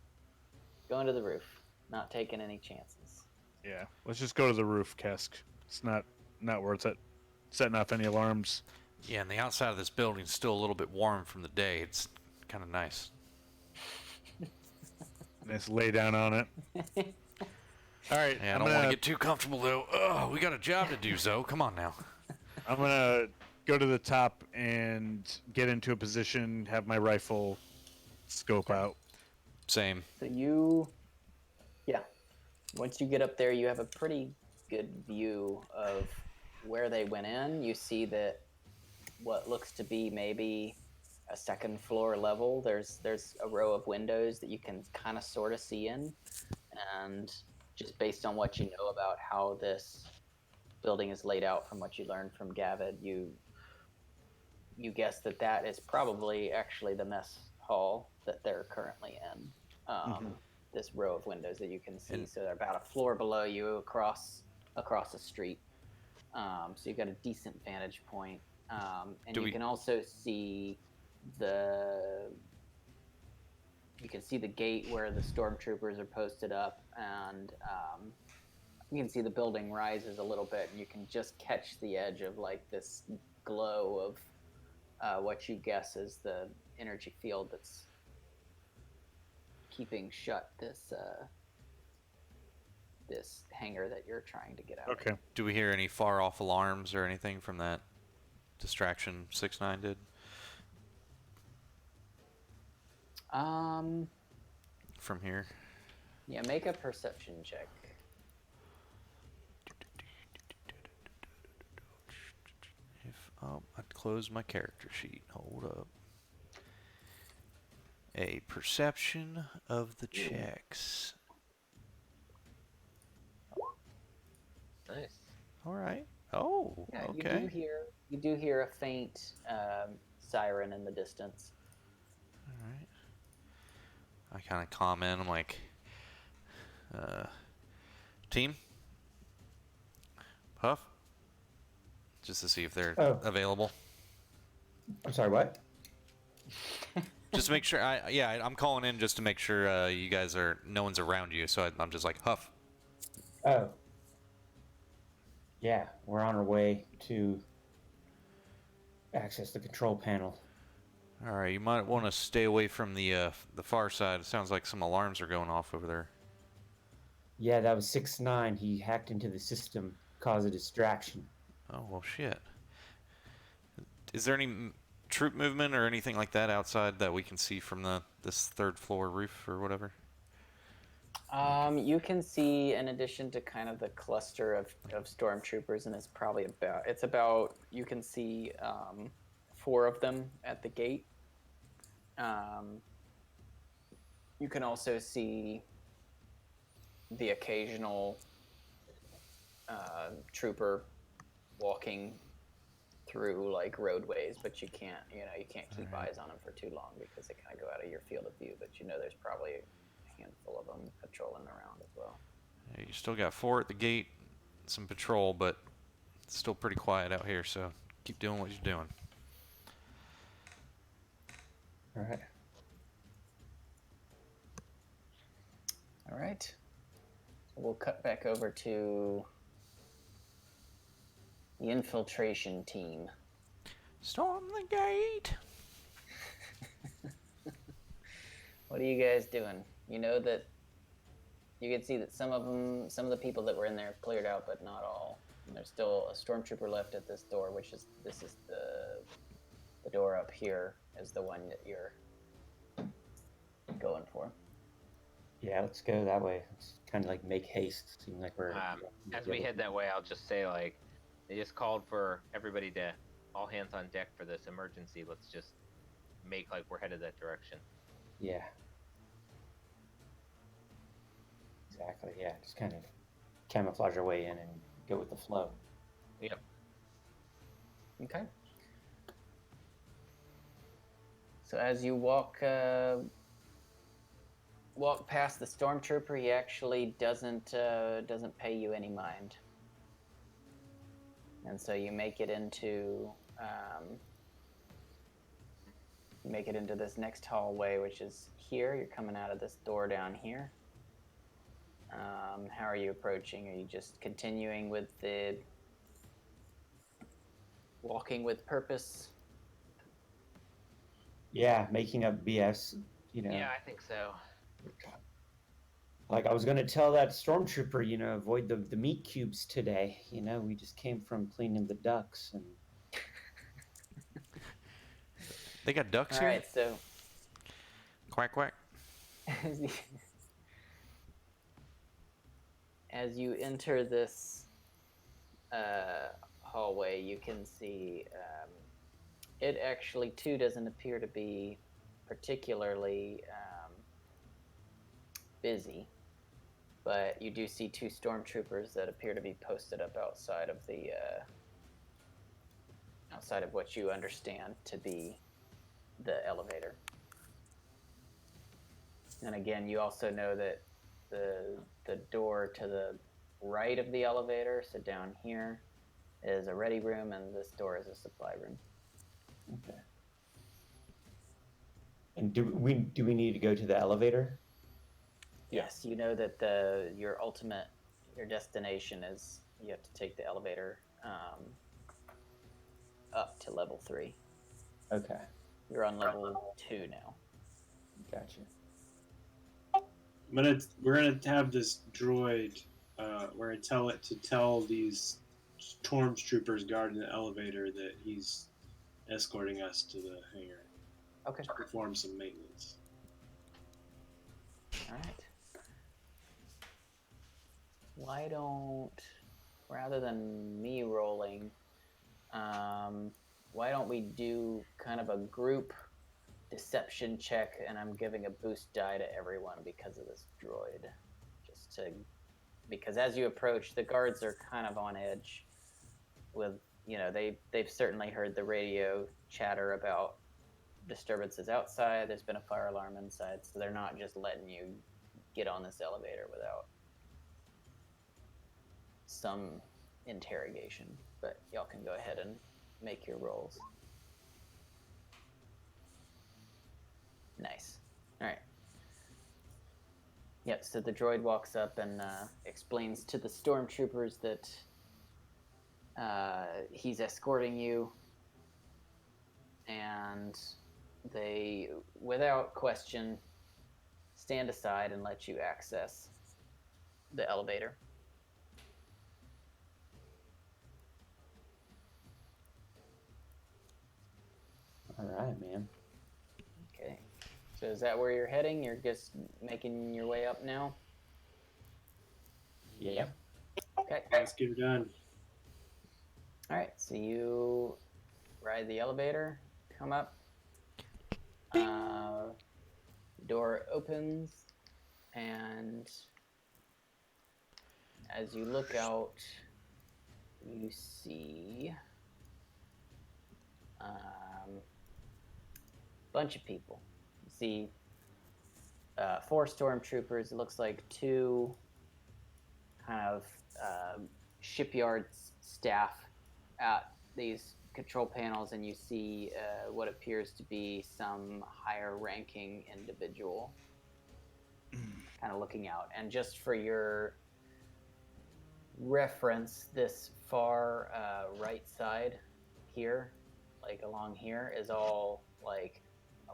Going to the roof. Not taking any chances. Yeah, let's just go to the roof, Qesskk. It's not worth it. Setting off any alarms. Yeah, and the outside of this building's still a little bit warm from the day. It's kind of nice. Let's lay down on it. All right. Yeah, I don't want to get too comfortable though. Oh, we got a job to do, Zoe. Come on now. I'm gonna go to the top and get into a position. Have my rifle scope out. Same. So once you get up there, you have a pretty good view of where they went in. You see that what looks to be maybe a second floor level. There's a row of windows that you can kind of sort of see in, and just based on what you know about how this building is laid out from what you learned from Gavid, you guess that is probably actually the mess hall that they're currently in. This row of windows that you can see. And- so they're about a floor below you across the street. So you've got a decent vantage point. And you can also see you can see the gate where the stormtroopers are posted up, and you can see the building rises a little bit, and you can just catch the edge of like this glow of what you guess is the energy field that's keeping shut this hangar that you're trying to get out. Okay. Do we hear any far off alarms or anything from that distraction Sixnine did? From here? Yeah, make a perception check. I'd close my character sheet. Hold up. A perception of the checks. Nice. All right. Oh, Yeah, okay. you do hear a faint siren in the distance. All right. I kind of comment. I'm like, team, Huff, just to see if they're available. I'm sorry, what? Just to make sure. I'm calling in just to make sure you guys no one's around you. So I'm just like, Huff. Oh. Yeah, we're on our way to access the control panel. All right, you might want to stay away from the far side. It sounds like some alarms are going off over there. Yeah, that was 6ix9ine. He hacked into the system, caused a distraction. Oh, well, shit. Is there any troop movement or anything like that outside that we can see from this third floor roof or whatever? You can see, in addition to kind of the cluster of stormtroopers, and it's about you can see 4 of them at the gate. You can also see the occasional trooper walking through like roadways, but you can't keep eyes on them for too long because they kind of go out of your field of view. But there's probably a handful of them patrolling around as well. Yeah, you still got 4 at the gate, some patrol, but it's still pretty quiet out here. So keep doing what you're doing. All right. All right. So we'll cut back over to the infiltration team. Storm the gate. What are you guys doing? You know that you can see that some of the people that were in there cleared out, but not all. And there's still a stormtrooper left at this door, this is the door up here is the one that you're going for. Yeah, let's go that way. It's kind of like make haste. Seem like we're... As we head that way, I'll just say, like, they just called for everybody to all hands on deck for this emergency. Let's just make like we're headed that direction. Yeah. Exactly, yeah. Just kind of camouflage our way in and go with the flow. Yep. Okay. So as you walk past the stormtrooper, he actually doesn't pay you any mind, and so you make it into this next hallway, which is here. You're coming out of this door down here. How are you approaching? Are you just continuing with the walking with purpose? Yeah, making up BS, Yeah, I think so. Like I was going to tell that stormtrooper, avoid the meat cubes today. We just came from cleaning the ducks. And They got ducks All here? right, so Quack, quack. as you enter this hallway, you can see it actually too doesn't appear to be particularly busy. but you do see 2 stormtroopers that appear to be posted up outside of the outside of what you understand to be the elevator. And again, you also know that the door to the right of the elevator, so down here, is a ready room, and this door is a supply room. Okay. And do we need to go to the elevator? Yes, you know that your destination is you have to take the elevator up to level 3. Okay. You're on level 2 now. Gotcha. We're gonna have this droid. We're gonna tell it to tell these stormtroopers guarding the elevator that he's escorting us to the hangar. Okay. To perform some maintenance. All right. Why don't, rather than me rolling, why don't we do kind of a group deception check, and I'm giving a boost die to everyone because of this droid. Because as you approach, the guards are kind of on edge with, they've certainly heard the radio chatter about disturbances outside. There's been a fire alarm inside, so they're not just letting you get on this elevator without some interrogation. But y'all can go ahead and make your rolls. Nice. All right. Yep, so the droid walks up and explains to the stormtroopers that he's escorting you, and they, without question, stand aside and let you access the elevator. All right, man. Okay. So is that where you're heading? You're just making your way up now? Yeah. Okay. Let's get it done. All right, so you ride the elevator, come up. Door opens, and as you look out, you see a bunch of people. You see 4 stormtroopers. It looks like 2 kind of shipyard staff at these control panels, and you see what appears to be some higher ranking individual kind of looking out. And just for your reference, this far right side here, like along here, is all like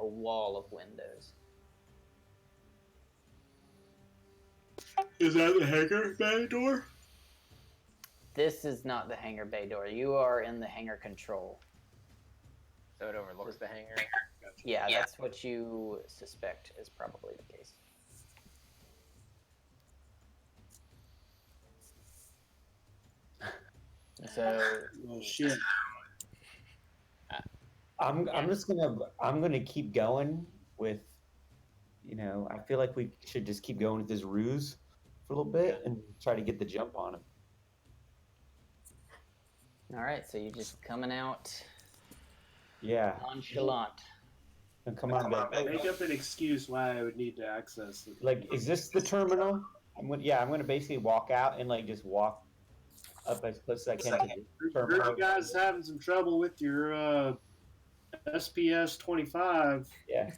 a wall of windows. Is that the hangar bay door? This is not the hangar bay door. You are in the hangar control. So it overlooks the hangar. Yeah, that's what you suspect is probably the case. So, Oh shit! I'm gonna keep going with, I feel like we should just keep going with this ruse for a little bit and try to get the jump on him. all right, so you're just coming out Yeah. nonchalant. And come on, Make up an excuse why I would need to access it. like, is this the terminal? I'm gonna basically walk out and like just walk up as close as I can to the Heard terminal. you guys having some trouble with your SPS 25. Yeah.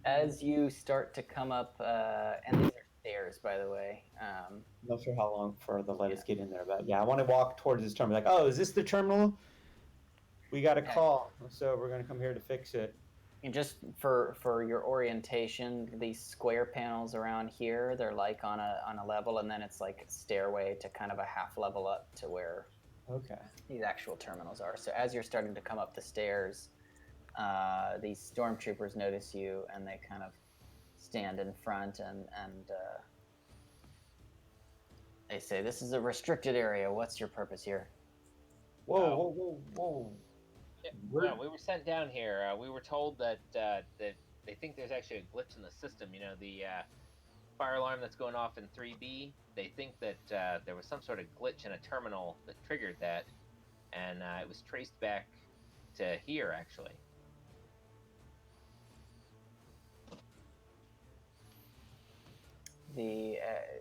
As you start to come up, and these are stairs, by the way. I'm not sure how long for the let us get in there, but yeah, I want to walk towards this terminal. Like, oh, is this the terminal? We got a call, so we're gonna come here to fix it. And just for your orientation, these square panels around here, they're like on a level, and then it's like a stairway to kind of a half level up to where Okay. these actual terminals are. So as you're starting to come up the stairs, these stormtroopers notice you, and they kind of stand in front, and they say, "This is a restricted area. What's your purpose here?" Whoa. Yeah, we were sent down here. We were told that they think there's actually a glitch in the system. You know, the fire alarm that's going off in 3B. They think that there was some sort of glitch in a terminal that triggered that, and it was traced back to here, actually.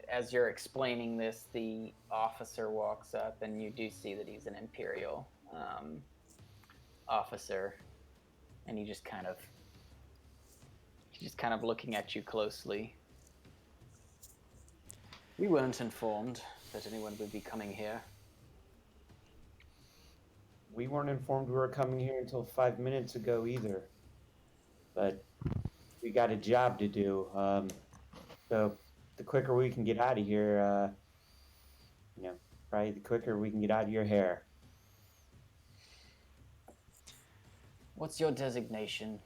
As you're explaining this, the officer walks up, and you do see that he's an Imperial officer, and he's just kind of looking at you closely. We weren't informed that anyone would be coming here. We weren't informed we were coming here until 5 minutes ago either. But we got a job to do. So the quicker we can get out of here, probably the quicker we can get out of your hair. What's your designation?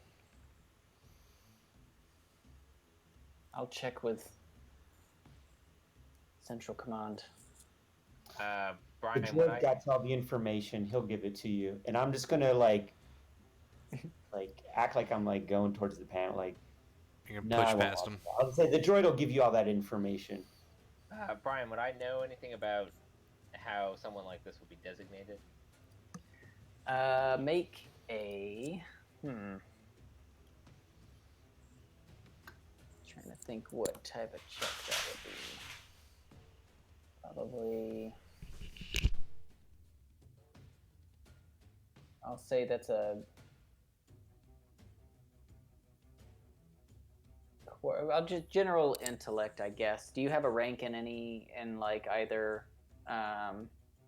I'll check with Central Command. The Brian, droid got all the information. He'll give it to you. And I'm just gonna act like I'm going towards the panel. You're gonna push I past won't. him. I'll say the droid will give you all that information. Brian, would I know anything about how someone like this would be designated? Make a... Trying to think what type of check that would be. Probably... I'll say that's a... I'll just general intellect, I guess. Do you have a rank in either...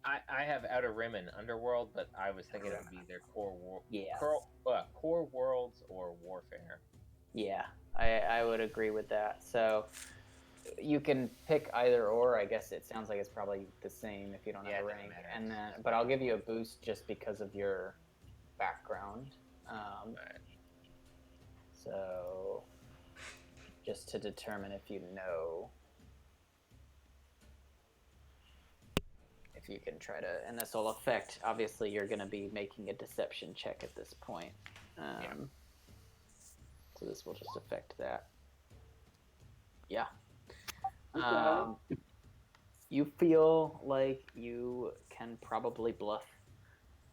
I have Outer Rim and Underworld, but I was thinking it would be either Yeah. Core Worlds or Warfare. Yeah, I would agree with that. So you can pick either or. I guess it sounds like it's probably the same if you don't have a rank. And then, but I'll give you a boost just because of your background. So just to determine if you know. If you can try to, and this will affect, obviously you're going to be making a deception check at this point. So this will just affect that. Yeah. You feel like you can probably bluff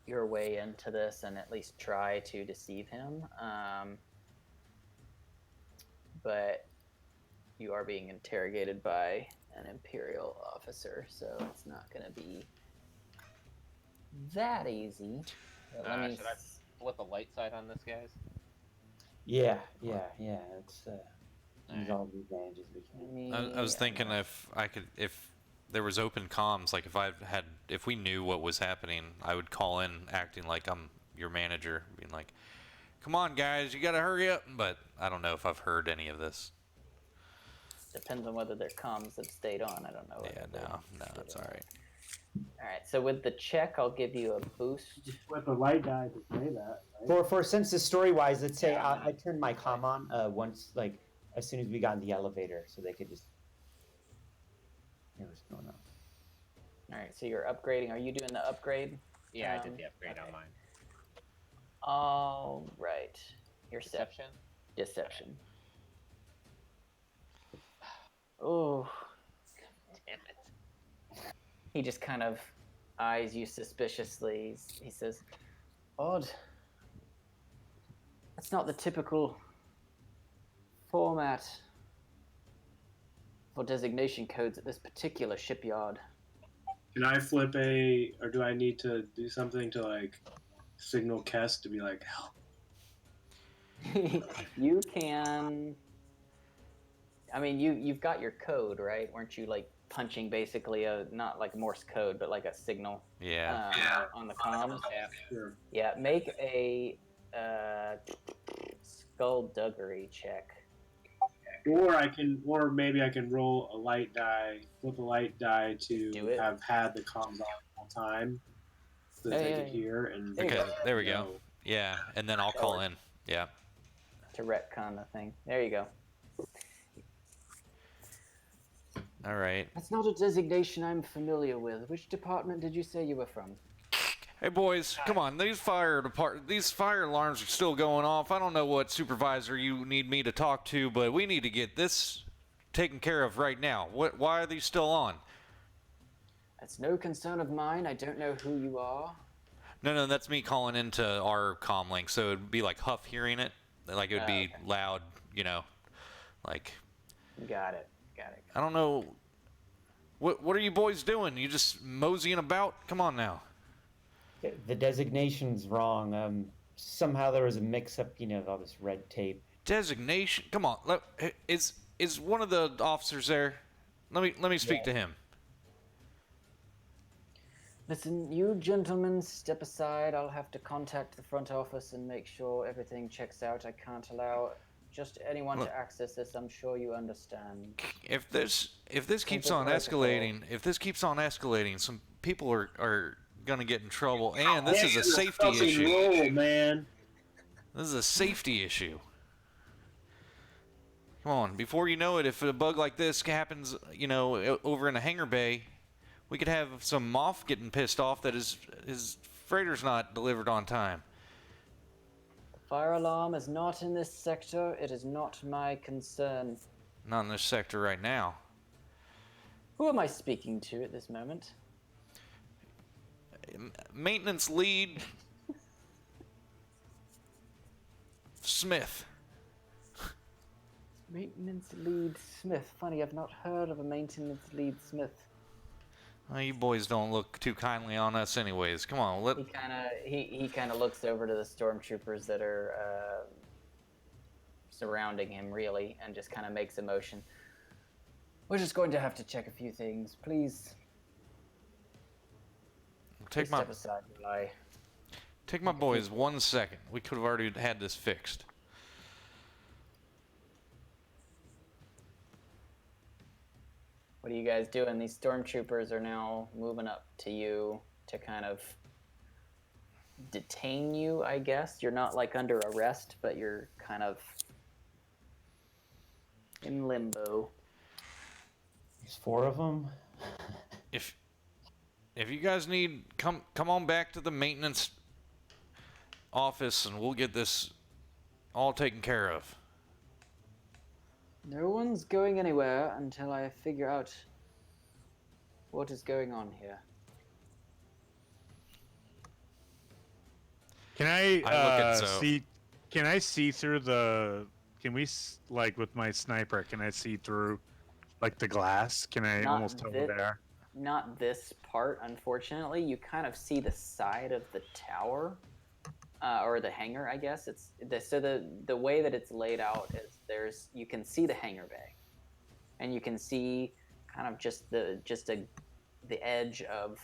your way into this and at least try to deceive him. But you are being interrogated by an Imperial officer, so it's not going to be that easy. But let me Should I flip a light side on this, guys? Yeah. Let's use all the advantages we can. I was thinking if there was open comms, like if we knew what was happening, I would call in acting like I'm your manager, being like, "Come on, guys, you gotta hurry up." But I don't know if I've heard any of this. Depends on whether their comms have stayed on. I don't know. Yeah, no, it's all right. All right, so with the check, I'll give you a boost. With a light die to say that. Right? For since the story wise, let's say I turned my comm on once, as soon as we got in the elevator, so they could just hear what's going on. All right, so you're upgrading. Are you doing the upgrade? Yeah, I did the upgrade on mine. All right. Your Deception? Deception. Oh. Damn it. He just kind of eyes you suspiciously. He says, "Odd. That's not the typical format for designation codes at this particular shipyard." Can I flip or do I need to do something to signal Qesskk to be like, help? You can. I mean, you've got your code, right? Weren't you punching basically not like Morse code, but like a signal? Yeah. On the comms. Sure. Yeah. Make a skullduggery check. Or maybe I can roll a light die, flip a light die to have had the comms on the whole time, so that they could hear. And Okay, there we go. Yeah, and then I'll call in. Yeah. To retcon the thing. There you go. All right. That's not a designation I'm familiar with. Which department did you say you were from? Hey boys, come on. These fire alarms are still going off. I don't know what supervisor you need me to talk to, but we need to get this taken care of right now. Why are these still on? That's no concern of mine. I don't know who you are. No, that's me calling into our comm link, so it'd be like Huff hearing it. Like, it would be Okay. loud, you know. Like, Got it. I don't know. What are you boys doing? You just moseying about? Come on now. The designation's wrong. Somehow there was a mix-up, you know, of all this red tape. Designation? Come on. Is one of the officers there? Let me speak to him. Listen, you gentlemen, step aside. I'll have to contact the front office and make sure everything checks out. I can't allow just anyone Look. to access this. I'm sure you understand. If this keeps Simple on protocol. escalating, some people are gonna get in trouble, and this is a safety Fucking issue. roll, man. This is a safety issue. Come on, before you know it, if a bug like this happens, you know, over in a hangar bay, we could have some Moff getting pissed off that his freighter's not delivered on time. The fire alarm is not in this sector. It is not my concern. Not in this sector right now. Who am I speaking to at this moment? Maintenance lead Smith. Maintenance lead Smith. Funny, I've not heard of a maintenance lead Smith. Well, you boys don't look too kindly on us anyways. Come on, He kind of looks over to the stormtroopers that are surrounding him, really, and just kind of makes a motion. We're just going to have to check a few things, please. take Please my step aside while I. take my boys 1 second. We could have already had this fixed. What are you guys doing? These stormtroopers are now moving up to you to kind of detain you, I guess. You're not like under arrest, but you're kind of in limbo. There's 4 of them. If you guys need, come on back to the maintenance office and we'll get this all taken care of. No one's going anywhere until I figure out what is going on here. Can I, look at Zoe. see? Can I see through the? Can we like with my sniper? Can I see through, like the glass? Can I Not almost tell thi- there? Not this part, unfortunately. You kind of see the side of the tower, or the hangar, I guess. So the way that it's laid out is you can see the hangar bay, and you can see kind of just the edge of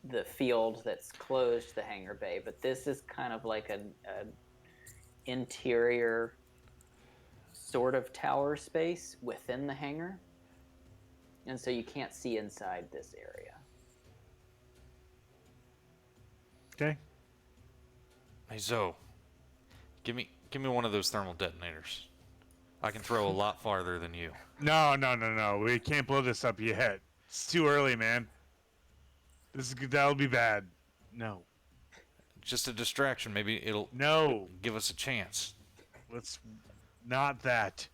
the field that's closed to the hangar bay. But this is kind of like an interior sort of tower space within the hangar. And so you can't see inside this area. Okay. Hey Zoe, give me one of those thermal detonators. I can throw a lot farther than you. No. We can't blow this up yet. It's too early, man. That'll be bad. No. Just a distraction. Maybe it'll No. give us a chance. Let's not that.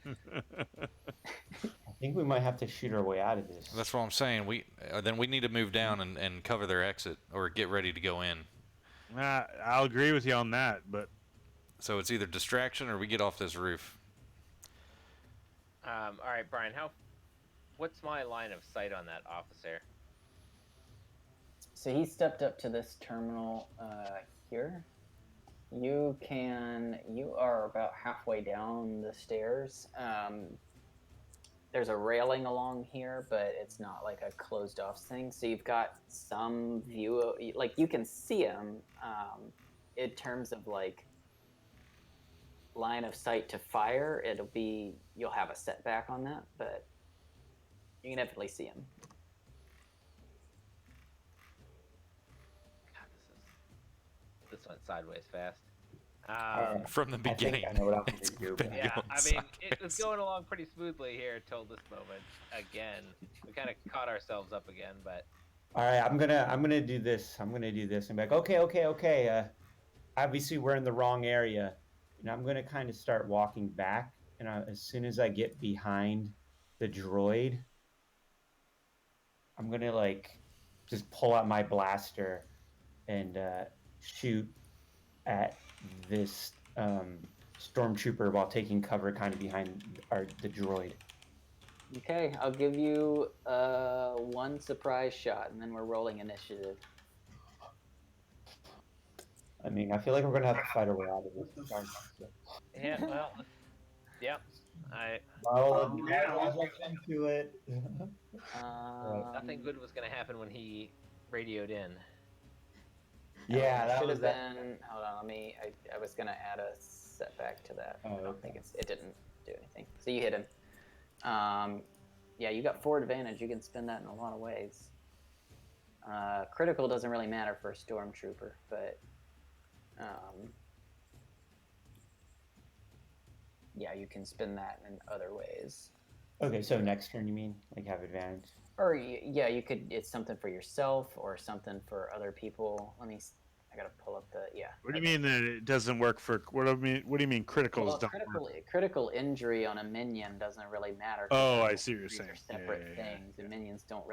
I think we might have to shoot our way out of this. That's what I'm saying. Then we need to move down and cover their exit or get ready to go in. I'll agree with you on that, but So it's either distraction or we get off this roof. All right, Brian. What's my line of sight on that officer? So he stepped up to this terminal here. You are about halfway down the stairs. There's a railing along here, but it's not like a closed off thing. So you've got some view, like you can see him in terms of like line of sight to fire. You'll have a setback on that, but you can definitely see him. God, this went sideways fast. From the I think beginning. I know what I'm going to do. Been Yeah, going I mean, it was sideways. going along pretty smoothly here until this moment. Again, we kind of caught ourselves up again, but All right, I'm gonna do this. I'm gonna do this. I'm like, okay. Obviously, we're in the wrong area. And I'm gonna kind of start walking back, and and as soon as I get behind the droid, I'm gonna like just pull out my blaster and shoot at this stormtrooper while taking cover kind of behind the droid. Okay, I'll give you one surprise shot, and then we're rolling initiative. I mean, I feel like we're gonna have to fight our way out of this. Yeah, well, yeah. I'll jump into it. Nothing good was going to happen when he radioed in. Yeah, that should was have been. Hold on, let me. I was gonna add a setback to that. Oh, I don't okay. think it didn't do anything. So you hit him. Yeah, you got 4 advantage. You can spend that in a lot of ways. Critical doesn't really matter for a stormtrooper, but yeah, you can spend that in other ways. Okay, so next turn you mean like have advantage? Or yeah, you could. It's something for yourself or something for other people. I gotta pull up the What do you mean that it doesn't work for? What do you mean criticals Well, don't work? critical injury on a minion doesn't really matter. Oh, I see what you're These saying. are separate Yeah. things. And minions doesn't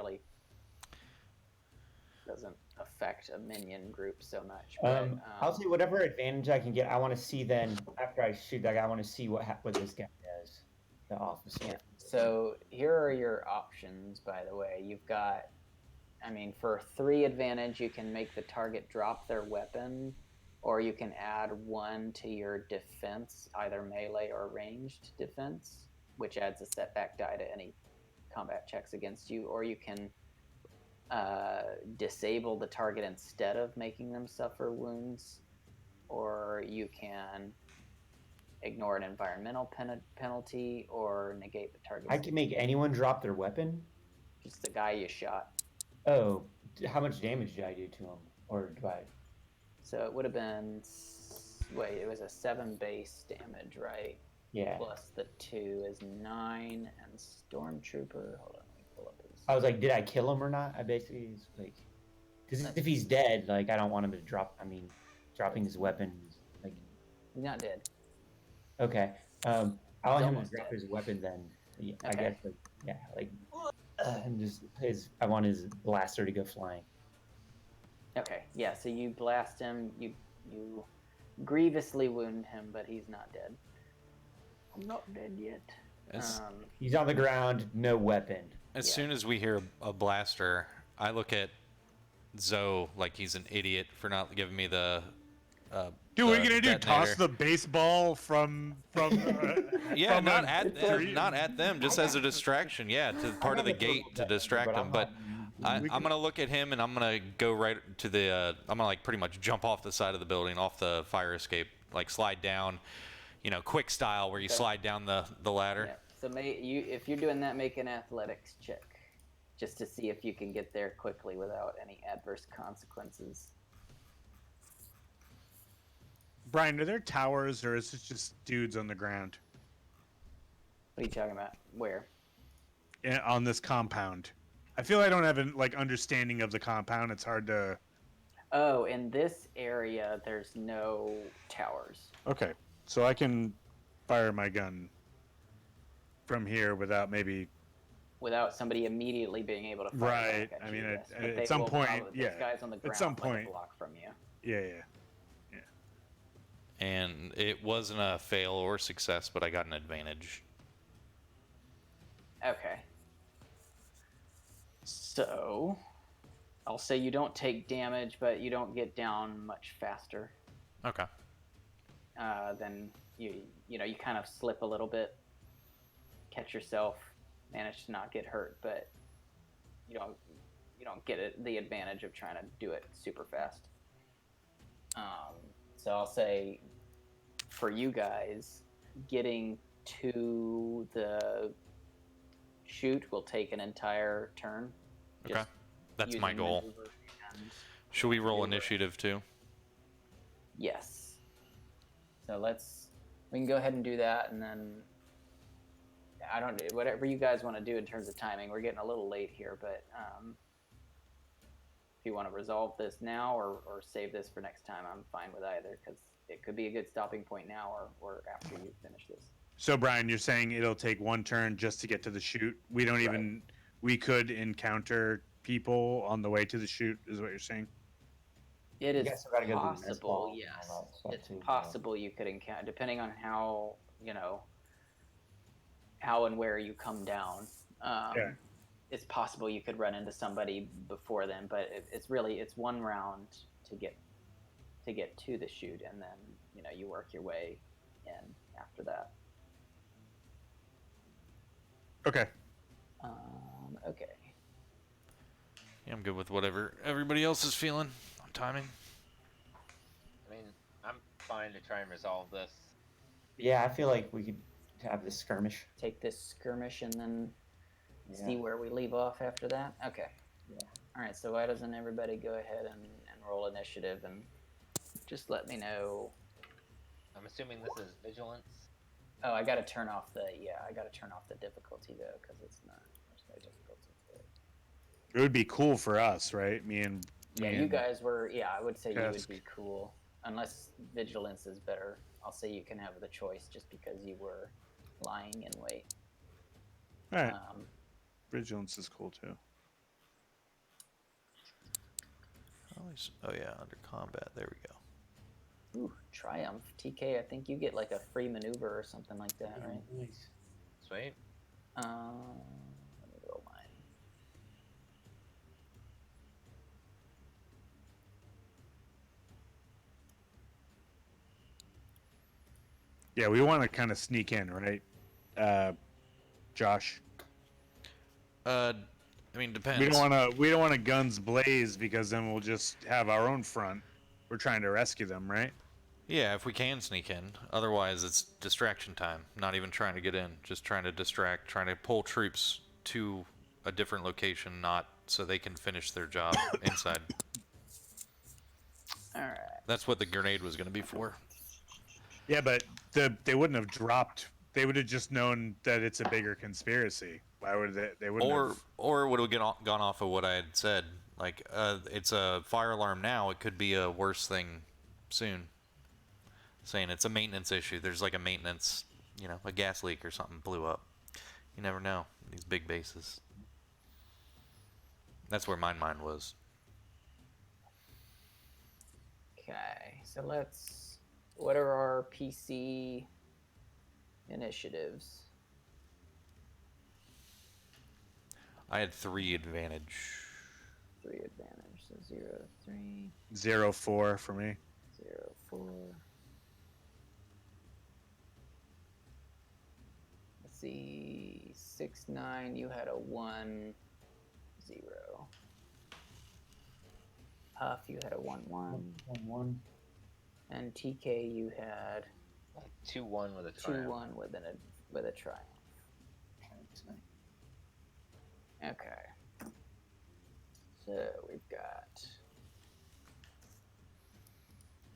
affect a minion group so much. But, I'll say whatever advantage I can get. I want to see then after I shoot that guy. I want to see what this guy does, the officer. Yeah. So here are your options. By the way, you've got. I mean, for 3 advantage, you can make the target drop their weapon, or you can add 1 to your defense, either melee or ranged defense, which adds a setback die to any combat checks against you, or you can disable the target instead of making them suffer wounds, or you can ignore an environmental penalty, or negate the target. I can make anyone drop their weapon? Just the guy you shot. Oh, how much damage did I do to him? Or do I? So it would have been. Wait, it was a 7 base damage, right? Yeah. Plus the 2 is 9, and Stormtrooper. Hold on, let me pull up his. I was like, did I kill him or not? I basically was like, because if he's dead, like I don't want him to drop. I mean, dropping his weapon, like. He's not dead. Okay. I want him to almost drop dead. his weapon then. Yeah, I Okay. guess. Like, yeah, like. And just I want his blaster to go flying. Okay, yeah. So you blast him. You grievously wound him, but he's not dead. I'm not dead yet. He's on the ground, no weapon. As soon as we hear a blaster, I look at Zoe like he's an idiot for not giving me the. Dude, what are you gonna do? detonator. Toss the baseball from? Yeah, from not a at tree? not at them, just as a distraction. Yeah, to part of the gate to distract them. But I'm gonna look at him and I'm gonna go right to the. I'm gonna like pretty much jump off the side of the building, off the fire escape, like slide down, quick style where you slide down the ladder. Yeah. So if you're doing that, make an athletics check, just to see if you can get there quickly without any adverse consequences. Brian, are there towers or is it just dudes on the ground? What are you talking about? Where? On this compound? I feel I don't have an understanding of the compound. It's hard to. Oh, in this area, there's no towers. Okay, so I can fire my gun from here without somebody immediately being able to fire Right. back at I you, mean, yes. But at they some will point, probably, yeah. Those guys on the ground At some like a point, block from you. yeah. And it wasn't a fail or success, but I got an advantage. Okay. So, I'll say you don't take damage, but you don't get down much faster. Okay. Then you kind of slip a little bit, catch yourself, manage to not get hurt, but you don't get the advantage of trying to do it super fast. So I'll say for you guys, getting to the shoot will take an entire turn. Okay. Just That's my using goal. maneuver and Should we roll maneuver. initiative too? Yes. So we can go ahead and do that, and then whatever you guys want to do in terms of timing. We're getting a little late here, but if you want to resolve this now or save this for next time, I'm fine with either, because it could be a good stopping point now or after you finish this. So Brian, you're saying it'll take one turn just to get to the chute. We don't even. We could encounter people on the way to the chute. Is what you're saying? It You is guys still gotta go to the mess possible, hall and yes. all that stuff It's too, so. possible you could encounter, depending on how, how and where you come down. Yeah. It's possible you could run into somebody before then, but it's one round to get to the chute, and then you work your way in after that. Okay. Okay. Yeah, I'm good with whatever everybody else is feeling on timing. I mean, I'm fine to try and resolve this. Yeah, I feel like we could have this skirmish. Take this skirmish and then Yeah. see where we leave off after that. Okay. Yeah. All right. So why doesn't everybody go ahead and roll initiative and just let me know? I'm assuming this is vigilance. Oh, I got to turn off the difficulty though, because there's no difficulty to it. It would be cool for us, right? Me and You guys were. Yeah, I would say you would Qesskk. be cool. Unless vigilance is better, I'll say you can have the choice just because you were lying in wait. All right. Vigilance is cool too. Oh yeah, under combat. There we go. Ooh, Triumph. TK, I think you get like a free maneuver or something like that, right? Nice. Sweet. Let me roll mine. Yeah, we want to kind of sneak in, right? Josh. I mean, depends. We don't want to guns blaze because then we'll just have our own front. We're trying to rescue them, right? Yeah, if we can sneak in. Otherwise, it's distraction time. Not even trying to get in. Just trying to distract, trying to pull troops to a different location, not so they can finish their job inside. All right. That's what the grenade was going to be for. Yeah, but they wouldn't have dropped. They would have just known that it's a bigger conspiracy. Why would they? They wouldn't have. Or it would have gone off of what I had said. Like, it's a fire alarm now. It could be a worse thing soon. Saying it's a maintenance issue. There's like a maintenance, a gas leak or something blew up. You never know. These big bases. That's where my mind was. Okay, so what are our PC initiatives? I had 3 advantage. 3 advantage, so 0, 3, 0-4 for me. 0, 4. Let's see, 6-9, you had a 1, 0. Huff, you had a 1, 1. 1-1. And TK, you had 2-1 with a triumph. 2-1 with a triumph. Okay. So we've got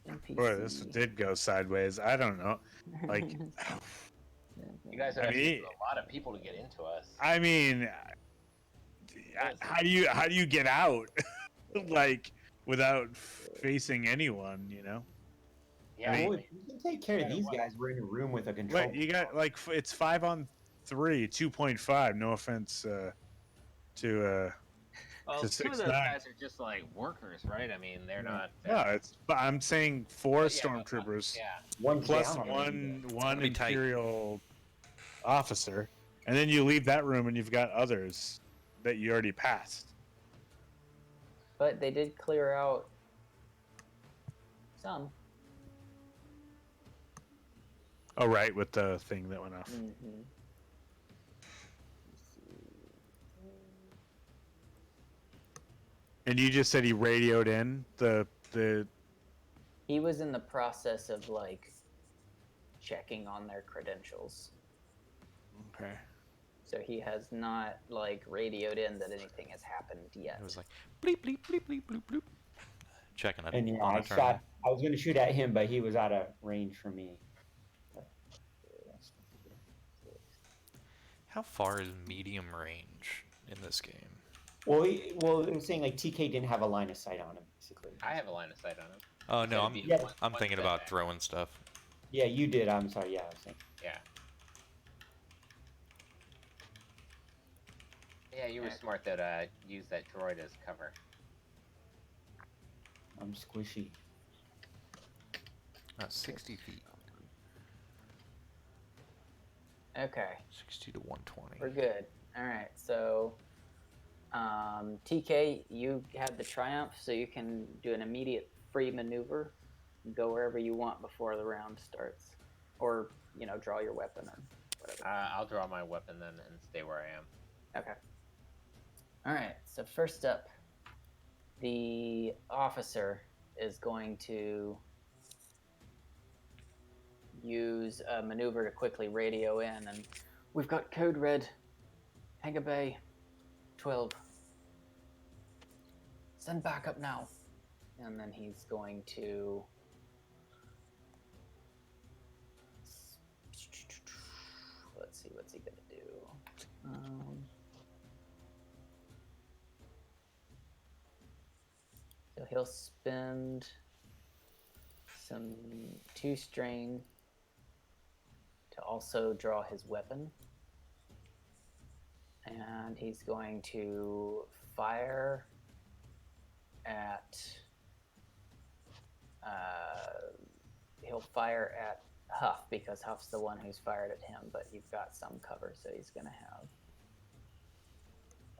NPC. Boy, this did go sideways. I don't know. Like, You guys are I asking mean- for a lot of people to get into us. I mean, how do you get out? Like, without facing anyone, Yeah, I mean- Well, you can take care of these guys. We're in a room with a control. Wait, you got like it's 5-on-3, 2.5. No offense to well, to some of those 6'9". guys are just like workers, right? I mean, they're not. no. But I'm saying 4 Yeah, stormtroopers Yeah. One plus down on them. one be tight. imperial officer, and then you leave that room and you've got others that you already passed. But they did clear out some. Oh, right, with the thing that went off. Mm-hmm. And you just said he radioed in the. He was in the process of like checking on their credentials. Okay. So he has not like radioed in that anything has happened yet. It was like bleep bleep bleep bleep bloop bloop. Checking it. And yeah, on I a turn. shot. I was going to shoot at him, but he was out of range for me. How far is medium range in this game? Well, it was saying like TK didn't have a line of sight on him, basically. I have a line of sight on him. Oh no, Gotta I'm be yeah, one thinking step about back. throwing stuff. Yeah, you did. I'm sorry. Yeah, I was saying. Yeah. Yeah, you were smart that use that droid as cover. I'm squishy. 60 feet. Okay, 60 to 120. we're good. All right, so TK, you had the triumph, so you can do an immediate free maneuver, and go wherever you want before the round starts, or draw your weapon or whatever. I'll draw my weapon then and stay where I am. Okay. All right. So first up, the officer is going to use a maneuver to quickly radio in, and we've got code red, Hangar Bay, 12. Send backup now. And then he's going to let's see, what's he gonna do? So he'll spend some 2 strain to also draw his weapon. And he's going to fire at he'll fire at Huff, because Huff's the one who's fired at him, but you've got some cover, so he's gonna have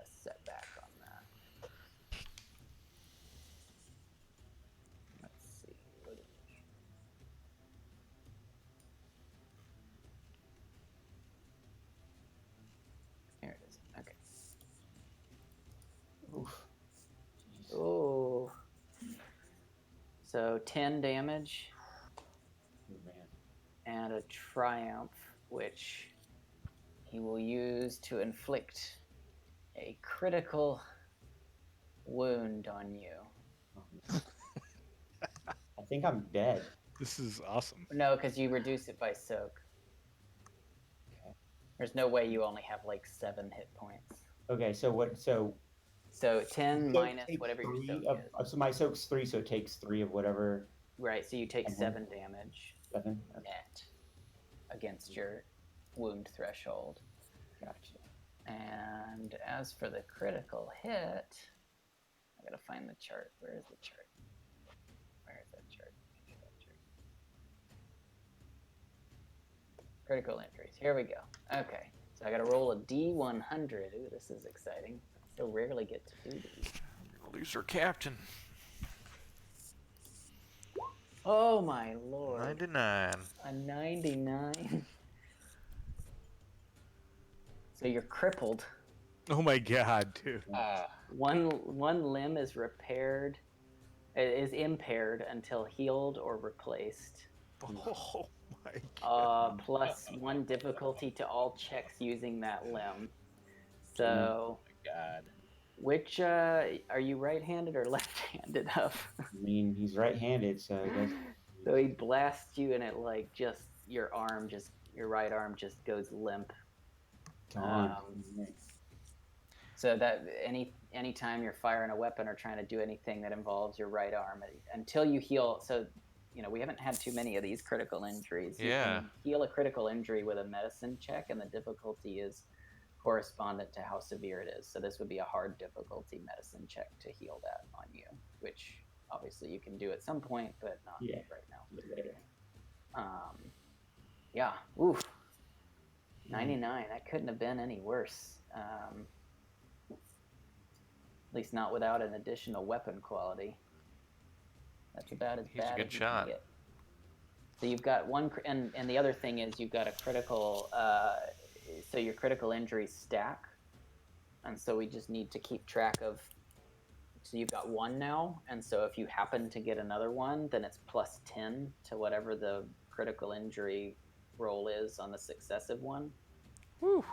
a setback on that. Let's see, what do we... Here it is. Okay. Oof. Jeez. Oh. So 10 damage Oh, man. and a triumph, which he will use to inflict a critical wound on you. I think I'm dead. This is awesome. No, because you reduce it by soak. Okay. There's no way you only have like 7 hit points. Okay, so what? So So 10 soak minus takes whatever your 3 soak of, is. so my soak's 3, so it takes 3 of whatever. Right, so you take Mhm. 7 damage 7. net against your wound threshold. Gotcha. And as for the critical hit, I gotta find the chart. Where is the chart? Where is that chart? Here's that chart. Critical injuries. Here we go. Okay, so I gotta roll a D100. Ooh, this is exciting. I so rarely get to do these. Lose our captain. Oh my lord. 99. A 99. So you're crippled. Oh my god, dude. One limb is repaired. It is impaired until healed or replaced. Oh my god. Plus 1 difficulty to all checks using that limb. So, God. which are you right-handed or left-handed of? I mean, he's right-handed, so I guess. So he blasts you, and it like just your right arm just goes limp. Gone. So that anytime you're firing a weapon or trying to do anything that involves your right arm, until you heal. So, we haven't had too many of these critical injuries. You Yeah. can heal a critical injury with a medicine check, and the difficulty is correspondent to how severe it is. So this would be a hard difficulty medicine check to heal that on you, which obviously you can do at some point, but not right now. Yeah. Oof. 99. That couldn't have been any worse. At least not without an additional weapon quality. That's about as He's a bad good as you shot. can get. So you've got one, and the other thing is you've got a critical. So your critical injuries stack, and so we just need to keep track of. So you've got 1 now, and so if you happen to get another one, then it's plus 10 to whatever the critical injury roll is on the successive one. Woo.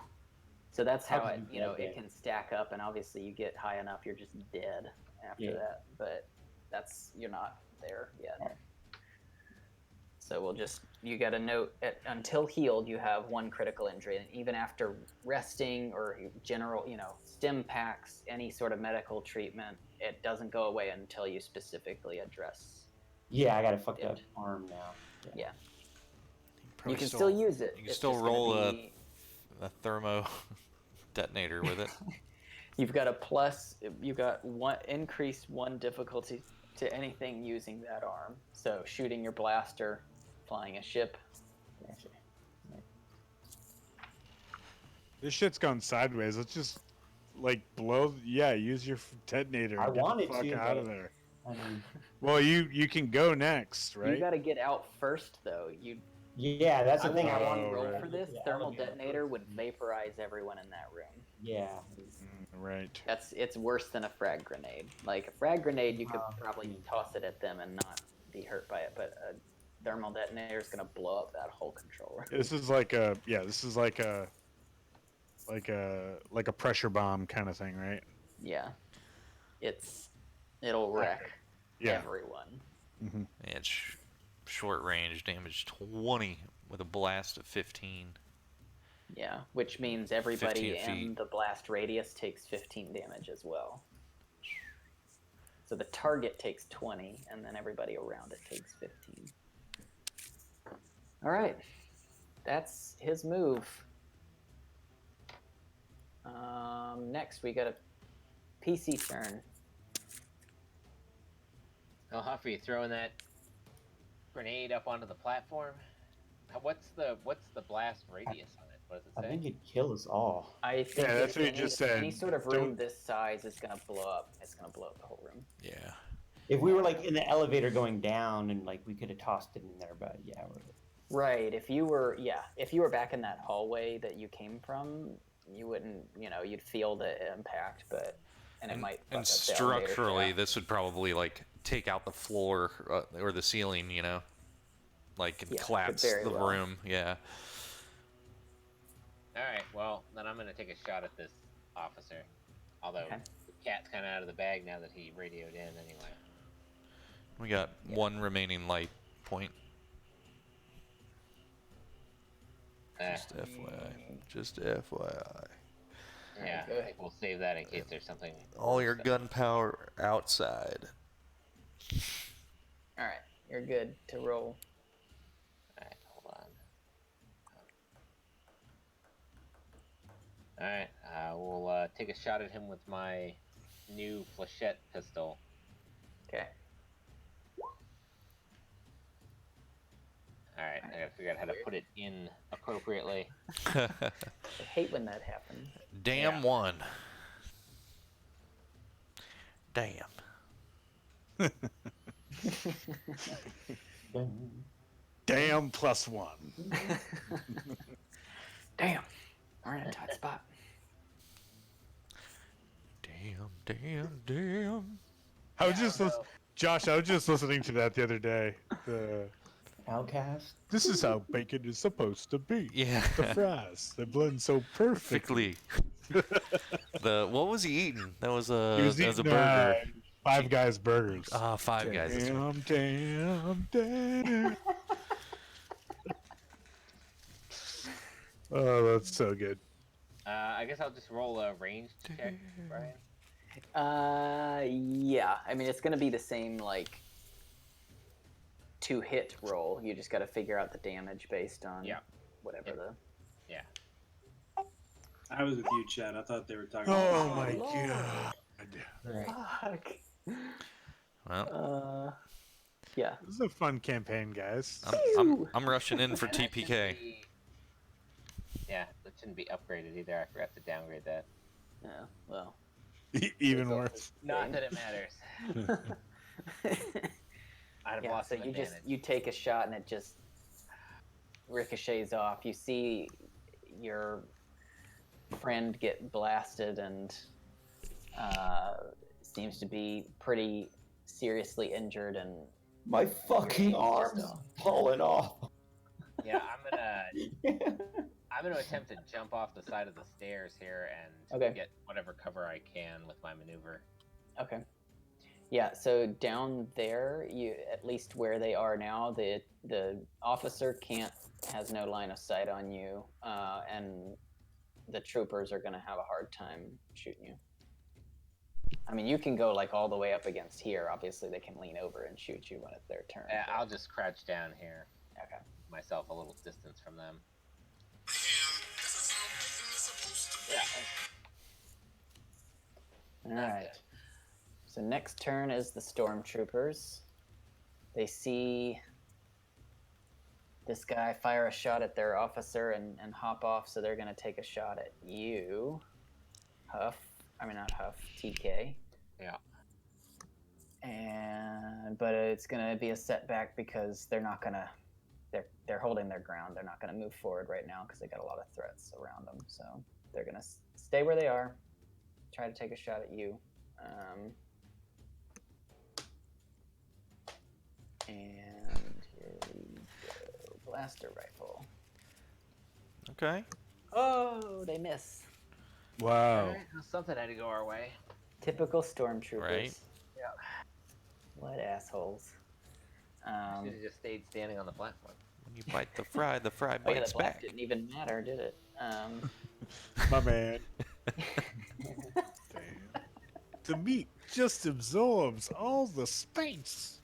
So that's how How it, can you you know, get it can stack up, and obviously you get high enough, you're just dead after that. But you're not there yet. Alright. So you got a note until healed, you have 1 critical injury, and even after resting or general, stim packs, any sort of medical treatment, it doesn't go away until you specifically address. Yeah, I got a fucked up arm now. Yeah. Probably You can still use it. You can It's still just gonna roll be- a thermo detonator with it. You've got a plus. You've got one increased 1 difficulty to anything using that arm. So shooting your blaster, flying a ship. This shit's gone sideways. Let's just like blow. Yeah, use your detonator. I And get wanted the fuck to, out of but- there. I mean, Well, you can go next, right? You got to get out first, though. yeah, that's the thing. I Oh, want to roll right. for this. The Thermal elevator detonator first. would vaporize everyone in that room. Yeah. Right. It's worse than a frag grenade. Like a frag grenade, you could Wow. probably toss it at them and not be hurt by it, but a thermal detonator is gonna blow up that whole control room. This is like a like a pressure bomb kind of thing, right? Yeah, it'll wreck Yeah. everyone. Mm-hmm. Yeah, it's short range, damage 20 with a blast of 15. Yeah, which means everybody 15 in feet. the blast radius takes 15 damage as well. So the target takes 20, and then everybody around it takes 15. All right, that's his move. Next, we got a PC turn. Oh, Huff, are you throwing that grenade up onto the platform? What's the blast radius on it? What does it I say? think it'd kill us all. I think Yeah, that's if what you any, just said. any sort of room Don't- this size is gonna blow up. It's gonna blow up the whole room. Yeah. If we were like in the elevator going down and like we could have tossed it in there, but yeah, Right. If you were back in that hallway that you came from, you wouldn't. You'd feel the impact, and it might. And fuck up the elevator structurally, shaft. this would probably like take out the floor or the ceiling, like and Yeah, could collapse very the well. room. Yeah. All right, well, then I'm going to take a shot at this officer. Although Okay. the cat's kind of out of the bag now that he radioed in anyway. We got one remaining light point. Just FYI. Just FYI. Yeah, Go I ahead. think we'll save that in case there's something. All worse your that- gunpowder outside. All right, you're good to roll. All right, hold on. All right, we'll take a shot at him with my new flechette pistol. Okay. All right, I gotta figure out how to put it in appropriately. I hate when that happens. Damn Yeah. one. Damn. Damn +1. Damn. We're in a tight spot. Damn. I was just Josh. I was just listening to that the other day. Outcast. This is how bacon is supposed to be. Yeah. The fries, they blend so perfectly. Perfectly. What was he eating? That was a He was that was a eating, burger. Five Guys burgers. Five Guys. That's right. Damn. Oh, that's so good. I guess I'll just roll a ranged check, Brian. Yeah. I mean, it's gonna be the same like 2-hit roll. You just got to figure out the damage based on whatever the. Yeah. I was with you, Chad. I thought they were talking Oh about my Lord. god. Fuck. Well, Yeah. This is a fun campaign, guys. I'm rushing in for And that shouldn't TPK. be- Yeah, that shouldn't be upgraded either. I forgot to downgrade that. Yeah. Well. Even worse. Not that it matters. I'd have Yeah, lost so some you advantage. you take a shot and it just ricochets off. You see your friend get blasted and seems to be pretty seriously injured and My fucking arm's falling off. Yeah, I'm gonna attempt to jump off the side of the stairs here and Okay. get whatever cover I can with my maneuver. okay. Yeah, so down there, you at least where they are now, the officer has no line of sight on you, and the troopers are gonna have a hard time shooting you. I mean, you can go like all the way up against here. Obviously, they can lean over and shoot you when it's their turn. I'll just crouch down here, Okay. myself a little distance from them. Yeah. All right. So next turn is the stormtroopers. They see this guy fire a shot at their officer and hop off, so they're going to take a shot at you, Huff. I mean, not Huff, TK. Yeah. But it's going to be a setback because they're not going to. They're holding their ground. They're not going to move forward right now because they got a lot of threats around them. So they're going to stay where they are. Try to take a shot at you. And here we go. Blaster rifle. Okay. Oh, they miss. Wow. Alright, well, something had to go our way. Typical stormtroopers. Right. Yeah. What assholes. Should have just stayed standing on the platform. When you bite the fry Oh yeah, bites the black back. didn't even matter, did it? My man. Damn. The meat just absorbs all the space.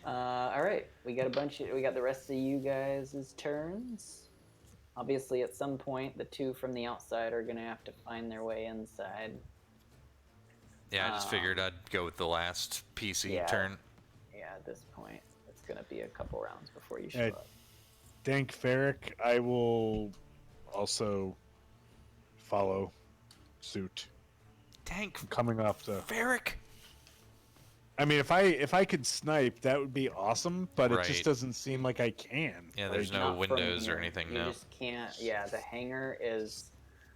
All right, we got the rest of you guys' turns. Obviously, at some point, the two from the outside are gonna have to find their way inside. Yeah, I just figured I'd go with the last PC yeah. turn. Yeah, at this point, it's gonna be a couple rounds before you show Hey. up. Dank Farrik, I will also follow suit. Tank Coming off the. Farrik. I mean, if I could snipe, that would be awesome. But it Right. just doesn't seem like I can. Yeah, there's Like, no Not from windows or here. anything, You no. just can't. Yeah, the hangar is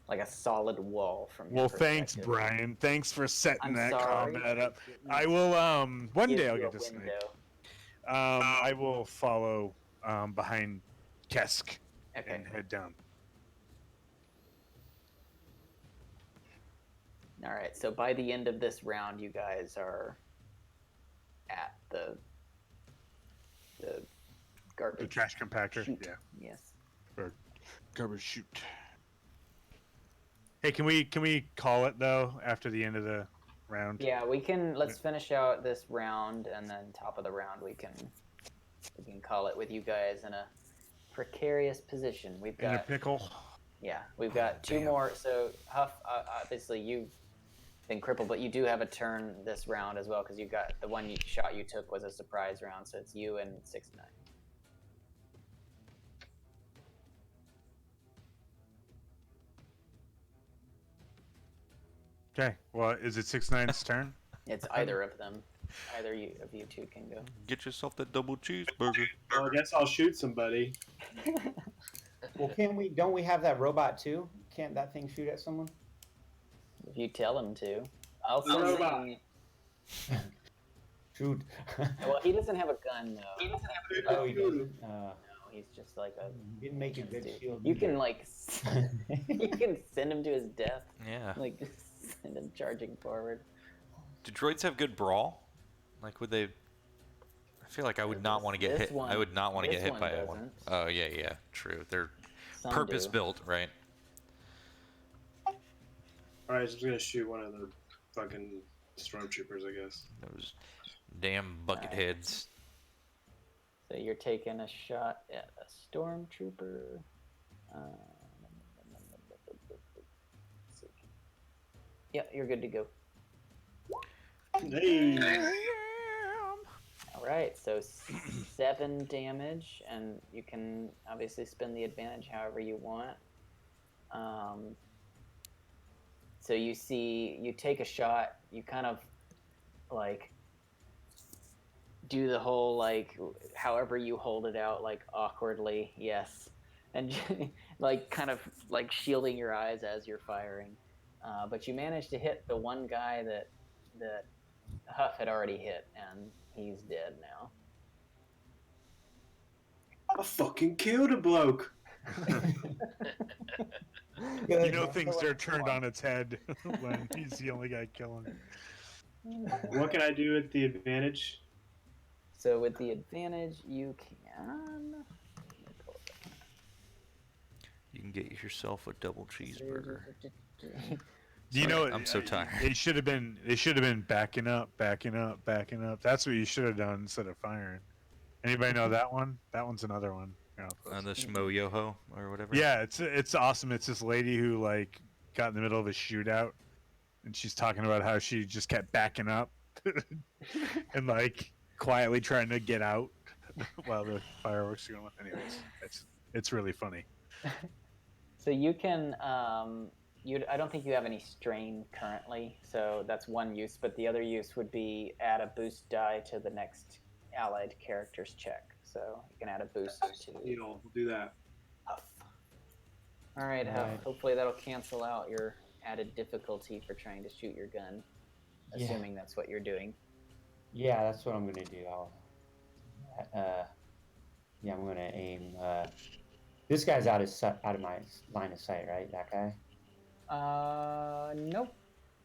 like a solid wall from your Well, thanks, perspective. Brian. Thanks for setting I'm that sorry. comment up. It I will. One gives day I'll you get a to snipe. window. I will follow behind Qesskk Okay. and head down. All right. So by the end of this round, you guys are at the garbage. The trash compactor. chute. Yeah. Yes. Or garbage chute. Hey, can we call it though after the end of the round? Yeah, we can. Let's finish out this round, and then top of the round, we can call it with you guys in a precarious position. We've In a got pickle. we've got two damn. more. So Huff, obviously you've been crippled, but you do have a turn this round as well because you got the one shot you took was a surprise round. So it's you and Sixnine. Okay. Well, is it 6-9's turn? It's either of them. Either of you two can go. Get yourself that double cheeseburger. Well, I guess I'll shoot somebody. Well, don't we have that robot too? Can't that thing shoot at someone? If you tell him to, I'll The send robot. him. Shoot. Well, he doesn't have a gun though. Oh, he doesn't. No, he's just like a. You didn't make a good dude. shield. You can like, you can send him to his death. Yeah. Like just send him charging forward. Do droids have good brawl? Like, would they? I feel like I would not want to get This hit. one- I would not want to this get hit one by a one. doesn't. Oh yeah, yeah, true. They're Some purpose do. built, right? Alright, so I'm gonna shoot one of the fucking stormtroopers, I guess. Those damn bucket Alright. heads. So you're taking a shot at a stormtrooper. Yeah, you're good to go. Hey! All right, so 7 damage, and you can obviously spend the advantage however you want. So you take a shot, you kind of like do the whole like however you hold it out like awkwardly, yes, and like kind of like shielding your eyes as you're firing, but you manage to hit the one guy that Huff had already hit, and he's dead now. I fucking killed a bloke! You know things are turned on its head when he's the only guy killing. What can I do with the advantage? So with the advantage, you can. You can get yourself a double cheeseburger. Do you know? I'm so tired. They should have been backing up. That's what you should have done instead of firing. Anybody know that one? That one's another one. background was. The Shmo Yoho or whatever. Yeah, it's awesome. It's this lady who like got in the middle of a shootout, and she's talking about how she just kept backing up and like quietly trying to get out while the fireworks are going off. Anyways, it's really funny. So you can, I don't think you have any strain currently, so that's one use, but the other use would be add a boost die to the next allied character's check. So you can add a boost to We'll do that. Huff. All right, Huff. Right. Hopefully that'll cancel out your added difficulty for trying to shoot your gun, Yeah. assuming that's what you're doing. Yeah, that's what I'm gonna do. Yeah, I'm gonna aim. This guy's out of my line of sight, right? That guy. Nope.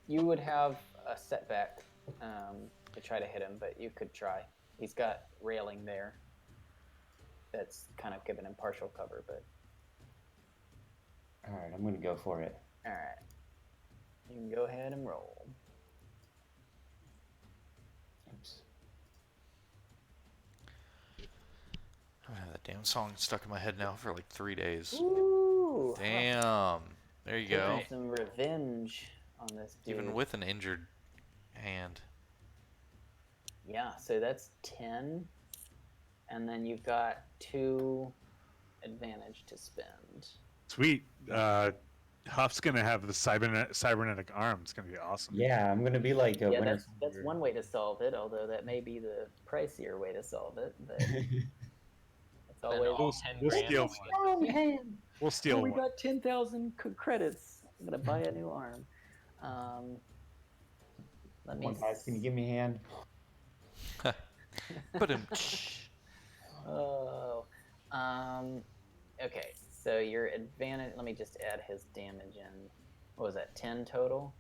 You would have a setback to try to hit him, but you could try. He's got railing there. That's kind of giving him partial cover, but All right, I'm gonna go for it. all right. You can go ahead and roll. Oops. That damn song stuck in my head now for like 3 days. Ooh. Damn. There you go. Taking some revenge on this dude. Even with an injured hand. Yeah, so that's 10. And then you've got 2 advantage to spend. Sweet. Huff's gonna have the cybernetic arm. It's gonna be awesome. Yeah, I'm gonna be like a Yeah, winner. that's one way to solve it, although that may be the pricier way to solve it. But it's Then always all 10 we'll grand. steal on one. one. We'll steal we one. got 10,000 credits. I'm gonna buy a new arm. Let me. One guys, can you give me a hand? But him. Oh. Okay. So your advantage. Let me just add his damage in. What was that? 10 total.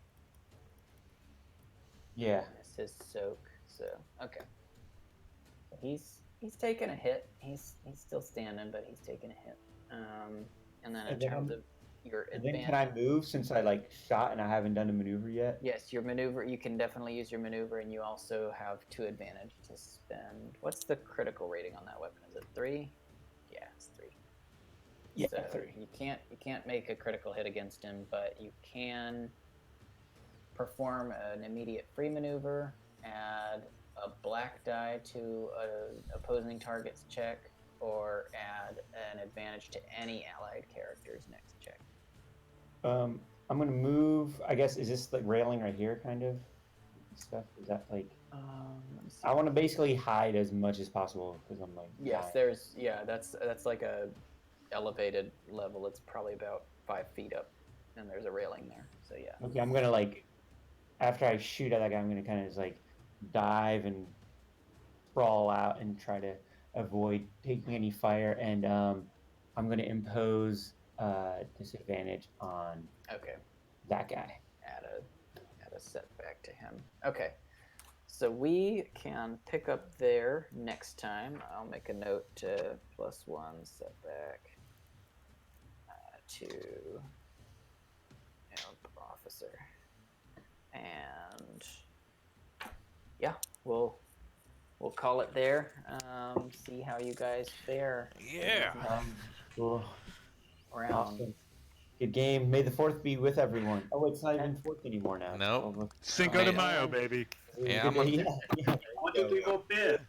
Yeah. It's his soak. So okay. He's taking a hit. He's still standing, but he's taking a hit. And then in And then terms of your And then advantage. can I move since I like shot and I haven't done a maneuver yet? Yes, your maneuver. You can definitely use your maneuver, and you also have 2 advantage to spend. What's the critical rating on that weapon? Is it 3? Yeah, it's 3. Yeah, So 3. you can't make a critical hit against him, but you can perform an immediate free maneuver, add a black die to an opposing target's check, or add an advantage to any allied character's next check. I'm gonna move. I guess is this like railing right here, kind of stuff? Is that like? Let me see. I want to basically hide as much as possible because I'm like. Yes, dying. that's like a elevated level. It's probably about 5 feet up, and there's a railing there. So yeah. Okay, I'm gonna like. After I shoot at that guy, I'm gonna kind of just like dive and crawl out and try to avoid taking any fire, and I'm gonna impose disadvantage on Okay. that guy. Add a setback to him. Okay. So we can pick up there next time. I'll make a note to +1 setback to officer, and yeah, we'll call it there. See how you guys fare. Yeah. Cool. Round. Awesome. Good game. May the 4th be with everyone. Oh, it's not even 4th anymore now. Nope. Oh, Cinco de Hey. Mayo, baby. Yeah, good I'm day. Yeah. Why don't we go fifth?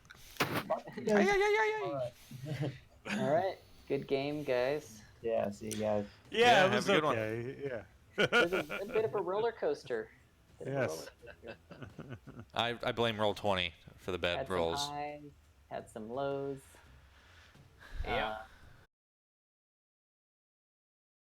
All right. Good game, guys. Yeah, see you guys. Yeah, Yeah, it have was a good one. okay. Yeah. It was a bit of a roller coaster. Yes. I blame Roll20 for the bad Had rolls. some highs, had some lows. Yeah.